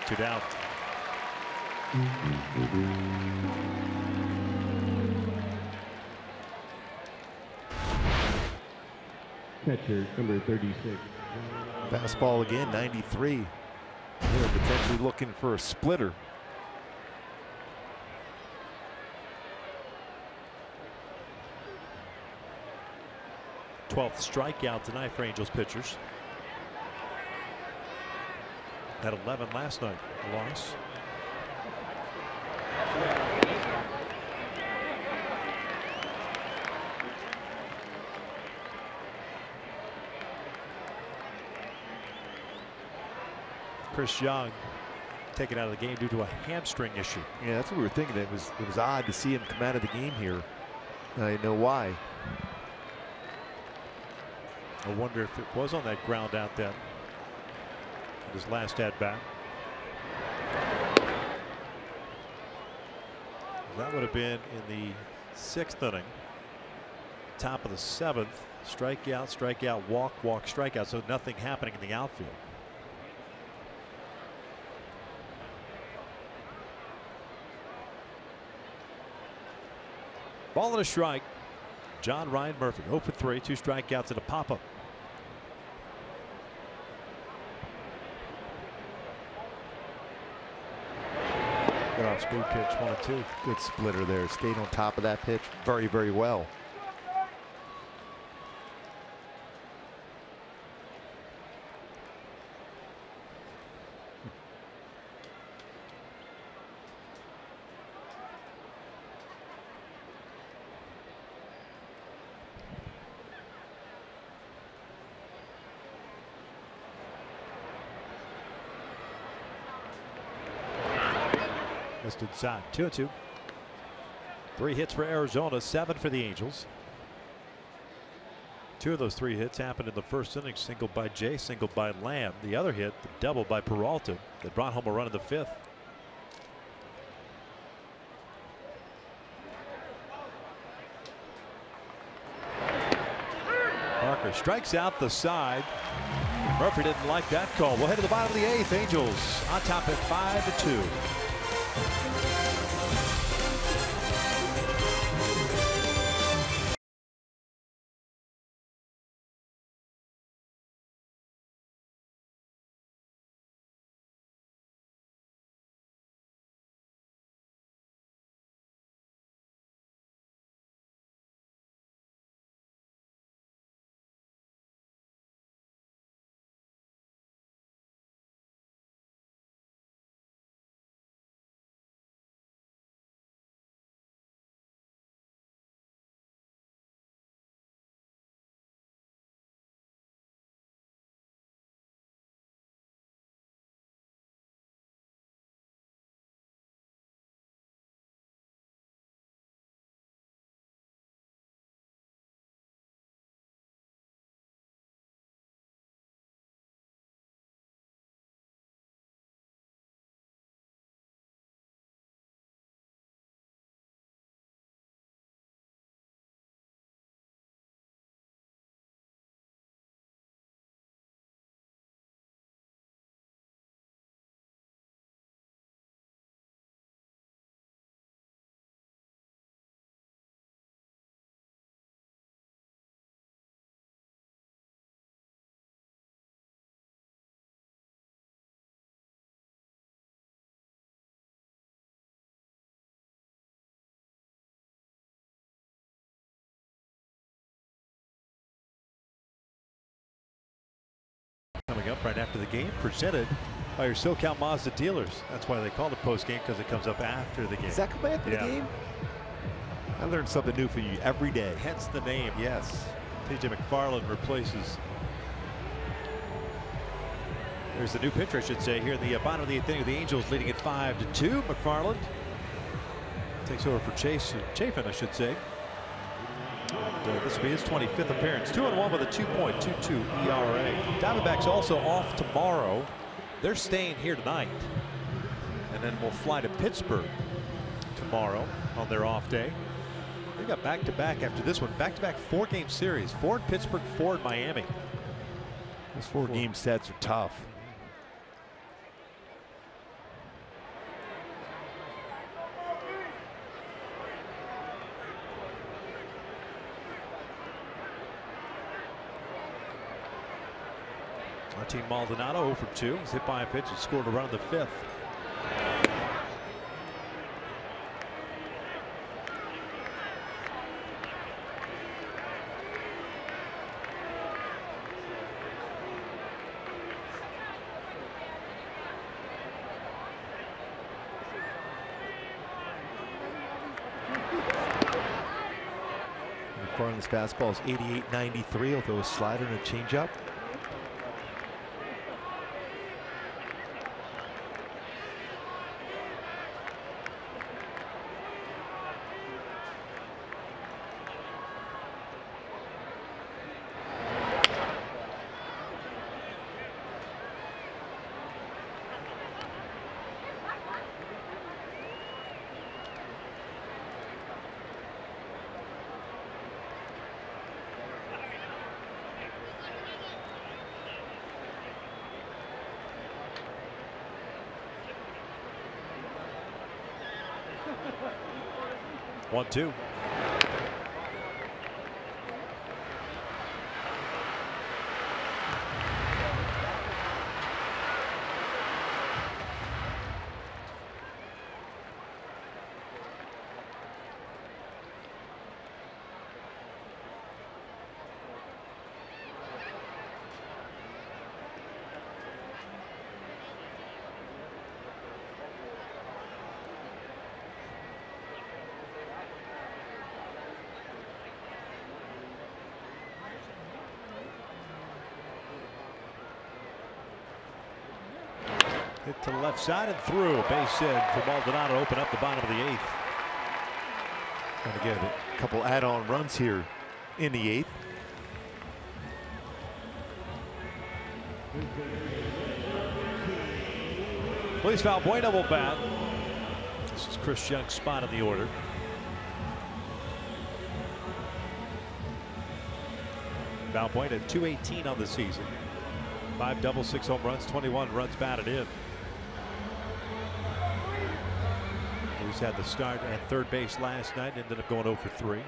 Two down. Catcher, number 36. Fastball again, 93. They're potentially looking for a splitter. Twelfth strikeout tonight for Angels pitchers. Had 11 last night. A loss. Chris Young taken out of the game due to a hamstring issue. Yeah, that's what we were thinking. It was odd to see him come out of the game here. I know why. I wonder if it was on that ground out then. His last at bat. That would have been in the 6th inning. Top of the 7th. Strikeout, strikeout, walk, walk, strikeout. So nothing happening in the outfield. Ball and a strike. John Ryan Murphy 0 for 3, 2 strikeouts and a pop-up. Good off-speed pitch, 1-2. Good splitter there. Stayed on top of that pitch very, very well. Missed inside. 2-2. 3 hits for Arizona, 7 for the Angels. 2 of those 3 hits happened in the first inning. Single by Jay, single by Lamb. The other hit, the double by Peralta, that brought home a run in the 5th. Parker strikes out the side. Murphy didn't like that call. We'll head to the bottom of the 8th. Angels on top at 5-2. Coming up right after the game, presented by your SoCal Mazda dealers. That's why they call it post game, because it comes up after the game. Does that come after the game? I learned something new for you every day. Hence the name. Yes. TJ McFarland replaces. There's the new pitcher, I should say, here in the bottom of the 8th inning. The Angels leading at 5-2. McFarland takes over for Chafin, I should say. This will be his 25th appearance. 2-1 with a 2.22 ERA. Diamondbacks also off tomorrow. They're staying here tonight, and then we'll fly to Pittsburgh tomorrow on their off day. They got back-to-back after this one. Back-to-back 4-game series. 4 in Pittsburgh, 4 in Miami. Those 4-game sets are tough. Martin Maldonado 0 for 2. He's hit by a pitch and scored a run in the 5th. McFarland's fastball is 88-93, although a slider and a changeup. One, two. Hit to the left side and through. Base hit for Maldonado to open up the bottom of the 8th. Trying to get a couple add-on runs here in the 8th. Please Valbuena will bat. This is Chris Young's spot in the order. Valbuena 218 on the season. 5 doubles, 6 home runs, 21 runs batted in. He's had the start at third base last night and ended up going 0 for 3.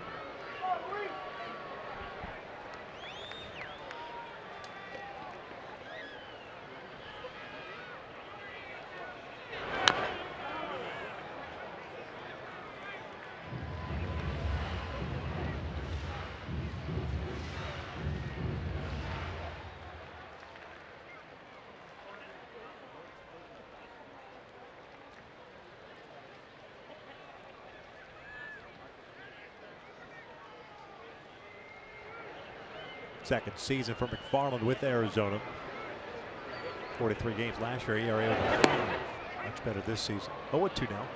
Second season for McFarland with Arizona. 43 games last year. ERA over 5. Much better this season. 0-2 now.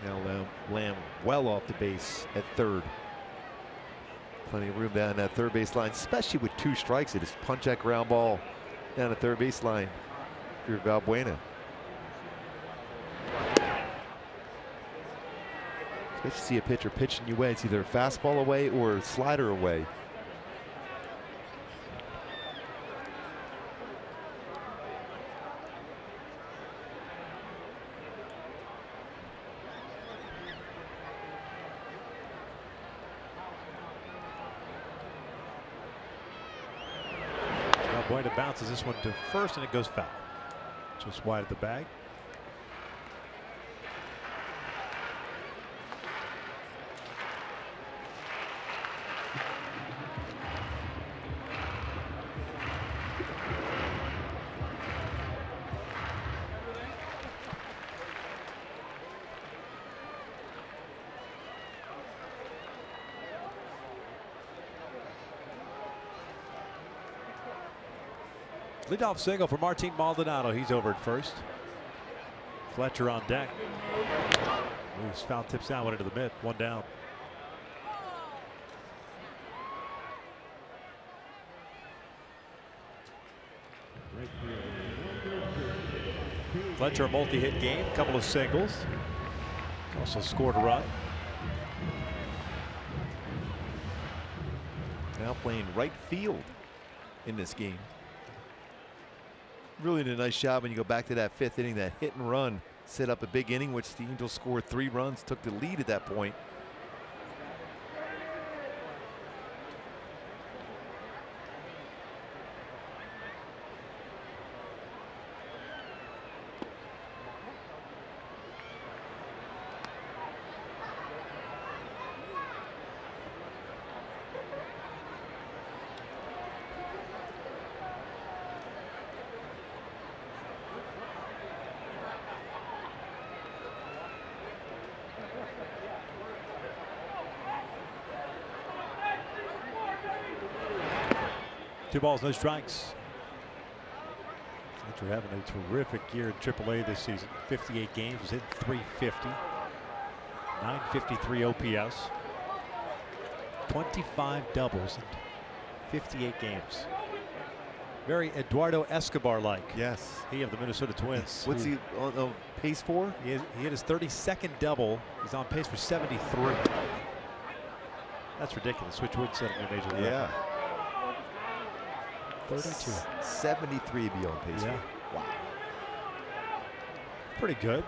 Now Lamb well off the base at third. Plenty of room down that third base line, especially with 2 strikes. It is punch that ground ball down the third base line for Valbuena. You see a pitcher pitching you away. It's either a fastball away or a slider away. Valbuena bounces this one to first and it goes foul. Just wide of the bag. Leadoff single for Martin Maldonado. He's over at first. Fletcher on deck. His foul tips down, went into the mid. 1 down. Fletcher a multi-hit game, couple of singles. Also scored a run. Now playing right field in this game. Really did a nice job when you go back to that 5th inning, that hit and run, set up a big inning, which the Angels scored 3 runs, took the lead at that point. Two balls, no strikes. Fletcher having a terrific year in AAA this season. 58 games, was hitting .350. 953 OPS. 25 doubles in 58 games. Very Eduardo Escobar-like. Yes. He of the Minnesota Twins. What's he on pace for? He hit his 32nd double. He's on pace for 73. That's ridiculous, which would set him a major record. Yeah. 32. 73 be on pace. Yeah. Wow. Pretty good.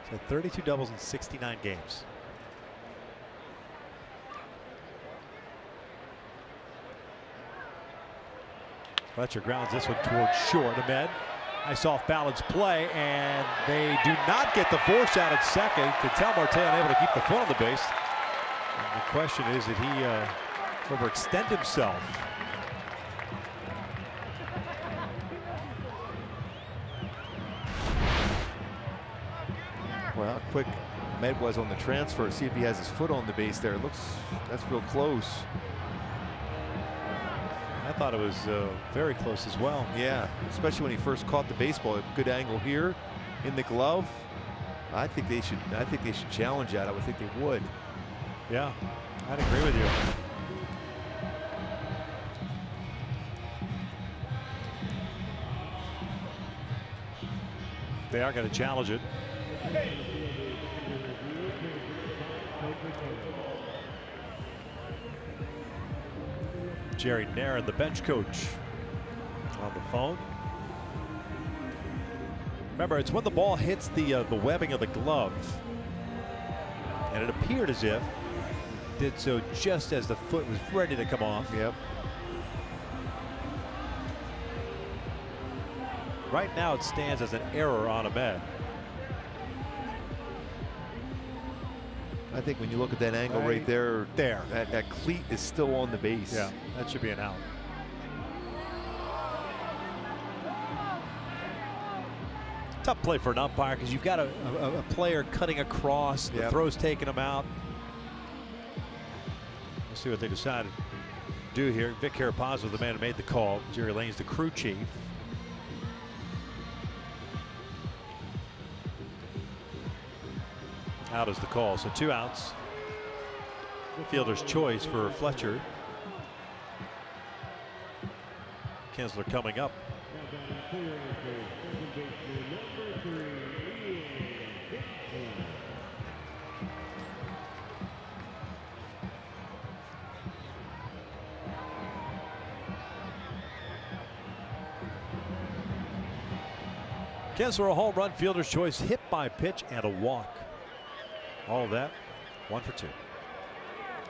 So 32 doubles in 69 games. Fletcher grounds this one towards short. Ahmed. Nice off balance play, and they do not get the force out at second. Ketel Marte unable to keep the foot on the base. And the question is, did he overextend himself? Well, quick Ahmed was on the transfer. See if he has his foot on the base there. It looks, that's real close. I thought it was very close as well. Yeah, especially when he first caught the baseball. A good angle here in the glove. I think they should challenge that. I would think they would. Yeah, I'd agree with you. They are going to challenge it. Jerry Nairn, the bench coach, on the phone. Remember, it's when the ball hits the webbing of the glove, and it appeared as if it did so just as the foot was ready to come off. Yep. Right now, it stands as an error on Ahmed. I think when you look at that angle right there, that cleat is still on the base. Yeah, that should be an out. Tough play for an umpire because you've got a player cutting across, the throw's taking him out. Let's see what they decided to do here. Vic Carapazzo, the man who made the call. Jerry Lane's the crew chief. Out is the call, so 2 outs. Fielder's choice for Fletcher. Kinsler coming up. Kinsler a home run, fielder's choice, hit by pitch, and a walk. All of that, 1 for 2.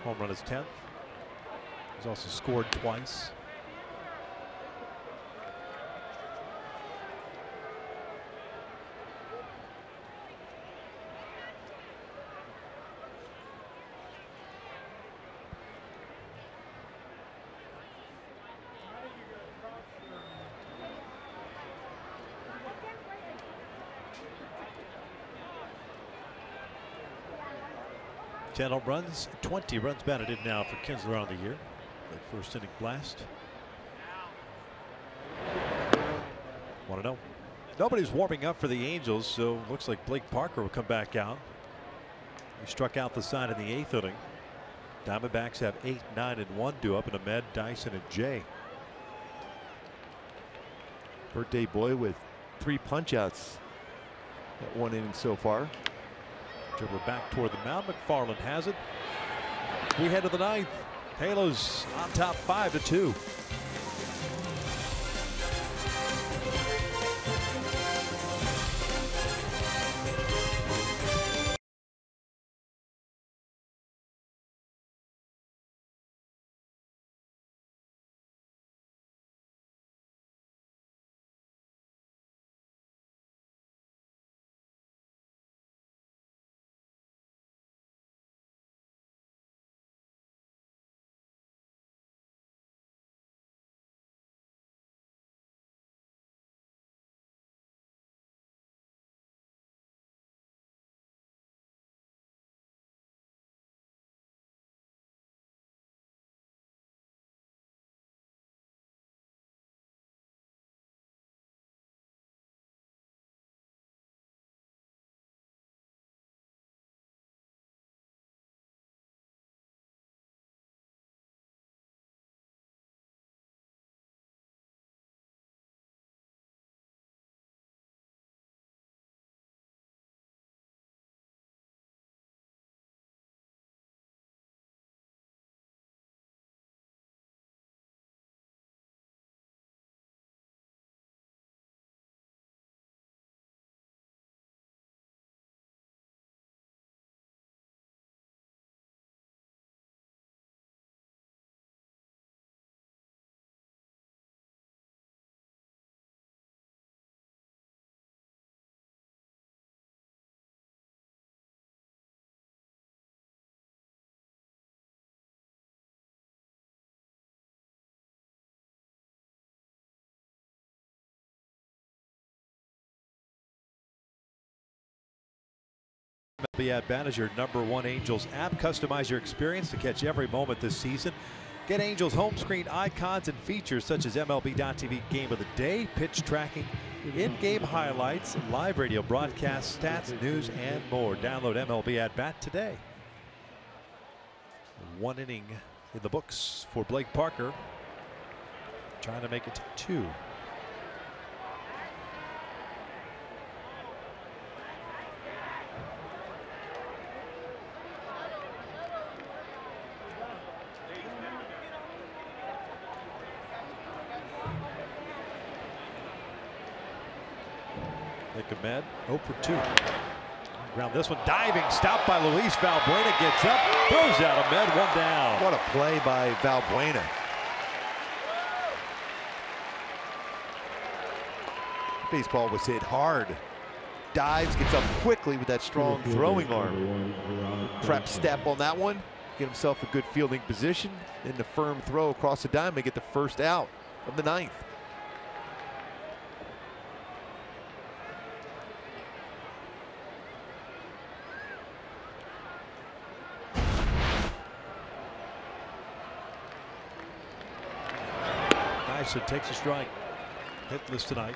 Home run is 10th. He's also scored twice. Home runs, 20 runs batted in now for Kinsler on the year. That first inning blast. 1-0. Nobody's warming up for the Angels, so looks like Blake Parker will come back out. He struck out the side in the 8th inning. Diamondbacks have 8, 9, and 1 due up in Ahmed, Dyson, and Jay. Birthday boy with 3 punch-outs at 1 inning so far. Dribble back toward the mound. McFarland has it. We head to the 9th. Halos on top 5-2. MLB At Bat is your #1 Angels app. Customize your experience to catch every moment this season. Get Angels home screen icons and features such as MLB.TV Game of the Day, pitch tracking, in-game highlights, live radio broadcasts, stats, news, and more. Download MLB At Bat today. 1 inning in the books for Blake Parker. Trying to make it 2. Ahmed 0 for 2. Ground this one, diving, stopped by Luis. Valbuena gets up, throws out Ahmed, 1 down. What a play by Valbuena. Baseball was hit hard. Dives, gets up quickly with that strong throwing arm. Prep step on that one. Get himself a good fielding position. Then the firm throw across the diamond, get the first out of the 9th. Dyson takes a strike. Hitless tonight.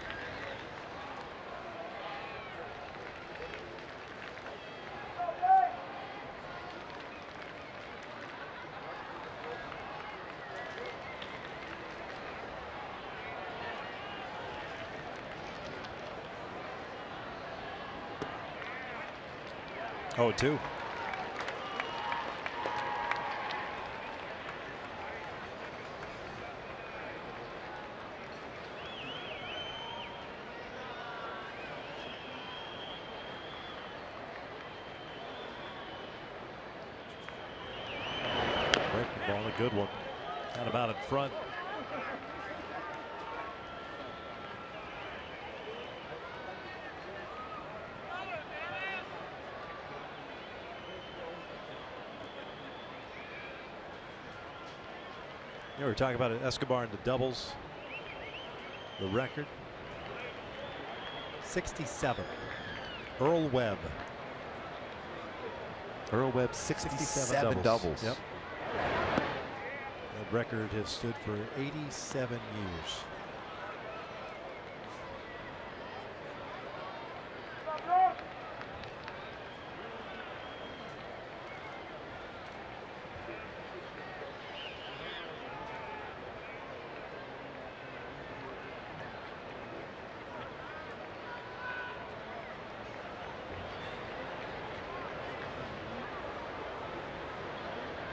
Oh, 2. Ball, a good one. Got him out in front. You know, we're talking about Escobar in the doubles. The record 67. Earl Webb. Earl Webb 67 doubles. Yep. That record has stood for 87 years.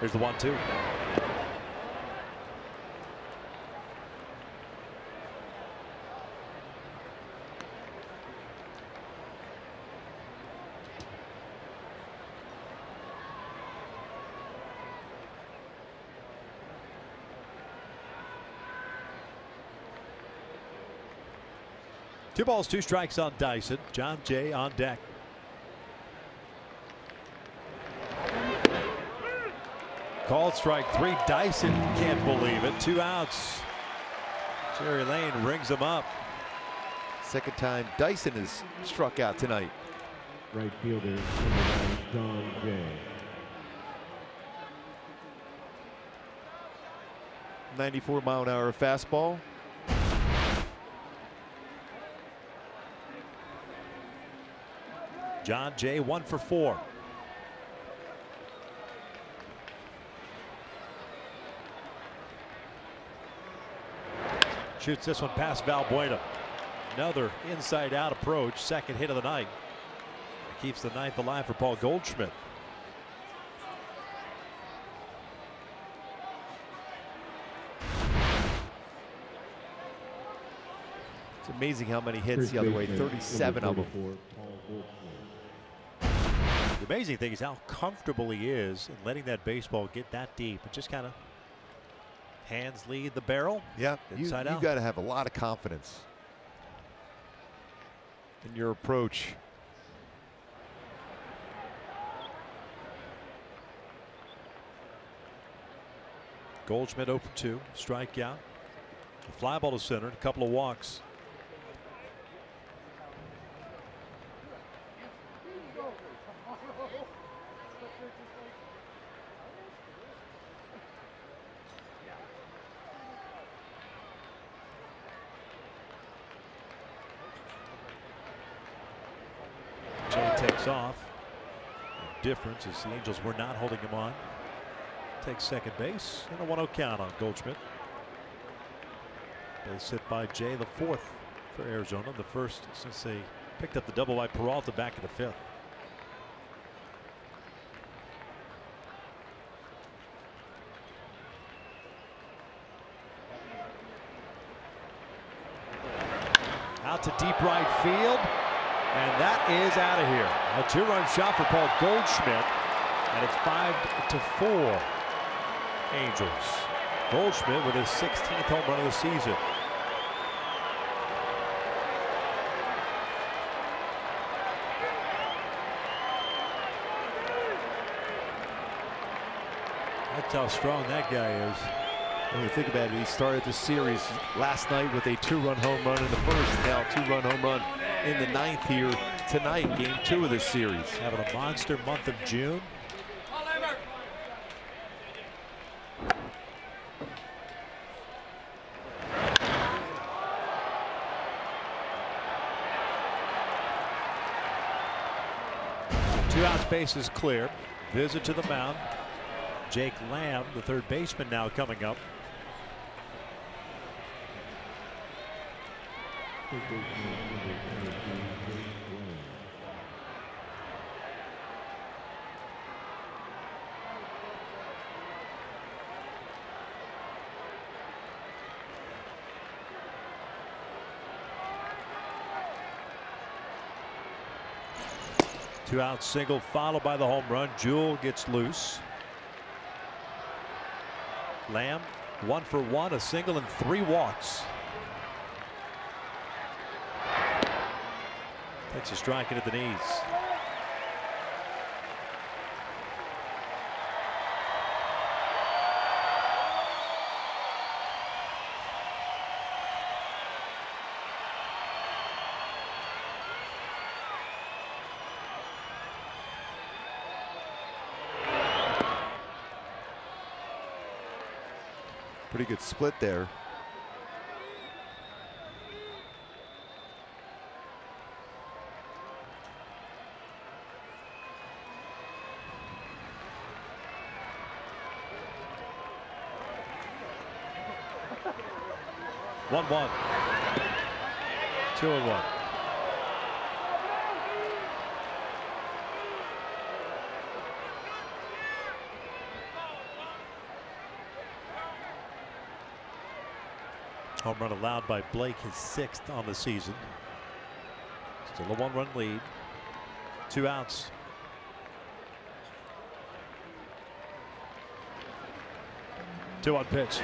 Here's the 1-2. Two balls, 2 strikes on Dyson. John Jay on deck. Called strike 3. Dyson can't believe it. 2 outs. Jerry Lane rings him up. Second time Dyson is struck out tonight. Right fielder, John Jay. 94-mile-an-hour fastball. John Jay 1 for 4. Shoots this one past Valbuena. Another inside out approach. Second hit of the night. Keeps the 9th alive for Paul Goldschmidt. It's amazing how many hits the other way. 37 of them. The amazing thing is how comfortable he is in letting that baseball get that deep. It just kind of hands lead the barrel. Yeah, inside out. You got to have a lot of confidence in your approach. Goldschmidt 0 for 2. Strikeout. A fly ball to center. A couple of walks. Jay takes off. The difference is the Angels were not holding him on. Takes second base and a 1-0 count on Goldschmidt. Base hit by Jay, the fourth for Arizona, the first since they picked up the double by Peralta back in the fifth. Out to deep right field, and that is out of here. A two-run shot for Paul Goldschmidt, and it's 5-4 Angels. Goldschmidt with his 16th home run of the season. That's how strong that guy is. When you think about it, he started the series last night with a two-run home run in the first, now a two-run home run in the ninth here tonight, game 2 of this series. Having a monster month of June. Two outs, bases clear. Visit to the mound. Jake Lamb, the third baseman, now coming up. Two out single followed by the home run. Jewell gets loose. Lamb 1 for 1, a single and 3 walks. Takes a strike into the knees. Pretty good split there. One, 2-1. Home run allowed by Blake, his 6th on the season. Still a 1-run lead. 2 outs. Two-on pitch.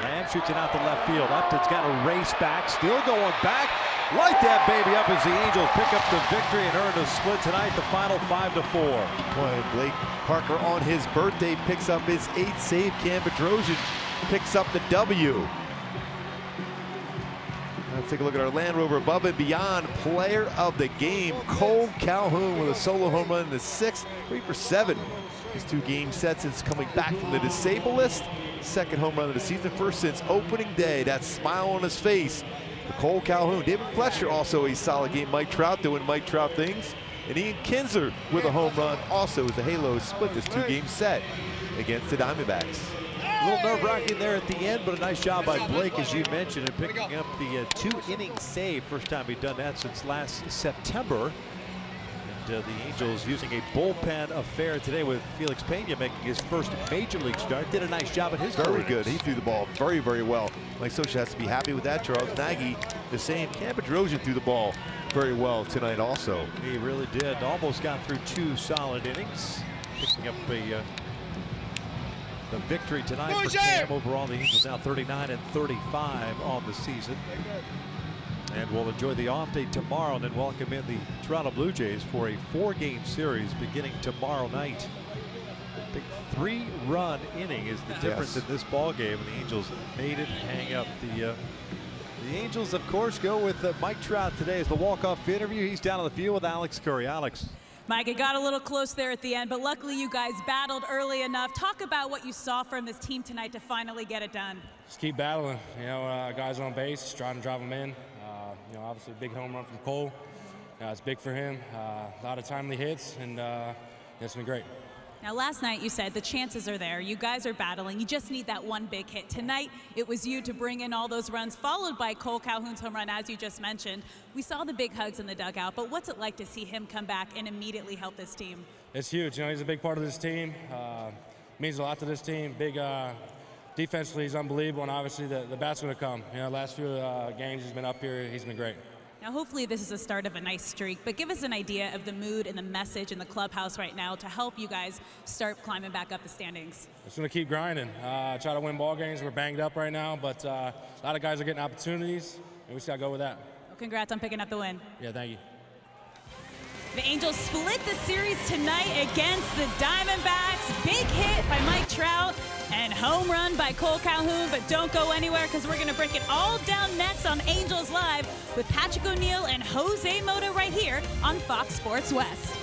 Lamb shoots it out to left field. Upton's got a race back. Still going back. Light that baby up as the Angels pick up the victory and earn a split tonight. The final 5-4. Boy, Blake Parker on his birthday picks up his 8th save. Cam Bedrosian picks up the W. Let's take a look at our Land Rover above and beyond player of the game. Cole Calhoun with a solo home run in the 6th, 3 for 7. His 2 game sets since coming back from the disabled list. 2nd home run of the season, first since opening day. That smile on his face. Cole Calhoun. David Fletcher also a solid game. Mike Trout doing Mike Trout things. And Ian Kinsler with a home run also as the Halos split this 2 game set against the Diamondbacks. A little nerve-wracking there at the end, but a nice job by Blake, as you mentioned, in picking up the 2-inning save. First time he'd done that since last September. And the Angels using a bullpen affair today with Felix Pena making his first major league start. Did a nice job at his Very good. He threw the ball very, very well. Mike Scioscia has to be happy with that. Charles Nagy, the same. Cam Bedrosian threw the ball very well tonight also. He really did. Almost got through 2 solid innings. Picking up the victory tonight for Cam. Overall, the Angels now 39-35 on the season. And we'll enjoy the off day tomorrow and then welcome in the Toronto Blue Jays for a 4-game series beginning tomorrow night. Big 3-run inning is the difference in this ball game, and the Angels made it hang up. The Angels, of course, go with Mike Trout today as the walk-off interview. He's down on the field with Alex Curry. Alex. Mike, it got a little close there at the end, but luckily you guys battled early enough. Talk about what you saw from this team tonight to finally get it done. Just keep battling. You know, guys on base, trying to drive them in. You know, obviously a big home run from Cole. It's big for him. A lot of timely hits, and it's been great. Now, last night you said the chances are there. You guys are battling. You just need that one big hit. Tonight, it was you to bring in all those runs, followed by Cole Calhoun's home run, as you just mentioned. We saw the big hugs in the dugout, but what's it like to see him come back and immediately help this team? It's huge. You know, he's a big part of this team. Means a lot to this team. Big defensively, he's unbelievable, and obviously the bat's going to come. You know, last few games he's been up here. He's been great. Now, hopefully this is the start of a nice streak, but give us an idea of the mood and the message in the clubhouse right now to help you guys start climbing back up the standings. Just going to keep grinding. Try to win ball games. We're banged up right now, but a lot of guys are getting opportunities, and we just got to go with that. Well, congrats on picking up the win. Yeah, thank you. The Angels split the series tonight against the Diamondbacks. Big hit by Mike Trout and home run by Cole Calhoun, but don't go anywhere because we're going to break it all down next on Angels Live with Patrick O'Neill and Jose Mota right here on Fox Sports West.